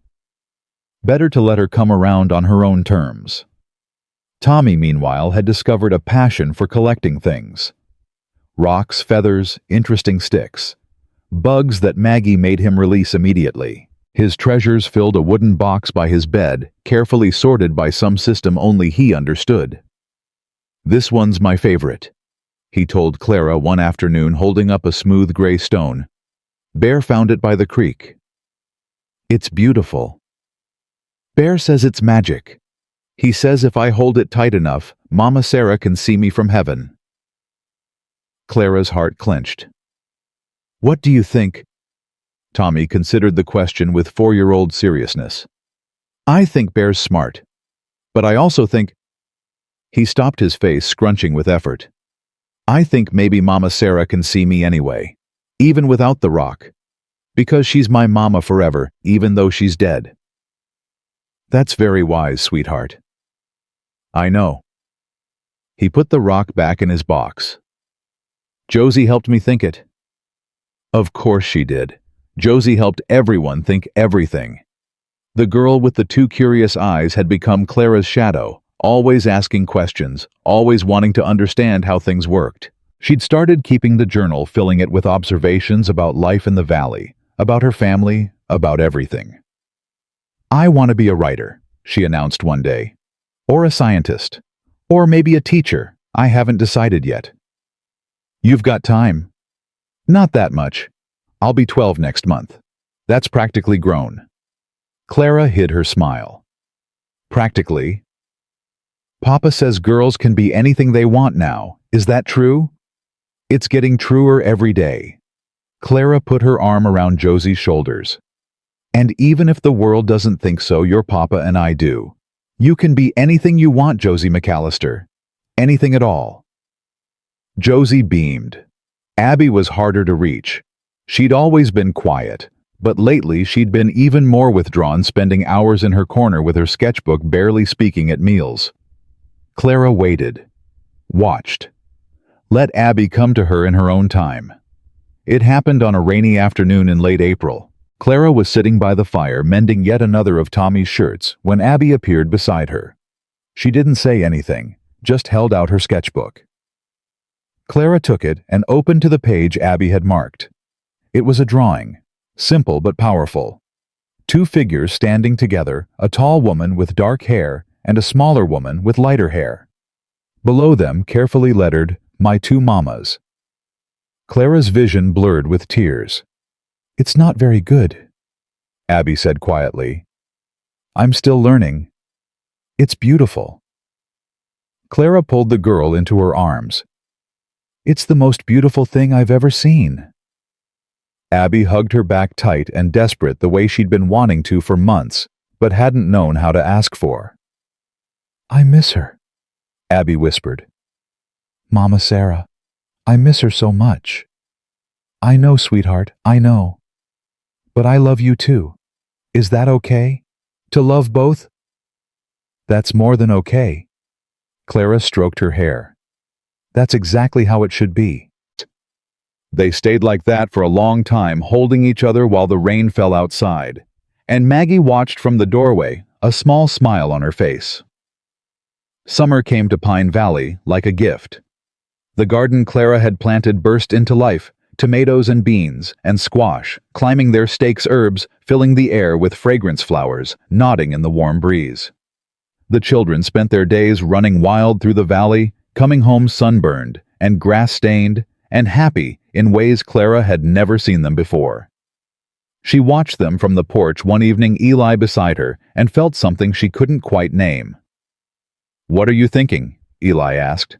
Better to let her come around on her own terms. Tommy, meanwhile, had discovered a passion for collecting things. Rocks, feathers, interesting sticks. Bugs that Maggie made him release immediately. His treasures filled a wooden box by his bed, carefully sorted by some system only he understood. This one's my favorite, he told Clara one afternoon, holding up a smooth gray stone. Bear found it by the creek. It's beautiful. Bear says it's magic. He says if I hold it tight enough, Mama Sarah can see me from heaven. Clara's heart clenched. What do you think? Tommy considered the question with 4-year-old seriousness. I think Bear's smart. But I also think... He stopped, his face scrunching with effort. I think maybe Mama Sarah can see me anyway, even without the rock. Because she's my mama forever, even though she's dead. That's very wise, sweetheart. I know. He put the rock back in his box. Josie helped me think it. Of course she did. Josie helped everyone think everything. The girl with the 2 curious eyes had become Clara's shadow, always asking questions, always wanting to understand how things worked. She'd started keeping the journal, filling it with observations about life in the valley, about her family, about everything. I want to be a writer, she announced one day. Or a scientist. Or maybe a teacher. I haven't decided yet. You've got time. Not that much. I'll be 12 next month. That's practically grown. Clara hid her smile. Practically? Papa says girls can be anything they want now. Is that true? It's getting truer every day. Clara put her arm around Josie's shoulders. And even if the world doesn't think so, your papa and I do. You can be anything you want, Josie McAllister. Anything at all. Josie beamed. Abby was harder to reach. She'd always been quiet, but lately she'd been even more withdrawn, spending hours in her corner with her sketchbook, barely speaking at meals. Clara waited. Watched. Let Abby come to her in her own time. It happened on a rainy afternoon in late April. Clara was sitting by the fire, mending yet another of Tommy's shirts, when Abby appeared beside her. She didn't say anything, just held out her sketchbook. Clara took it and opened to the page Abby had marked. It was a drawing, simple but powerful. 2 figures standing together, a tall woman with dark hair and a smaller woman with lighter hair. Below them, carefully lettered, "My two mamas." Clara's vision blurred with tears. "It's not very good," Abby said quietly. "I'm still learning. It's beautiful." Clara pulled the girl into her arms. "It's the most beautiful thing I've ever seen." Abby hugged her back tight and desperate, the way she'd been wanting to for months, but hadn't known how to ask for. "I miss her," Abby whispered. "Mama Sarah, I miss her so much." "I know, sweetheart, I know. But I love you too. Is that okay? To love both?" "That's more than okay." Clara stroked her hair. "That's exactly how it should be." They stayed like that for a long time, holding each other while the rain fell outside, and Maggie watched from the doorway, a small smile on her face. Summer came to Pine Valley like a gift. The garden Clara had planted burst into life, tomatoes and beans and squash, climbing their stakes, herbs filling the air with fragrance, flowers nodding in the warm breeze. The children spent their days running wild through the valley, coming home sunburned and grass-stained and happy in ways Clara had never seen them before. She watched them from the porch one evening, Eli beside her, and felt something she couldn't quite name. "What are you thinking?" Eli asked.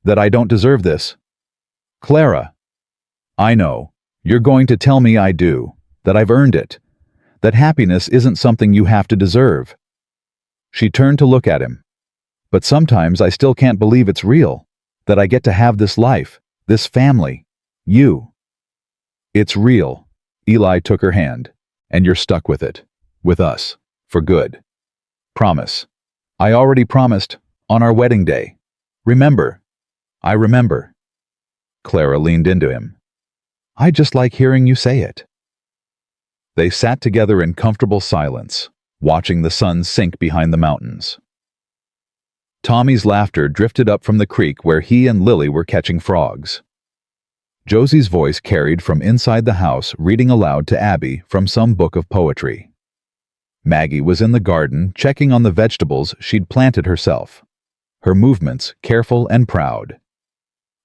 "That I don't deserve this?" "Clara, I know. You're going to tell me I do, that I've earned it, that happiness isn't something you have to deserve." She turned to look at him. "But sometimes I still can't believe it's real, that I get to have this life, this family, you." "It's real." Eli took her hand. "And you're stuck with it, with us, for good. Promise." "I already promised, on our wedding day. Remember?" "I remember." Clara leaned into him. "I just like hearing you say it." They sat together in comfortable silence, watching the sun sink behind the mountains. Tommy's laughter drifted up from the creek where he and Lily were catching frogs. Josie's voice carried from inside the house, reading aloud to Abby from some book of poetry. Maggie was in the garden, checking on the vegetables she'd planted herself, her movements careful and proud.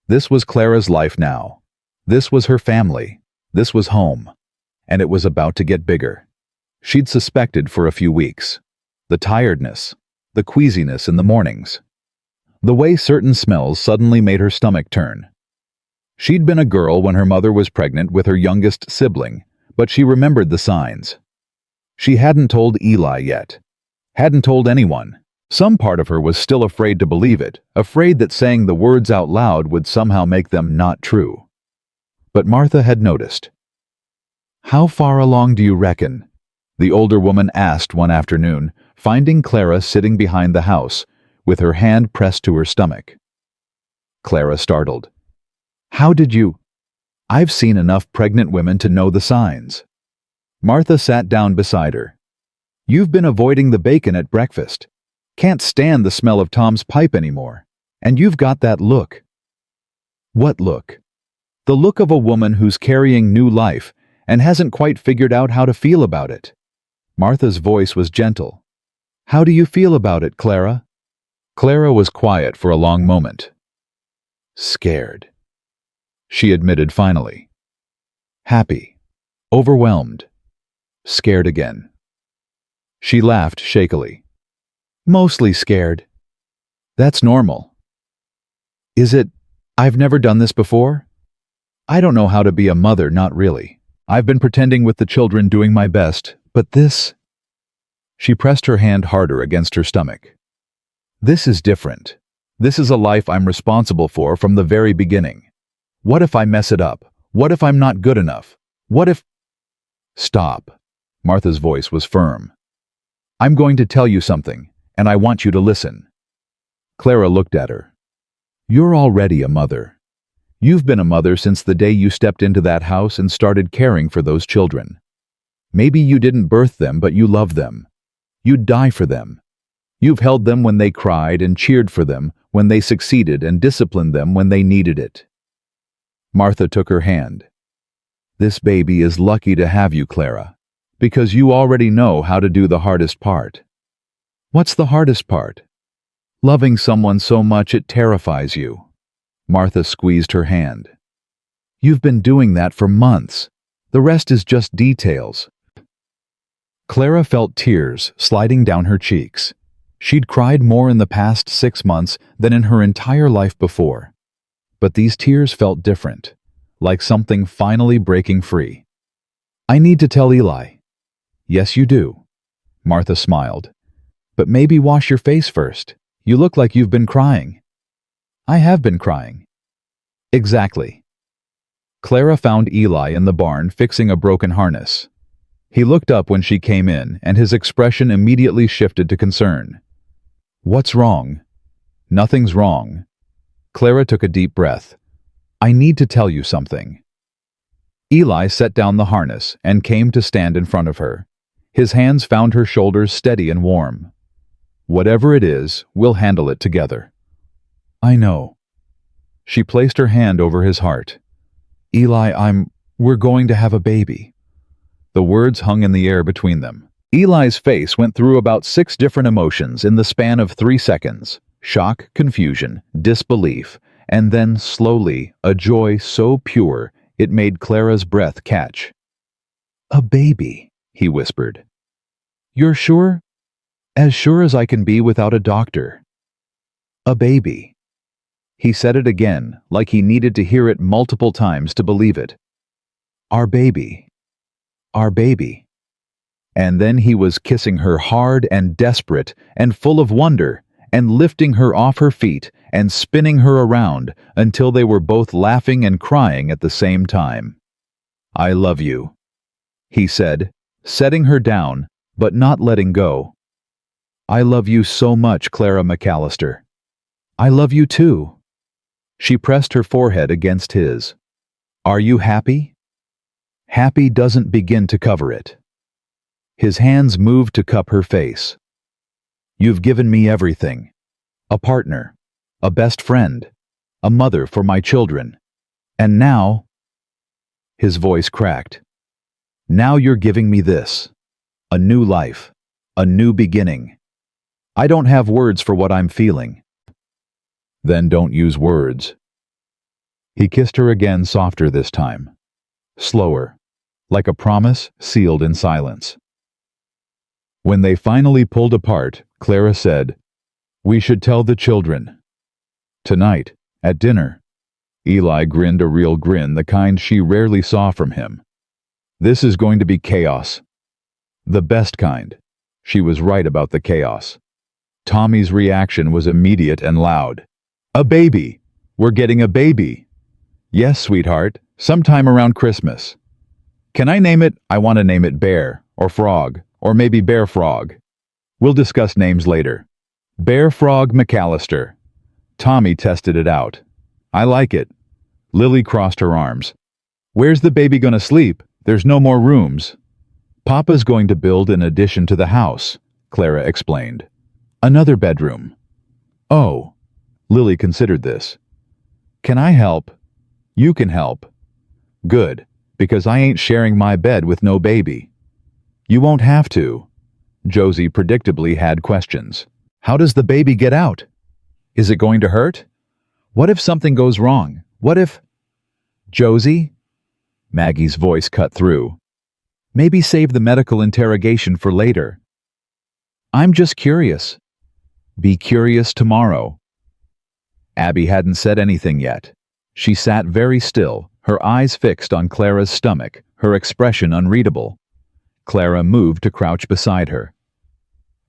This was Clara's life now. This was her family. This was home. And it was about to get bigger. She'd suspected for a few weeks. The tiredness, the queasiness in the mornings, the way certain smells suddenly made her stomach turn. She'd been a girl when her mother was pregnant with her youngest sibling, but she remembered the signs. She hadn't told Eli yet. Hadn't told anyone. Some part of her was still afraid to believe it, afraid that saying the words out loud would somehow make them not true. But Martha had noticed. "How far along do you reckon?" the older woman asked one afternoon, finding Clara sitting behind the house, with her hand pressed to her stomach. Clara startled. "How did you—" "I've seen enough pregnant women to know the signs." Martha sat down beside her. "You've been avoiding the bacon at breakfast. Can't stand the smell of Tom's pipe anymore. And you've got that look." "What look?" "The look of a woman who's carrying new life and hasn't quite figured out how to feel about it." Martha's voice was gentle. "How do you feel about it, Clara?" Clara was quiet for a long moment. "Scared," she admitted finally. "Happy. Overwhelmed. Scared again." She laughed shakily. "Mostly scared. That's normal." "Is it? I've never done this before. I don't know how to be a mother, not really. I've been pretending with the children, doing my best, but this—" She pressed her hand harder against her stomach. "This is different. This is a life I'm responsible for from the very beginning. What if I mess it up? What if I'm not good enough? What if—" "Stop." Martha's voice was firm. "I'm going to tell you something, and I want you to listen." Clara looked at her. "You're already a mother. You've been a mother since the day you stepped into that house and started caring for those children. Maybe you didn't birth them, but you love them. You'd die for them. You've held them when they cried and cheered for them when they succeeded and disciplined them when they needed it." Martha took her hand. "This baby is lucky to have you, Clara, because you already know how to do the hardest part." "What's the hardest part?" Loving someone so much it terrifies you. Martha squeezed her hand. You've been doing that for months. The rest is just details. Clara felt tears sliding down her cheeks. She'd cried more in the past 6 months than in her entire life before. But these tears felt different, like something finally breaking free. I need to tell Eli. Yes, you do. Martha smiled. But maybe wash your face first. You look like you've been crying. I have been crying. Exactly. Clara found Eli in the barn fixing a broken harness. He looked up when she came in, and his expression immediately shifted to concern. What's wrong? Nothing's wrong. Clara took a deep breath. I need to tell you something. Eli set down the harness and came to stand in front of her. His hands found her shoulders steady and warm. Whatever it is, we'll handle it together. I know. She placed her hand over his heart. Eli, we're going to have a baby. The words hung in the air between them. Eli's face went through about 6 different emotions in the span of 3 seconds. Shock, confusion, disbelief, and then, slowly, a joy so pure it made Clara's breath catch. A baby, he whispered. You're sure? As sure as I can be without a doctor. A baby. He said it again, like he needed to hear it multiple times to believe it. Our baby. Our baby. And then he was kissing her hard and desperate and full of wonder, and lifting her off her feet and spinning her around until they were both laughing and crying at the same time. I love you, he said, setting her down, but not letting go. I love you so much, Clara McAllister. I love you too. She pressed her forehead against his. Are you happy? Happy doesn't begin to cover it. His hands moved to cup her face. You've given me everything. A partner, a best friend, a mother for my children. And now... His voice cracked. Now you're giving me this. A new life. A new beginning. I don't have words for what I'm feeling. Then don't use words. He kissed her again, softer this time. Slower, like a promise sealed in silence. When they finally pulled apart, Clara said, We should tell the children. Tonight, at dinner. Eli grinned a real grin, the kind she rarely saw from him. This is going to be chaos. The best kind. She was right about the chaos. Tommy's reaction was immediate and loud. A baby! We're getting a baby! Yes, sweetheart, sometime around Christmas. Can I name it? I want to name it Bear, or Frog, or maybe Bear Frog. We'll discuss names later. Bear Frog McAllister. Tommy tested it out. I like it. Lily crossed her arms. Where's the baby gonna sleep? There's no more rooms. Papa's going to build an addition to the house, Clara explained. Another bedroom. Oh. Lily considered this. Can I help? You can help. Good, because I ain't sharing my bed with no baby. You won't have to. Josie predictably had questions. How does the baby get out? Is it going to hurt? What if something goes wrong? What if... Josie? Maggie's voice cut through. Maybe save the medical interrogation for later. I'm just curious. Be curious tomorrow. Abby hadn't said anything yet. She sat very still, her eyes fixed on Clara's stomach, her expression unreadable. Clara moved to crouch beside her.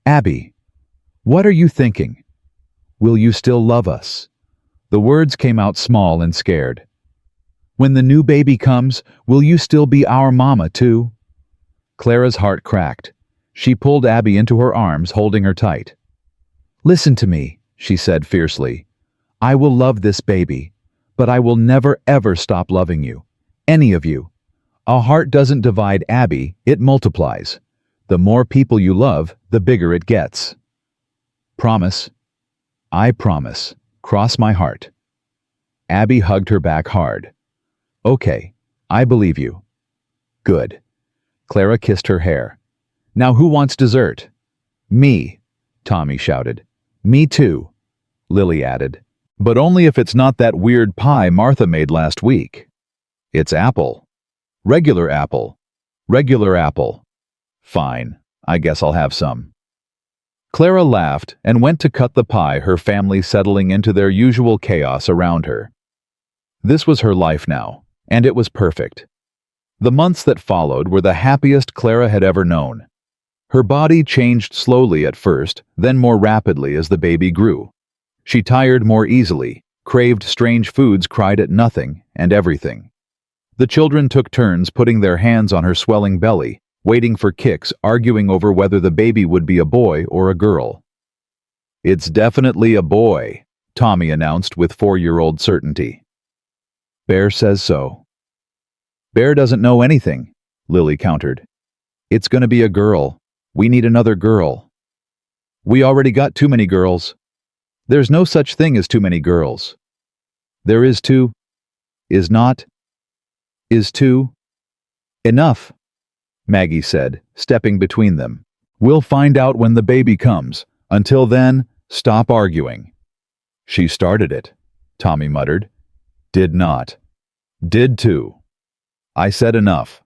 Abby, what are you thinking? Will you still love us? The words came out small and scared. When the new baby comes, will you still be our mama too? Clara's heart cracked. She pulled Abby into her arms, holding her tight. Listen to me, she said fiercely. I will love this baby, but I will never ever stop loving you. Any of you. A heart doesn't divide, Abby, it multiplies. The more people you love, the bigger it gets. Promise. I promise. Cross my heart. Abby hugged her back hard. Okay, I believe you. Good. Clara kissed her hair. Now who wants dessert? Me, Tommy shouted. Me too, Lily added. But only if it's not that weird pie Martha made last week. It's apple. Regular apple. Regular apple. Fine, I guess I'll have some. Clara laughed and went to cut the pie, her family settling into their usual chaos around her. This was her life now, and it was perfect. The months that followed were the happiest Clara had ever known. Her body changed slowly at first, then more rapidly as the baby grew. She tired more easily, craved strange foods, cried at nothing and everything. The children took turns putting their hands on her swelling belly, waiting for kicks, arguing over whether the baby would be a boy or a girl. "It's definitely a boy," Tommy announced with 4-year-old certainty. "Bear says so." "Bear doesn't know anything," Lily countered. "It's gonna be a girl. We need another girl." "We already got too many girls." "There's no such thing as too many girls." "There is too. Is not. Is too. Enough," Maggie said, stepping between them. "We'll find out when the baby comes. Until then, stop arguing." "She started it," Tommy muttered. "Did not. Did too. I said enough."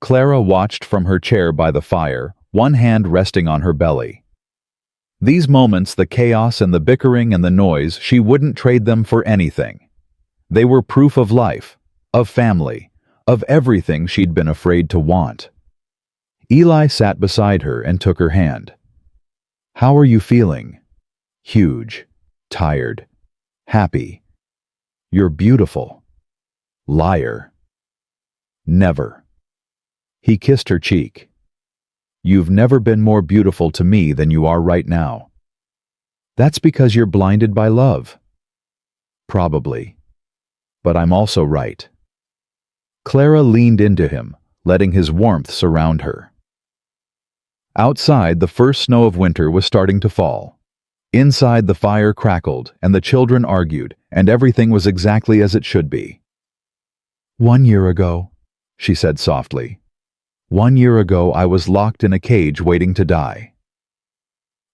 Clara watched from her chair by the fire, one hand resting on her belly. These moments, the chaos and the bickering and the noise, she wouldn't trade them for anything. They were proof of life, of family, of everything she'd been afraid to want. Eli sat beside her and took her hand. "How are you feeling?" "Huge. Tired. Happy." "You're beautiful." "Liar." "Never." He kissed her cheek. "You've never been more beautiful to me than you are right now." "That's because you're blinded by love." "Probably. But I'm also right." Clara leaned into him, letting his warmth surround her. Outside, the first snow of winter was starting to fall. Inside, the fire crackled, and the children argued, and everything was exactly as it should be. "1 year ago," she said softly. "1 year ago, I was locked in a cage waiting to die."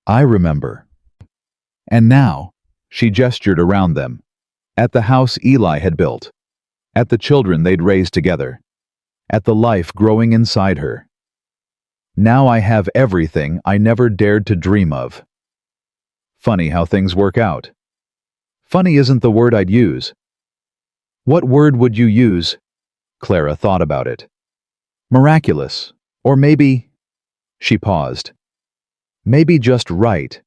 "I remember." And now, she gestured around them, at the house Eli had built, at the children they'd raised together, at the life growing inside her. "Now I have everything I never dared to dream of." Funny how things work out. Funny isn't the word I'd use. What word would you use? Clara thought about it. Miraculous. Or maybe... She paused. Maybe just right.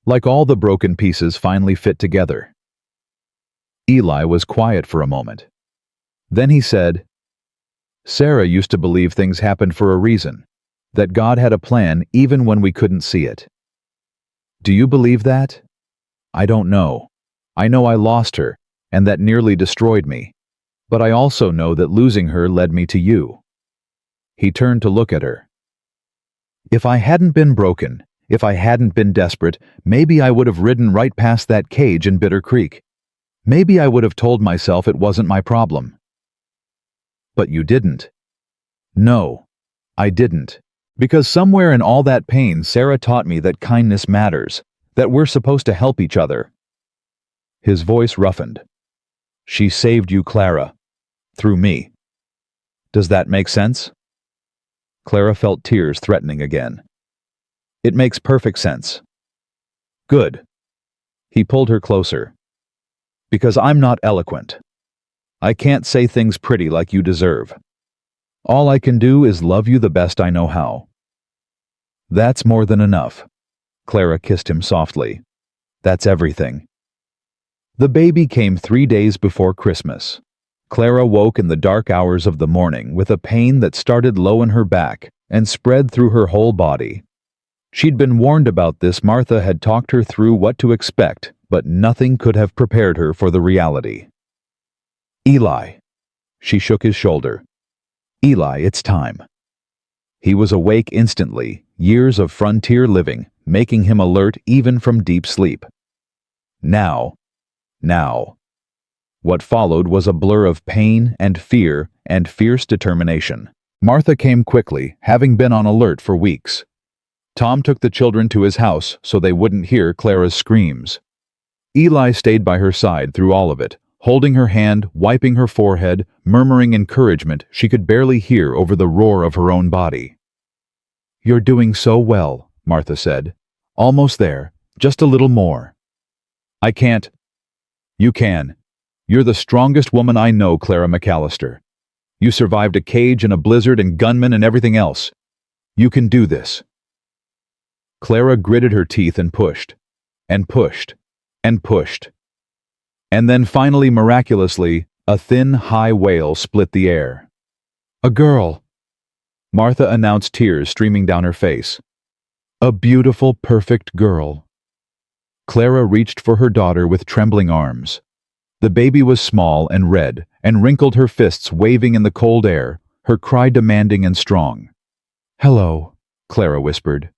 Like all the broken pieces finally fit together. Eli was quiet for a moment. Then he said, "Sarah used to believe things happened for a reason, that God had a plan even when we couldn't see it. Do you believe that? I don't know. I know I lost her, and that nearly destroyed me. But I also know that losing her led me to you." He turned to look at her. "If I hadn't been broken, if I hadn't been desperate, maybe I would have ridden right past that cage in Bitter Creek. Maybe I would have told myself it wasn't my problem." "But you didn't." "No, I didn't. Because somewhere in all that pain, Sarah taught me that kindness matters, that we're supposed to help each other." His voice roughened. "She saved you, Clara. Through me. Does that make sense?" Clara felt tears threatening again. "It makes perfect sense." "Good." He pulled her closer. "Because I'm not eloquent. I can't say things pretty like you deserve. All I can do is love you the best I know how." "That's more than enough." Clara kissed him softly. "That's everything." The baby came 3 days before Christmas. Clara woke in the dark hours of the morning with a pain that started low in her back and spread through her whole body. She'd been warned about this. Martha had talked her through what to expect, but nothing could have prepared her for the reality. "Eli." She shook his shoulder. "Eli, it's time." He was awake instantly, years of frontier living, making him alert even from deep sleep. Now. Now. What followed was a blur of pain and fear and fierce determination. Martha came quickly, having been on alert for weeks. Tom took the children to his house so they wouldn't hear Clara's screams. Eli stayed by her side through all of it, holding her hand, wiping her forehead, murmuring encouragement she could barely hear over the roar of her own body. "You're doing so well," Martha said. "Almost there. Just a little more." "I can't." "You can. You're the strongest woman I know, Clara McAllister. You survived a cage and a blizzard and gunmen and everything else. You can do this." Clara gritted her teeth and pushed, and pushed, and pushed. And then finally, miraculously, a thin, high wail split the air. "A girl," Martha announced, tears streaming down her face. "A beautiful, perfect girl." Clara reached for her daughter with trembling arms. The baby was small and red, and wrinkled her fists waving in the cold air, her cry demanding and strong. "Hello," Clara whispered.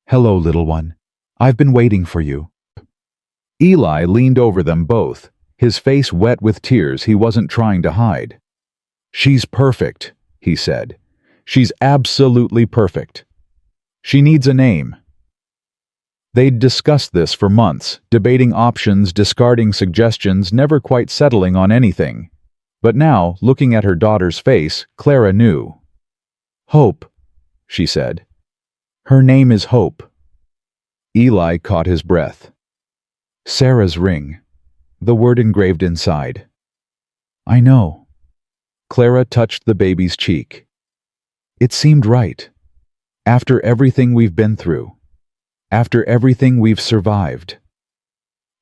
"Hello, little one. I've been waiting for you." Eli leaned over them both, his face wet with tears he wasn't trying to hide. "She's perfect," he said. "She's absolutely perfect. She needs a name." They'd discussed this for months, debating options, discarding suggestions, never quite settling on anything. But now, looking at her daughter's face, Clara knew. "Hope," she said. "Her name is Hope." Eli caught his breath. "Sarah's ring," the word engraved inside. "I know." Clara touched the baby's cheek. "It seemed right. After everything we've been through. After everything we've survived."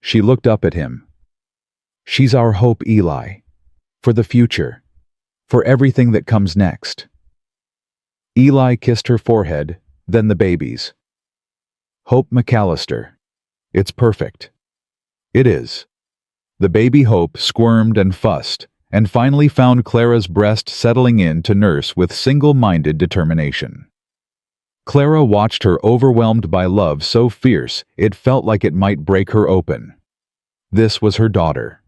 She looked up at him. "She's our hope, Eli. For the future. For everything that comes next." Eli kissed her forehead, then the baby's. "Hope McAllister. It's perfect." "It is." The baby Hope squirmed and fussed, and finally found Clara's breast settling in to nurse with single-minded determination. Clara watched her, overwhelmed by love so fierce it felt like it might break her open. This was her daughter,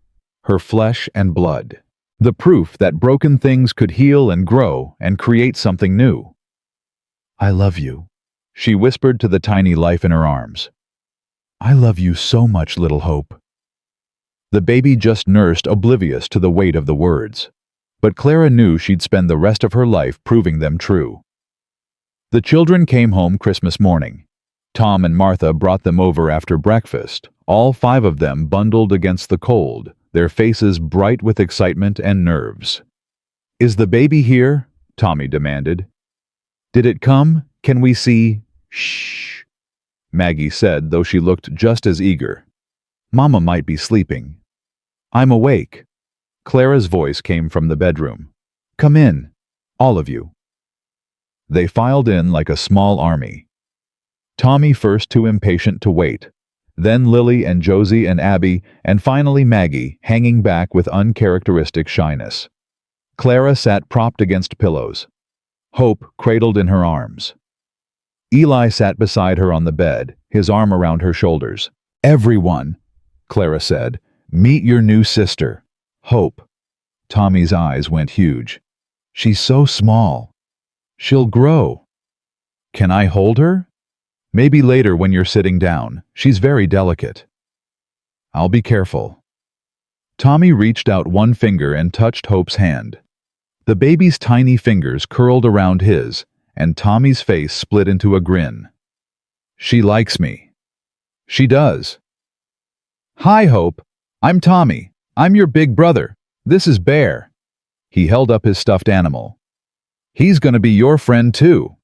her flesh and blood, the proof that broken things could heal and grow and create something new. "I love you," she whispered to the tiny life in her arms. "I love you so much, little Hope." The baby just nursed, oblivious to the weight of the words. But Clara knew she'd spend the rest of her life proving them true. The children came home Christmas morning. Tom and Martha brought them over after breakfast, all 5 of them bundled against the cold, their faces bright with excitement and nerves. "Is the baby here?" Tommy demanded. "Did it come? Can we see?" "Shh," Maggie said, though she looked just as eager. "Mama might be sleeping." "I'm awake." Clara's voice came from the bedroom. "Come in, all of you." They filed in like a small army. Tommy first, too impatient to wait. Then Lily and Josie and Abby, and finally Maggie, hanging back with uncharacteristic shyness. Clara sat propped against pillows. Hope cradled in her arms. Eli sat beside her on the bed, his arm around her shoulders. "Everyone," Clara said, "meet your new sister, Hope." Tommy's eyes went huge. "She's so small. She'll grow." "Can I hold her?" "Maybe later when you're sitting down. She's very delicate." "I'll be careful." Tommy reached out one finger and touched Hope's hand. The baby's tiny fingers curled around his, and Tommy's face split into a grin. "She likes me." "She does." "Hi, Hope. I'm Tommy. I'm your big brother. This is Bear." He held up his stuffed animal. "He's going to be your friend, too."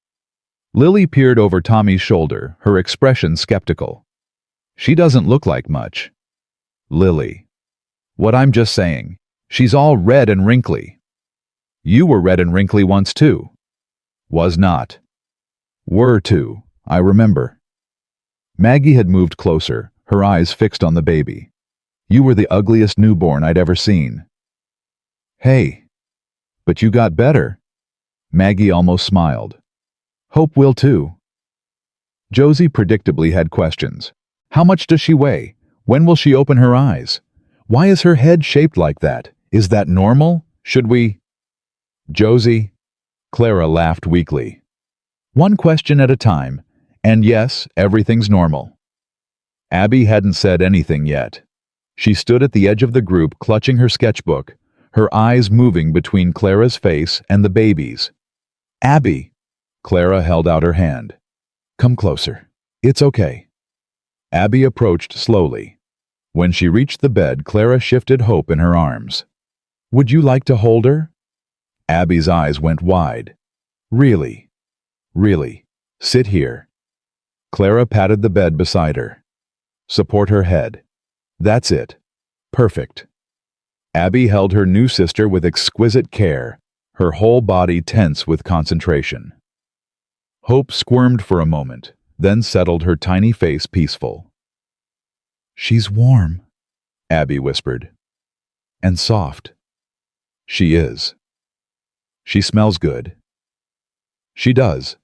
Lily peered over Tommy's shoulder, her expression skeptical. "She doesn't look like much." "Lily." "What I'm just saying. She's all red and wrinkly." "You were red and wrinkly once, too." "Was not." "Were too, I remember." Maggie had moved closer, her eyes fixed on the baby. "You were the ugliest newborn I'd ever seen." "Hey. But you got better." Maggie almost smiled. "Hope will too." Josie predictably had questions. How much does she weigh? When will she open her eyes? Why is her head shaped like that? Is that normal? Should we? "Josie," Clara laughed weakly. "One question at a time. And yes, everything's normal. Abby hadn't said anything yet. She stood at the edge of the group clutching her sketchbook, her eyes moving between Clara's face and the baby's. Abby! Clara held out her hand. Come closer. It's okay. Abby approached slowly. When she reached the bed, Clara shifted Hope in her arms. Would you like to hold her? Abby's eyes went wide. Really? Really? Sit here. Clara patted the bed beside her. Support her head. That's it. Perfect. Abby held her new sister with exquisite care, her whole body tense with concentration. Hope squirmed for a moment, then settled her tiny face peaceful. She's warm, Abby whispered. And soft. She is. She smells good. She does.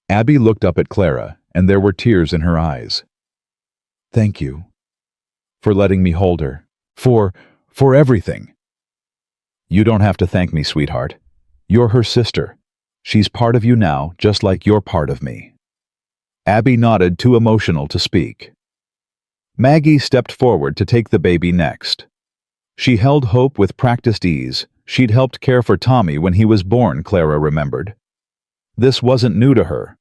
Abby looked up at Clara, and there were tears in her eyes. Thank you. For letting me hold her. For everything. You don't have to thank me, sweetheart. You're her sister. She's part of you now, just like you're part of me. Abby nodded, too emotional to speak. Maggie stepped forward to take the baby next. She held Hope with practiced ease. She'd helped care for Tommy when he was born, Clara remembered. This wasn't new to her.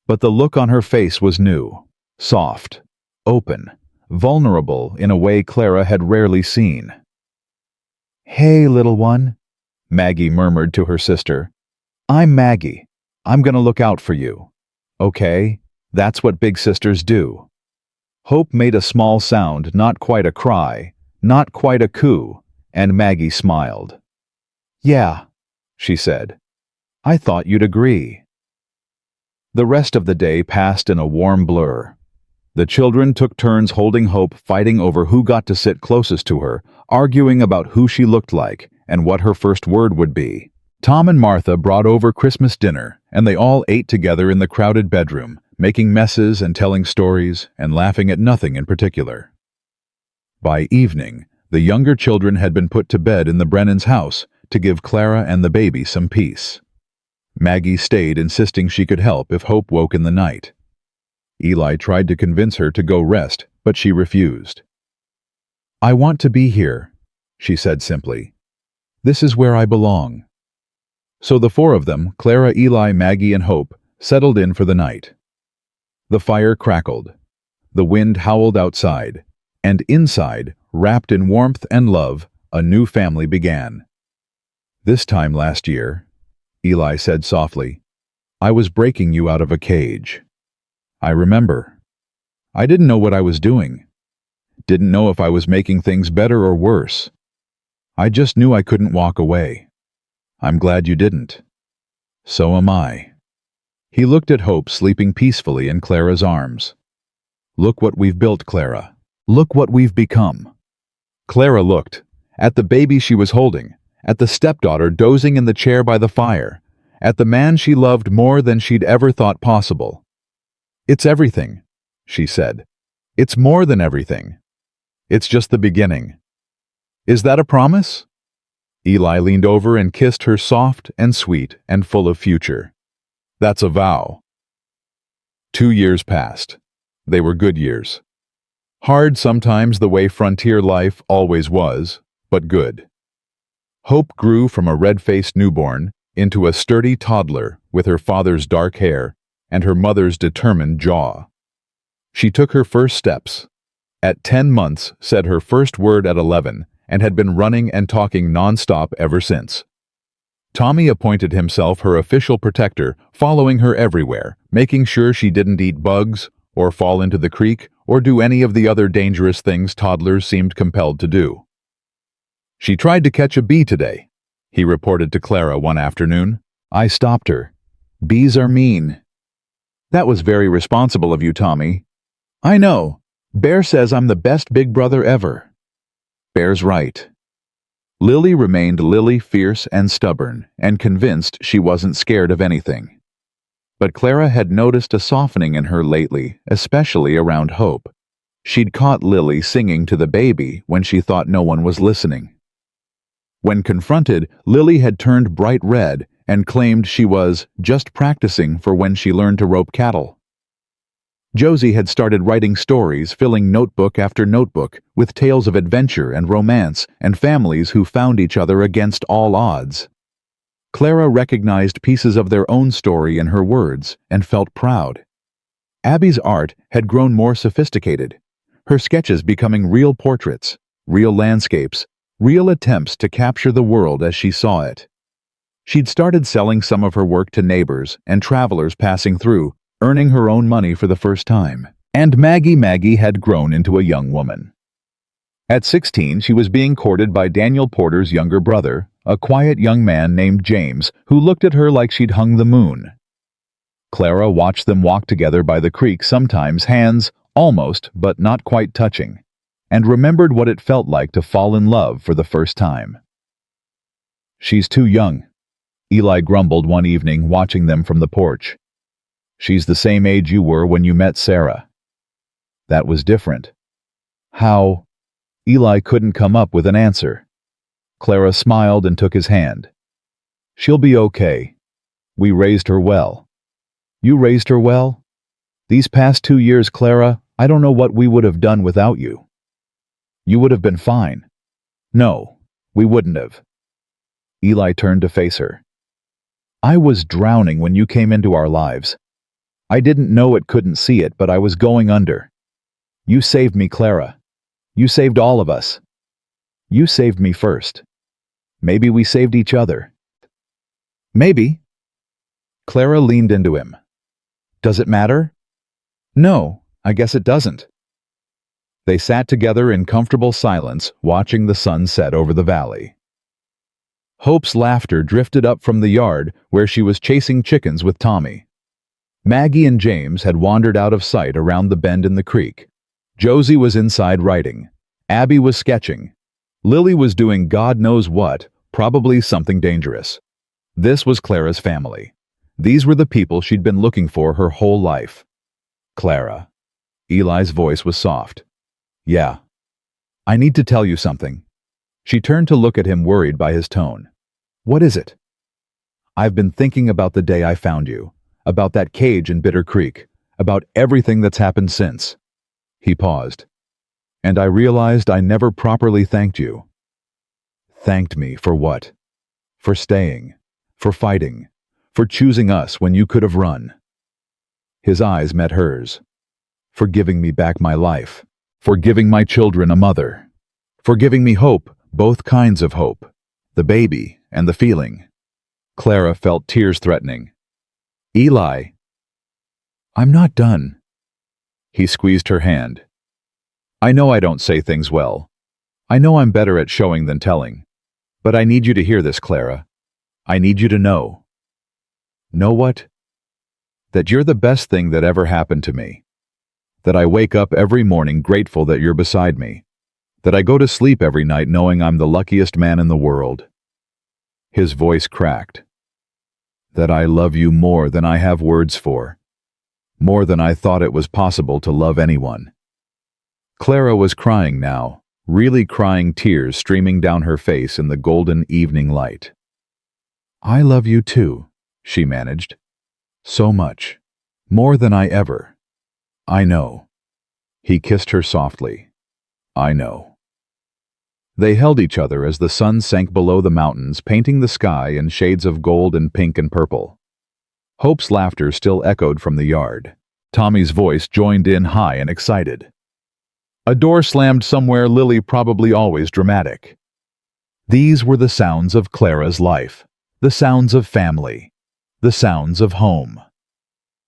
But the look on her face was new, soft, open, vulnerable in a way Clara had rarely seen. Hey, little one, Maggie murmured to her sister. I'm Maggie. I'm gonna look out for you. Okay, that's what big sisters do. Hope made a small sound, not quite a cry, not quite a coo, and Maggie smiled. Yeah, she said. I thought you'd agree. The rest of the day passed in a warm blur. The children took turns holding Hope, fighting over who got to sit closest to her, arguing about who she looked like and what her first word would be. Tom and Martha brought over Christmas dinner, and they all ate together in the crowded bedroom, making messes and telling stories and laughing at nothing in particular. By evening, the younger children had been put to bed in the Brennan's house to give Clara and the baby some peace. Maggie stayed, insisting she could help if Hope woke in the night. Eli tried to convince her to go rest, but she refused. I want to be here, she said simply. This is where I belong. So the four of them, Clara, Eli, Maggie, and Hope, settled in for the night. The fire crackled. The wind howled outside, and inside, wrapped in warmth and love, a new family began. This time last year, Eli said softly, I was breaking you out of a cage. I remember. I didn't know what I was doing. Didn't know if I was making things better or worse. I just knew I couldn't walk away. I'm glad you didn't. So am I. He looked at Hope sleeping peacefully in Clara's arms. Look what we've built, Clara. Look what we've become. Clara looked at the baby she was holding, at the stepdaughter dozing in the chair by the fire, at the man she loved more than she'd ever thought possible. It's everything, she said. It's more than everything. It's just the beginning. Is that a promise? Eli leaned over and kissed her, soft and sweet and full of future. That's a vow. 2 years passed. They were good years. Hard sometimes, the way frontier life always was, but good. Hope grew from a red-faced newborn into a sturdy toddler with her father's dark hair and her mother's determined jaw. She took her first steps. At 10 months, said her first word at 11, and had been running and talking nonstop ever since. Tommy appointed himself her official protector, following her everywhere, making sure she didn't eat bugs, or fall into the creek, or do any of the other dangerous things toddlers seemed compelled to do. She tried to catch a bee today, he reported to Clara one afternoon. I stopped her. Bees are mean. That was very responsible of you, Tommy. I know. Bear says I'm the best big brother ever. Bear's right. Lily remained Lily, fierce and stubborn, and convinced she wasn't scared of anything. But Clara had noticed a softening in her lately, especially around Hope. She'd caught Lily singing to the baby when she thought no one was listening. When confronted, Lily had turned bright red and claimed she was just practicing for when she learned to rope cattle. Josie had started writing stories, filling notebook after notebook, with tales of adventure and romance and families who found each other against all odds. Clara recognized pieces of their own story in her words and felt proud. Abby's art had grown more sophisticated, her sketches becoming real portraits, real landscapes, real attempts to capture the world as she saw it. She'd started selling some of her work to neighbors and travelers passing through, earning her own money for the first time. And Maggie had grown into a young woman. At 16, she was being courted by Daniel Porter's younger brother, a quiet young man named James, who looked at her like she'd hung the moon. Clara watched them walk together by the creek, sometimes hands almost but not quite touching, and remembered what it felt like to fall in love for the first time. "She's too young," Eli grumbled one evening watching them from the porch. "She's the same age you were when you met Sarah." That was different. How? Eli couldn't come up with an answer. Clara smiled and took his hand. "She'll be okay. We raised her well." "You raised her well? These past 2 years, Clara, I don't know what we would have done without you." "You would have been fine." "No, we wouldn't have." Eli turned to face her. "I was drowning when you came into our lives. I didn't know it, couldn't see it, but I was going under. You saved me, Clara. You saved all of us. You saved me first. Maybe we saved each other." "Maybe." Clara leaned into him. "Does it matter?" "No, I guess it doesn't." They sat together in comfortable silence, watching the sun set over the valley. Hope's laughter drifted up from the yard where she was chasing chickens with Tommy. Maggie and James had wandered out of sight around the bend in the creek. Josie was inside writing. Abby was sketching. Lily was doing God knows what, probably something dangerous. This was Clara's family. These were the people she'd been looking for her whole life. "Clara." Eli's voice was soft. "Yeah. I need to tell you something." She turned to look at him, worried by his tone. "What is it?" "I've been thinking about the day I found you, about that cage in Bitter Creek, about everything that's happened since." He paused. "And I realized I never properly thanked you." "Thanked me for what?" "For staying, for fighting, for choosing us when you could have run." His eyes met hers. "For giving me back my life, for giving my children a mother, for giving me hope, both kinds of hope, the baby and the feeling." Clara felt tears threatening. "Eli." "I'm not done." He squeezed her hand. "I know I don't say things well. I know I'm better at showing than telling. But I need you to hear this, Clara. I need you to know." "Know what?" "That you're the best thing that ever happened to me. That I wake up every morning grateful that you're beside me. That I go to sleep every night knowing I'm the luckiest man in the world." His voice cracked. "That I love you more than I have words for. More than I thought it was possible to love anyone." Clara was crying now, really crying, tears streaming down her face in the golden evening light. "I love you too," she managed. "So much. More than I ever." "I know." He kissed her softly. "I know." They held each other as the sun sank below the mountains, painting the sky in shades of gold and pink and purple. Hope's laughter still echoed from the yard. Tommy's voice joined in, high and excited. A door slammed somewhere, Lily probably always dramatic. These were the sounds of Clara's life, the sounds of family, the sounds of home.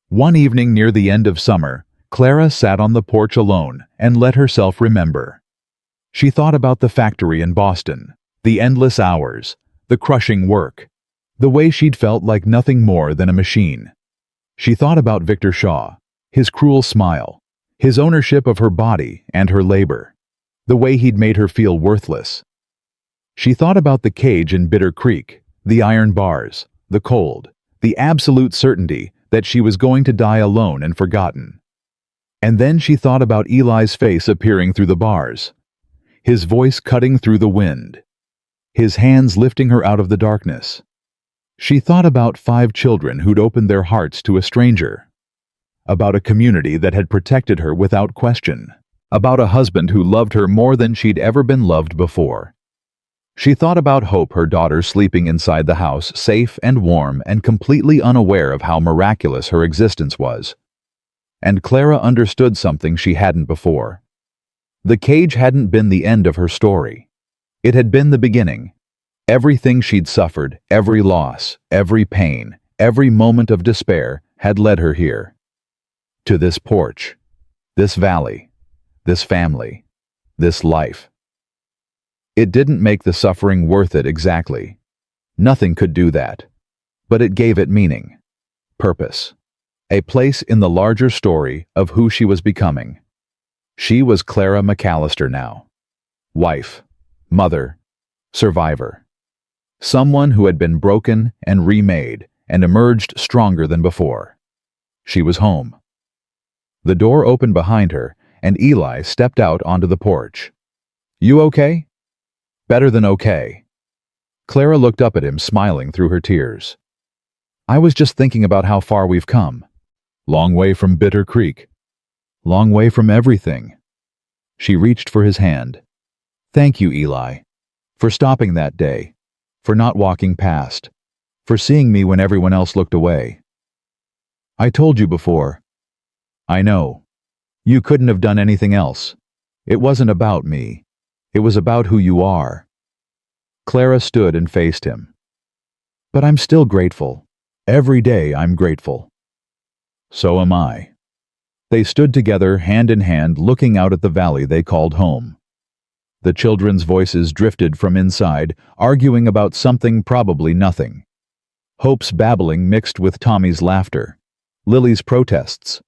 One evening near the end of summer, Clara sat on the porch alone and let herself remember. She thought about the factory in Boston, the endless hours, the crushing work, the way she'd felt like nothing more than a machine. She thought about Victor Shaw, his cruel smile, his ownership of her body and her labor, the way he'd made her feel worthless. She thought about the cage in Bitter Creek, the iron bars, the cold, the absolute certainty that she was going to die alone and forgotten. And then she thought about Eli's face appearing through the bars, his voice cutting through the wind, his hands lifting her out of the darkness. She thought about 5 children who'd opened their hearts to a stranger. about a community that had protected her without question, about a husband who loved her more than she'd ever been loved before. She thought about Hope, her daughter, sleeping inside the house, safe and warm and completely unaware of how miraculous her existence was. And Clara understood something she hadn't before. The cage hadn't been the end of her story. It had been the beginning. Everything she'd suffered, every loss, every pain, every moment of despair had led her here. To this porch, this valley, this family, this life. It didn't make the suffering worth it exactly. Nothing could do that. But it gave it meaning, purpose, a place in the larger story of who she was becoming. She was Clara McAllister now. Wife, mother, survivor. Someone who had been broken and remade and emerged stronger than before. She was home. The door opened behind her, and Eli stepped out onto the porch. "You okay?" "Better than okay." Clara looked up at him, smiling through her tears. "I was just thinking about how far we've come. Long way from Bitter Creek. Long way from everything." She reached for his hand. "Thank you, Eli, for stopping that day, for not walking past, for seeing me when everyone else looked away. I told you before. I know. You couldn't have done anything else. It wasn't about me. It was about who you are." Clara stood and faced him. "But I'm still grateful. Every day I'm grateful." "So am I." They stood together, hand in hand, looking out at the valley they called home. The children's voices drifted from inside, arguing about something, probably nothing. Hope's babbling mixed with Tommy's laughter, Lily's protests,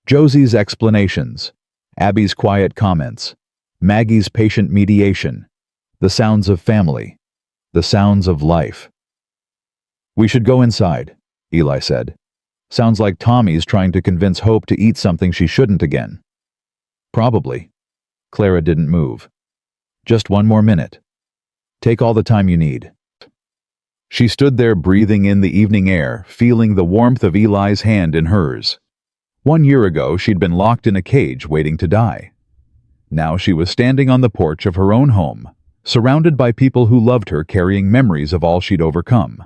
Josie's explanations, Abby's quiet comments, Maggie's patient mediation, the sounds of family, the sounds of life. "We should go inside," Eli said. "Sounds like Tommy's trying to convince Hope to eat something she shouldn't again." "Probably." Clara didn't move. "Just one more minute. Take all the time you need." She stood there, breathing in the evening air, feeling the warmth of Eli's hand in hers. 1 year ago, she'd been locked in a cage waiting to die. Now she was standing on the porch of her own home, surrounded by people who loved her, carrying memories of all she'd overcome.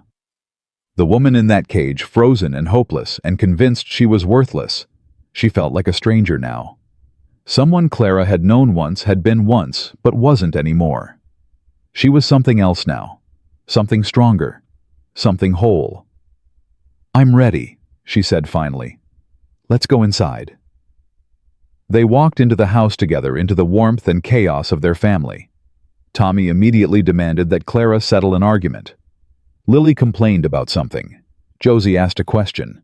The woman in that cage, frozen and hopeless and convinced she was worthless. She felt like a stranger now. Someone Clara had known once, had been once, but wasn't anymore. She was something else now. Something stronger. Something whole. "I'm ready," she said finally. "Let's go inside." They walked into the house together, into the warmth and chaos of their family. Tommy immediately demanded that Clara settle an argument. Lily complained about something. Josie asked a question.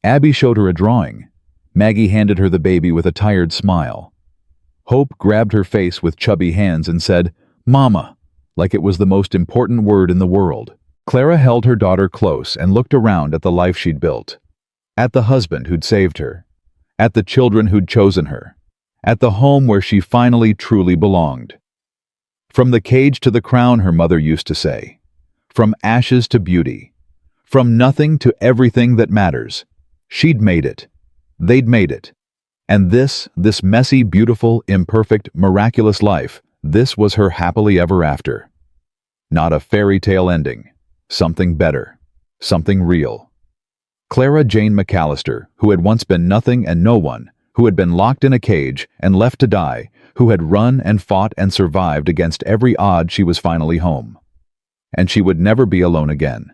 Abby showed her a drawing. Maggie handed her the baby with a tired smile. Hope grabbed her face with chubby hands and said, "Mama," like it was the most important word in the world. Clara held her daughter close and looked around at the life she'd built. At the husband who'd saved her. At the children who'd chosen her. At the home where she finally truly belonged. From the cage to the crown, her mother used to say. From ashes to beauty. From nothing to everything that matters. She'd made it. They'd made it. And this messy, beautiful, imperfect, miraculous life, this was her happily ever after. Not a fairy tale ending. Something better. Something real. Clara Jane McAllister, who had once been nothing and no one, who had been locked in a cage and left to die, who had run and fought and survived against every odd, she was finally home. And she would never be alone again.